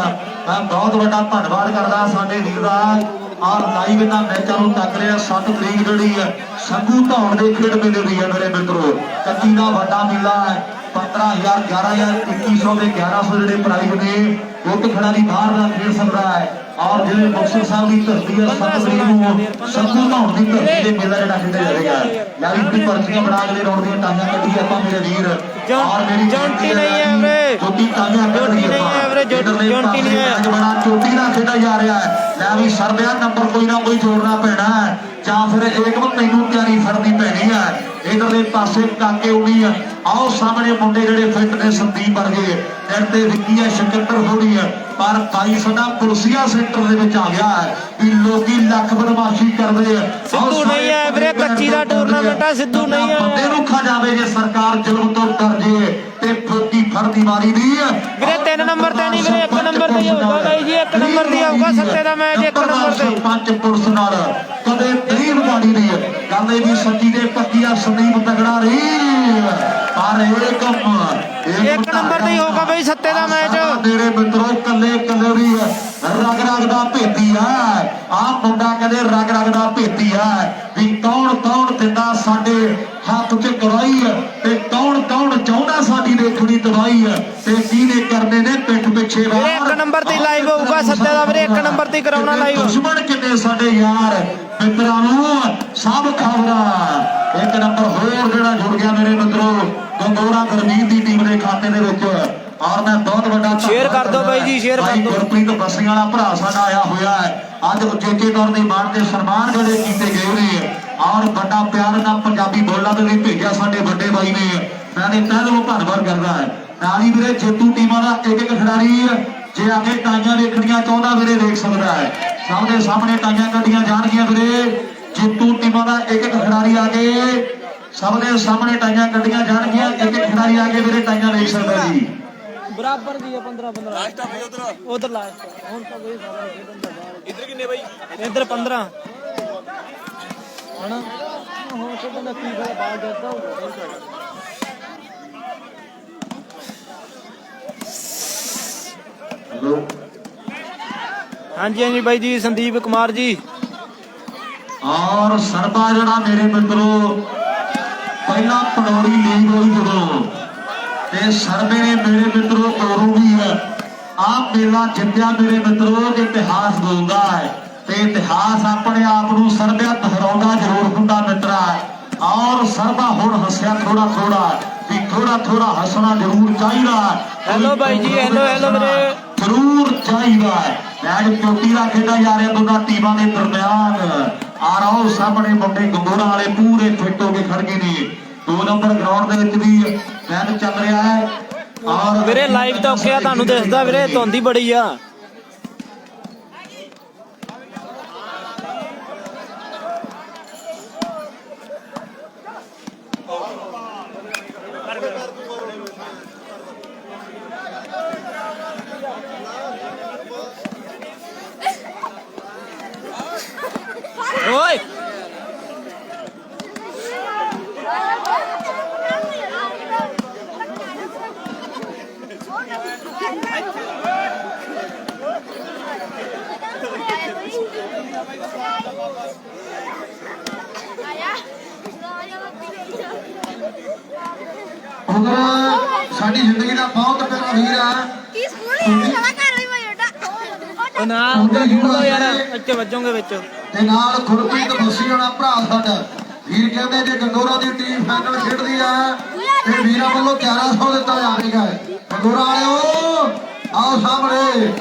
[SPEAKER 1] ਮੈਂ ਬਹੁਤ ਵੱਡਾ ਧੰਨਵਾਦ ਕਰਦਾ ਸਾਡੇ ਵੀਰ ਦਾ। ਔਰ ਲਾਈਵ ਇਹਨਾਂ ਮੈਚਾਂ ਨੂੰ ਤੱਕ ਰਿਹਾ। 7 ਤਰੀਕ ਜਿਹੜੀ ਹੈ ਸੰਗੂ ਧੌਣ ਦੇ ਖੇਡ ਮੇਲੇ ਦੀ ਹੈ ਮੇਰੇ ਮਿੱਤਰੋ। ਕੱਚੀ ਦਾ ਵੱਡਾ ਮੇਲਾ ਹੈ। 15,000 11,000 2100 ਦੇ 1100 ਜਿਹੜੇ ਪ੍ਰਾਈਜ਼ ਨੇ ਉਹ ਖਿਡਾਰੀ ਬਾਹਰ ਦਾ ਖੇਡ ਸਕਦਾ ਹੈ। ਔਰ ਜਿਹੜੇ ਮੁਕਤਸਰ ਸਾਹਿਬ ਦੀ ਧਰਤੀ ਹੈ 7 ਤਰੀਕ ਨੂੰ ਸੰਗੂ ਧੌਣ ਦੀ ਧਰਤੀ ਦੇ ਮੇਲਾ ਜਿਹੜਾ ਖੇਡਿਆ ਜਾਵੇਗਾ। ਯਾਰੀ ਆਪਣੀ ਪਰਚੀਆਂ ਬਣਾ ਕੇ ਰੌਣ ਦੀਆਂ ਟਾਂਗਾਂ ਕੱਢੀ ਆਪਾਂ ਮੇਰੇ ਵੀਰ। ਔਰ ਮੇਰੀ
[SPEAKER 2] ਜੌਂਟੀ ਨਹੀਂ ਹੈ ਵੀਰੇ,
[SPEAKER 1] ਜੋਟੀ ਟਾਂਗਾਂ
[SPEAKER 2] ਜੌਂਟੀ ਨਹੀਂ ਹੈ ਵੀਰੇ, ਜੌਂਟੀ ਨਹੀਂ ਹੈ।
[SPEAKER 1] ਅੱਜ ਬੜਾ ਚੋਟੀ ਦਾ ਖੇਡਾ ਜਾ ਰਿਹਾ ਹੈ। ਲੈ ਵੀ ਸਰਬਿਆ ਨੰਬਰ ਕੋਈ ਨਾ ਕੋਈ ਜੋੜਨਾ ਪੈਣਾ ਹੈ ਜਾਂ ਫਿਰ ਏਕਮ ਤੈਨੂੰ ਤਿਆਰੀ ਫੜਨੀ ਪੈਣੀ ਹੈ। ਇਧਰਲੇ ਪਾਸੇ ਕਾਕੇ ਉਣੀ ਆ। ਆਓ ਸਾਹਮਣੇ ਮੁੰਡੇ ਜਿਹੜੇ ਫਿੱਟ ਨੇ ਸੰਦੀਪ ਵਰਗੇ, ਦਿਲ ਤੇ ਵਿੱਕੀ ਹੈ, ਸ਼ਿਕੰਦਰ ਹੋਣੀ ਹੈ। ਪਰ ਬਾਈ ਸਾਡਾ ਪੁਲਸੀਆ ਸੈਂਟਰ ਦੇ ਵਿੱਚ ਆ ਗਿਆ ਹੈ ਵੀ ਲੋਕੀ ਲੱਖ ਬਦਮਾਸ਼ੀ ਕਰਦੇ ਆ।
[SPEAKER 2] ਸਿੱਧੂ ਨਹੀਂ ਹੈ ਵੀਰੇ, ਕੱਚੀ ਦਾ ਟੂਰਨਾਮੈਂਟ ਆ, ਸਿੱਧੂ ਨਹੀਂ ਹੈ।
[SPEAKER 1] ਬੰਦੇ ਨੂੰ ਖਾ ਜਾਵੇ ਜੇ ਸਰਕਾਰ ਜ਼ੁਲਮ ਤੋਂ ਡਰ ਜੇ ਤੇ ਫੋਕੀ ਫੜਦੀ ਮਾਰੀ ਦੀ
[SPEAKER 2] ਵੀਰੇ 3 ਨੰਬਰ ਤੇ ਨਹੀਂ ਵੀਰੇ 1 ਨੰਬਰ ਤੇ ਹੀ ਹੋਊਗਾ ਬਾਈ ਜੀ। 1 ਨੰਬਰ ਤੇ ਆਊਗਾ ਸੱਤੇ ਦਾ ਮੈਚ 1 ਨੰਬਰ ਤੇ।
[SPEAKER 1] ਪੰਜ ਪੁਲਿਸ ਨਾਲ ਕਦੇ ਤਰੀਬ ਮਾਰੀ ਨਹੀਂ ਗੱਲ ਇਹ ਵੀ ਸੱਚੀ ਦੇ ਪੱਕੀ ਆ। ਸੰਦੀਪ ਤਗੜਾ ਰਹੀ ਪਰ ਇਹ ਕੰਮ
[SPEAKER 2] 1 ਨੰਬਰ ਤੇ ਹੀ ਹੋਊਗਾ ਬਾਈ ਸੱਤੇ ਦਾ ਮੈਚ।
[SPEAKER 1] ਮੇਰੇ ਮਿੱਤਰੋ ਕੱਲੇ ਦੀ ਰਗ ਰਗ ਦਾ ਭੇਤੀ ਆ। ਆਹ ਮੁੰਡਾ ਕਹਿੰਦੇ ਰਗ ਰਗ ਦਾ ਭੇਤੀ ਆ ਵੀ ਕੌਣ ਦਿੰਦਾ ਸਾਡੇ ਹੱਥ 'ਚ ਗਵਾਹੀ ਤੇ ਕੌਣ ਚਾਹੁੰਦਾ ਸਾਡੀ ਦੇਖਣੀ ਦਵਾਈ ਤੇ ਕਿਹਨੇ ਕਰਨੇ ਨੇ ਪਿੱਠ ਪਿੱਛੇ
[SPEAKER 2] ਵੀਰੇ 1 ਨੰਬਰ ਤੇ ਲਾਈਵ ਹੋਊਗਾ ਸੱਤੇ ਦਾ ਵੀਰੇ। 1 ਨੰਬਰ ਤੇ ਕਰਾਉਣਾ ਲਾਈਵ।
[SPEAKER 1] ਦੁਸ਼ਮਣ ਕਿੰਨੇ ਸਾਡੇ ਯਾਰ ਮਿੱਤਰਾਂ ਨੂੰ ਸਭ ਖਬਰਾਂ। 1 ਨੰਬਰ ਹੋਰ ਜਿਹੜਾ ਜੁੜ ਗਿਆ ਮੇਰੇ ਮਿੱਤਰੋ ਗੰਗੋਰਾ ਗੁਰਮੀਤ ਦੀ ਟੀਮ ਦੇ ਖਾਤੇ ਦੇ ਵਿੱਚ। ਔਰ ਮੈਂ ਬਹੁਤ ਵੱਡਾ
[SPEAKER 2] ਸ਼ੇਅਰ ਕਰ ਦਿਓ ਬਾਈ ਜੀ, ਸ਼ੇਅਰ ਕਰ ਦਿਓ।
[SPEAKER 1] ਗੁਰਪ੍ਰੀਤ ਬਸੀਆਂ ਵਾਲਾ ਭਰਾ ਸਾਡਾ ਆਇਆ ਹੋਇਆ ਹੈ। ਅੱਜ ਉਚੇਚੇ ਤੌਰ ਤੇ ਮਾਣ ਤੇ ਸਨਮਾਨ ਜਿਹੜੇ ਕੀਤੇ ਗਏ ਨੇ। ਔਰ ਵੱਡਾ ਪਿਆਰ ਨਾਲ ਪੰਜਾਬੀ ਬੋਲਾਂ ਦੇ ਲਈ ਭੇਜਿਆ ਸਾਡੇ ਵੱਡੇ ਬਾਈ ਨੇ। ਮੈਂ ਨੇ ਤਹਿ ਦਿਲੋਂ ਧੰਨਵਾਦ ਕਰਦਾ ਹੈ। ਨਾਲੀ ਵੀਰੇ ਜੇਤੂ ਟੀਮਾਂ ਦਾ ਇੱਕ ਖਿਡਾਰੀ ਜੇ ਆ ਕੇ ਟਾਈਆਂ ਵੇਖਣੀਆਂ ਚਾਹੁੰਦਾ ਵੀਰੇ ਵੇਖ ਸਕਦਾ ਹੈ। ਸਭ ਦੇ ਸਾਹਮਣੇ ਟਾਈਆਂ ਕੱਢੀਆਂ ਜਾਣਗੀਆਂ ਵੀਰੇ। ਜੇਤੂ ਟੀਮਾਂ ਦਾ ਇੱਕ ਖਿਡਾਰੀ ਆ ਕੇ ਸਭ ਦੇ ਸਾਹਮਣੇ ਟਾਈਆਂ ਕੱਢੀਆਂ ਜਾਣਗੀਆਂ। ਇੱਕ ਖਿਡਾਰੀ ਆ ਕੇ ਵੀਰੇ ਟਾਈਆਂ ਵੇਖ ਸਕਦਾ ਜੀ।
[SPEAKER 2] ਬਰਾਬਰ ਦੀ ਹੈ 15 ਲਾਸਟ ਆ ਉਧਰ ਲਾਸਟ ਹੁਣ ਤਾਂ ਕੋਈ ਸਾਰਾ ਖੇਡਣ ਦਾ ਇੱਧਰ ਕਿੰਨੇ ਬਾਈ? ਇੱਧਰ 15 ਹਣਾ ਹੁਣ ਖੇਡਣ ਦਾ ਕੀ ਫਾਇਦਾ ਬਾਹਰ ਜਾਂਦਾ ਹੋਊਗਾ।
[SPEAKER 1] ਹੈਲੋ
[SPEAKER 2] ਹਾਂਜੀ ਬਾਈ ਜੀ ਸੰਦੀਪ ਕੁਮਾਰ ਜੀ।
[SPEAKER 1] ਔਰ ਸਰਬਾ ਜਿਹੜਾ ਮੇਰੇ ਮਿੱਤਰੋ ਪਹਿਲਾਂ ਪਨੌੜੀ ਲੀਗ ਹੋਈ ਜਦੋਂ ਤੇ ਸਰਬੇ ਨੇ ਮੇਰੇ ਮਿੱਤਰੋ ਤੋਰੂ ਵੀ ਹੈ ਆ ਮੇਲਾ ਜਿੱਤਿਆ ਮੇਰੇ ਮਿੱਤਰੋ ਇਤਿਹਾਸ ਬੋਲਦਾ ਹੈ ਤੇ ਇਤਿਹਾਸ ਆਪਣੇ ਆਪ ਨੂੰ ਸਰਬਿਆ ਦੁਹਰਾਉਂਦਾ ਜ਼ਰੂਰ ਹੁੰਦਾ ਮਿੱਤਰਾ ਔਰ ਸਰਬਾ ਹੁਣ ਹੱਸਿਆ ਥੋੜਾ ਵੀ ਥੋੜਾ ਹੱਸਣਾ ਜ਼ਰੂਰ ਚਾਹੀਦਾ।
[SPEAKER 2] ਹੈਲੋ ਬਾਈ ਜੀ, ਹੈਲੋ ਵੀਰੇ,
[SPEAKER 1] ਜ਼ਰੂਰ ਚਾਹੀਦਾ ਮੈਚ ਚੋਟੀ ਦਾ ਖੇਡਾ ਜਾ ਰਿਹਾ ਦੋਨਾਂ ਟੀਮਾਂ ਦੇ ਦਰਮਿਆਨ। ਆ ਰਹੋ ਸਾਹਮਣੇ ਮੁੰਡੇ ਗੰਗੋਰਾ ਵਾਲੇ ਪੂਰੇ ਫਿੱਟ ਹੋ ਕੇ ਖੜ ਗਏ ਨੇ। 2 ਨੰਬਰ ਗਰਾਊਂਡ ਦੇ ਵਿੱਚ ਵੀ ਮੈਚ ਚੱਲ ਰਿਹਾ ਹੈ ਔਰ
[SPEAKER 2] ਵੀਰੇ ਲਾਈਵ ਤਾਂ ਔਖਿਆ ਤੁਹਾਨੂੰ ਦਿਸਦਾ ਵੀਰੇ, ਧੁੰਦੀ ਬੜੀ ਆ। ਓਏ
[SPEAKER 3] ਸਾਡੀ ਜ਼ਿੰਦਗੀ ਦਾ ਬਹੁਤ ਪਿਆਰਾ ਵੀਰ ਆ।
[SPEAKER 4] ਕੀ ਸਕੂਲ ਹੀ ਸਾਲਾ ਘਰ ਵੀ
[SPEAKER 2] ਉਹ ਨਾ ਉਧਰ ਯਾਰ ਇੱਥੇ ਵੱਜੋਗੇ ਵਿੱਚ।
[SPEAKER 3] ਤੇ ਨਾਲ ਗੁਰਪ੍ਰੀਤ ਬੁੱਸੀ ਵਾਲਾ ਭਰਾ ਸਾਡਾ ਵੀਰ ਕਹਿੰਦੇ ਜੇ ਗੰਗੋਰਾ ਦੀ ਟੀਮ ਫਾਈਨਲ ਖੇਡਦੀ ਆ ਤੇ ਵੀਰਾਂ ਵੱਲੋਂ 1100 ਦਿੱਤਾ ਜਾਵੇਗਾ। ਗੰਗੋਰਾ ਵਾਲਿਓ ਆਓ ਸਾਹਮਣੇ,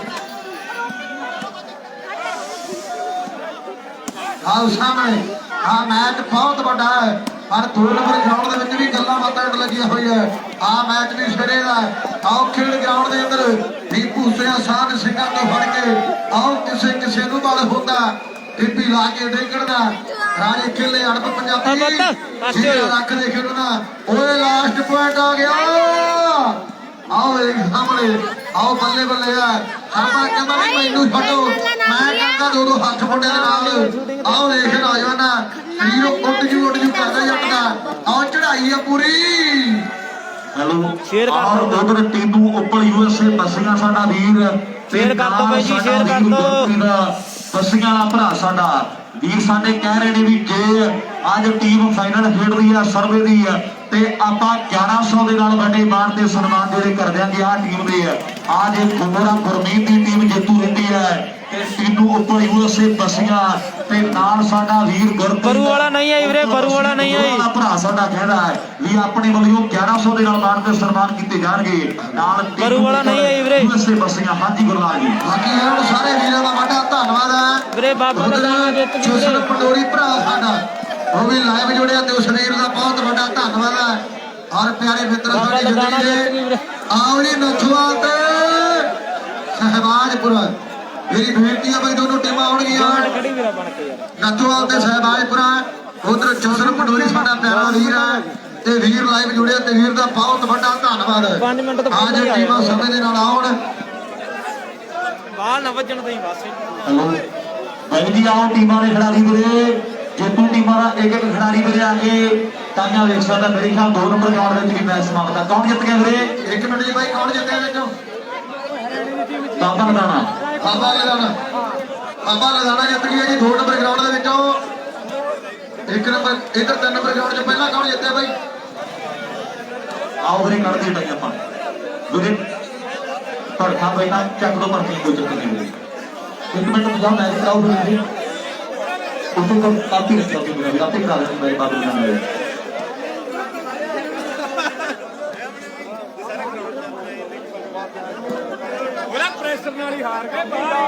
[SPEAKER 3] ਆਓ ਸਾਹਮਣੇ। ਆ ਮੈਚ ਬਹੁਤ ਵੱਡਾ ਹੈ ਪਰ 2 ਨੰਬਰ ਗਰਾਊਂਡ ਦੇ ਵਿੱਚ ਵੀ ਗੱਲਾਂ ਬਾਤਾਂ ਲੱਗੀਆਂ ਹੋਈਆਂ। ਆ ਮੈਚ ਵੀ ਸਿਰੇ ਦਾ। ਆਓ ਖੇਡ ਗਰਾਊਂਡ ਦੇ ਅੰਦਰ ਵੀ ਭੂਸਿਆ ਸਾਧ ਸਿੰਘਾਂ ਤੋਂ ਫੜ ਕੇ ਆਓ ਕਿਸੇ ਨੂੰ ਬਲ ਹੁੰਦਾ ਟਿੱਪੀ ਲਾ ਕੇ ਡੇਗੜਦਾ ਰਾਜੇ ਖੇਲੇ ਅੜਪ ਪੰਜਾਬੀ ਲੱਖ ਦੇ ਖੇਡਣਾ। ਓਏ ਲਾਸਟ ਪੁਆਇੰਟ ਆ ਗਿਆ। ਆਓ ਇੱਕ ਸਾਹਮਣੇ, ਆਓ ਬੱਲੇ ਬੱਲੇ ਆ। ਸਰਮਾ ਕਹਿੰਦਾ ਨਹੀਂ ਮੈਨੂੰ ਛੱਡੋ, ਮੈਂ ਕਹਿੰਦਾ 2 ਹੱਥ ਮੁੰਡੇ ਦੇ ਨਾਲ। ਆਓ ਦੇਖ ਰਾਜਵਾਨਾ ਹੀਰੋ ਉੱਡ ਜੂ ਕਰਦਾ ਜੱਟ ਦਾ। ਆਓ ਚੜਾਈ ਆ ਪੂਰੀ।
[SPEAKER 1] ਹੈਲੋ
[SPEAKER 2] ਸ਼ੇਅਰ ਕਰ
[SPEAKER 1] ਔਰ
[SPEAKER 2] ਦਿਓ।
[SPEAKER 1] ਉਧਰ ਟੀਮੂ ਉੱਪਰ USA ਬੱਸੀਆਂ ਸਾਡਾ ਵੀਰ
[SPEAKER 2] ਸ਼ੇਅਰ ਕਰ ਦਿਓ ਬਾਈ ਜੀ, ਸ਼ੇਅਰ ਕਰ ਦਿਓ।
[SPEAKER 1] ਬੱਸੀਆਂ ਵਾਲਾ ਭਰਾ ਸਾਡਾ ਵੀਰ ਸਾਡੇ ਕਹਿ ਰਹੇ ਨੇ ਵੀ ਜੇ ਅੱਜ ਟੀਮ ਫਾਈਨਲ ਖੇਡਦੀ ਆ ਸਰਵੇ ਦੀ ਆ ਤੇ ਆਪਾਂ 1100 ਦੇ ਨਾਲ ਵੱਡੇ ਮਾਣ ਤੇ ਸਨਮਾਨ ਜਿਹੜੇ ਕਰ ਦਿਆਂਗੇ ਆ ਟੀਮ ਦੇ ਆ ਜੇ ਗੰਗੋਰਾ ਗੁਰਮੀਤ ਦੀ ਟੀਮ ਜੇਤੂ ਰਹਿੰਦੀ ਹੈ ਤੇ ਟੀਮੂ ਉੱਪਰ USA ਬੱਸੀਆਂ ਤੇ ਨਾਲ ਸਾਡਾ ਵੀਰ ਗੁਰਪ੍ਰੀਤ
[SPEAKER 2] ਬਰੂ ਵਾਲਾ ਨਹੀਂ ਆਈ ਵੀਰੇ, ਬਰੂ ਵਾਲਾ ਨਹੀਂ ਆਈ।
[SPEAKER 1] ਭਰਾ ਸਾਡਾ ਕਹਿੰਦਾ ਹੈ ਵੀ ਆਪਣੇ ਵੱਲੋਂ 1100 ਦੇ ਨਾਲ ਮਾਣ ਤੇ ਸਨਮਾਨ ਕੀਤੇ ਜਾਣਗੇ। ਨਾਲ
[SPEAKER 2] ਬਰੂ ਵਾਲਾ ਨਹੀਂ ਆਈ ਵੀਰੇ।
[SPEAKER 1] USA ਬੱਸੀਆਂ ਹਾਂਜੀ ਗੁਰਲਾਲ ਜੀ।
[SPEAKER 3] ਬਾਕੀ ਇਹਨਾਂ ਸਾਰੇ ਵੀਰਾਂ ਦਾ ਵੱਡਾ ਧੰਨਵਾਦ ਹੈ
[SPEAKER 2] ਵੀਰੇ ਬਾਬਾ ਦਾ ਨਾਮ ਜਿੱਤ ਗਈ ਵੀਰੇ।
[SPEAKER 3] ਪੰਡੋਰੀ ਭਰਾ ਸਾਡਾ ਉਹ ਵੀ ਲਾਈਵ ਜੁੜਿਆ ਤੇ ਉਸ ਵੀਰ ਦਾ ਬਹੁਤ ਵੱਡਾ ਧੰਨਵਾਦ ਹੈ। ਔਰ ਪਿਆਰੇ ਮਿੱਤਰ ਸਾਡੀ ਜ਼ਿੰਦਗੀ ਦੇ ਆਓ ਜੀ ਨਥੂਆ ਤੇ ਸਹਿਬਾਜਪੁਰਾ। ਮੇਰੀ ਬੇਨਤੀ ਹੈ ਬਈ ਦੋਨੋਂ ਟੀਮਾਂ ਆਉਣਗੀਆਂ
[SPEAKER 2] ਖੜੀ ਵੀਰਾ ਬਣ ਕੇ ਯਾਰ।
[SPEAKER 3] ਨਥੂਆ ਤੇ ਸਹਿਬਾਜਪੁਰਾ। ਉਧਰ ਜੋਸਨ ਪੰਡੋਰੀ ਸਾਡਾ ਪਿਆਰਾ ਵੀਰ ਹੈ ਤੇ ਵੀਰ ਲਾਈਵ ਜੁੜਿਆ ਤੇ ਵੀਰ ਦਾ ਬਹੁਤ ਵੱਡਾ ਧੰਨਵਾਦ ਹੈ।
[SPEAKER 2] 5 ਮਿੰਟ ਤੋਂ
[SPEAKER 3] ਅੱਜ ਟੀਮਾਂ ਸਮੇਂ ਦੇ ਨਾਲ ਆਉਣ।
[SPEAKER 2] ਬਾਹਰ ਨਾ ਵੱਜਣ ਤੋਂ ਹੀ ਬਸ।
[SPEAKER 1] ਹੈਲੋ ਭਾਈ ਜੀ ਆਓ ਟੀਮਾਂ ਦੇ ਖਿਡਾਰੀ ਵੀਰੇ ਜੇਤੂ ਟੀਮਾਂ ਦਾ ਇੱਕ ਖਿਡਾਰੀ ਵੀਰੇ ਆ ਕੇ ਤਾਂਿਆ ਵੇਖ ਸਕਦਾ। ਮੇਰੇ ਖਿਆਲ 2 ਨੰਬਰ ਗਰਾਊਂਡ ਵਿੱਚ ਵੀ ਮੈਚ ਸਮਾਪਤ ਹੈ। ਕੌਣ ਜਿੱਤ ਗਿਆ ਵੀਰੇ?
[SPEAKER 3] 1 ਮਿੰਟ ਜੀ ਬਾਈ ਕੌਣ ਜਿੱਤਿਆ ਵਿੱਚੋਂ?
[SPEAKER 1] ਬਾਬਾ ਲਦਾਣਾ।
[SPEAKER 3] ਬਾਬਾ ਲਦਾਣਾ ਜਿੱਤ ਗਿਆ ਜੀ 2 ਨੰਬਰ ਗਰਾਊਂਡ ਦੇ ਵਿੱਚੋਂ। 1 ਨੰਬਰ ਇਧਰ 3 ਨੰਬਰ ਗਰਾਊਂਡ 'ਚ ਪਹਿਲਾਂ ਕੌਣ ਜਿੱਤਿਆ ਬਾਈ?
[SPEAKER 1] ਆਓ ਵੀਰੇ ਕੱਢਦੇ ਟਾਈ ਆਪਾਂ ਵੀਰੇ ਭੜਕਾ ਪਹਿਲਾਂ ਚੱਕ ਦੋ ਭੜਕੀ ਕੋਈ ਚੱਕਰ ਨਹੀਂ ਵੀਰੇ। 1 ਮਿੰਟ ਤੋਂ ਮੈਚ ਕਰਾਓ ਵੀਰੇ। ਉਸੇ ਤੋਂ ਕਾਪੀ ਰੱਖੋ ਵੀਰੇ ਆਪੇ ਕਰਾ ਦੇਣੀ ਮੇਰੇ ਬਾਬੂ ਨੇ।
[SPEAKER 2] ਉਹਦਾ ਪ੍ਰੈਸ਼ਰ ਨਾਲ ਹੀ ਹਾਰ ਗਏ ਬਾਹਰ।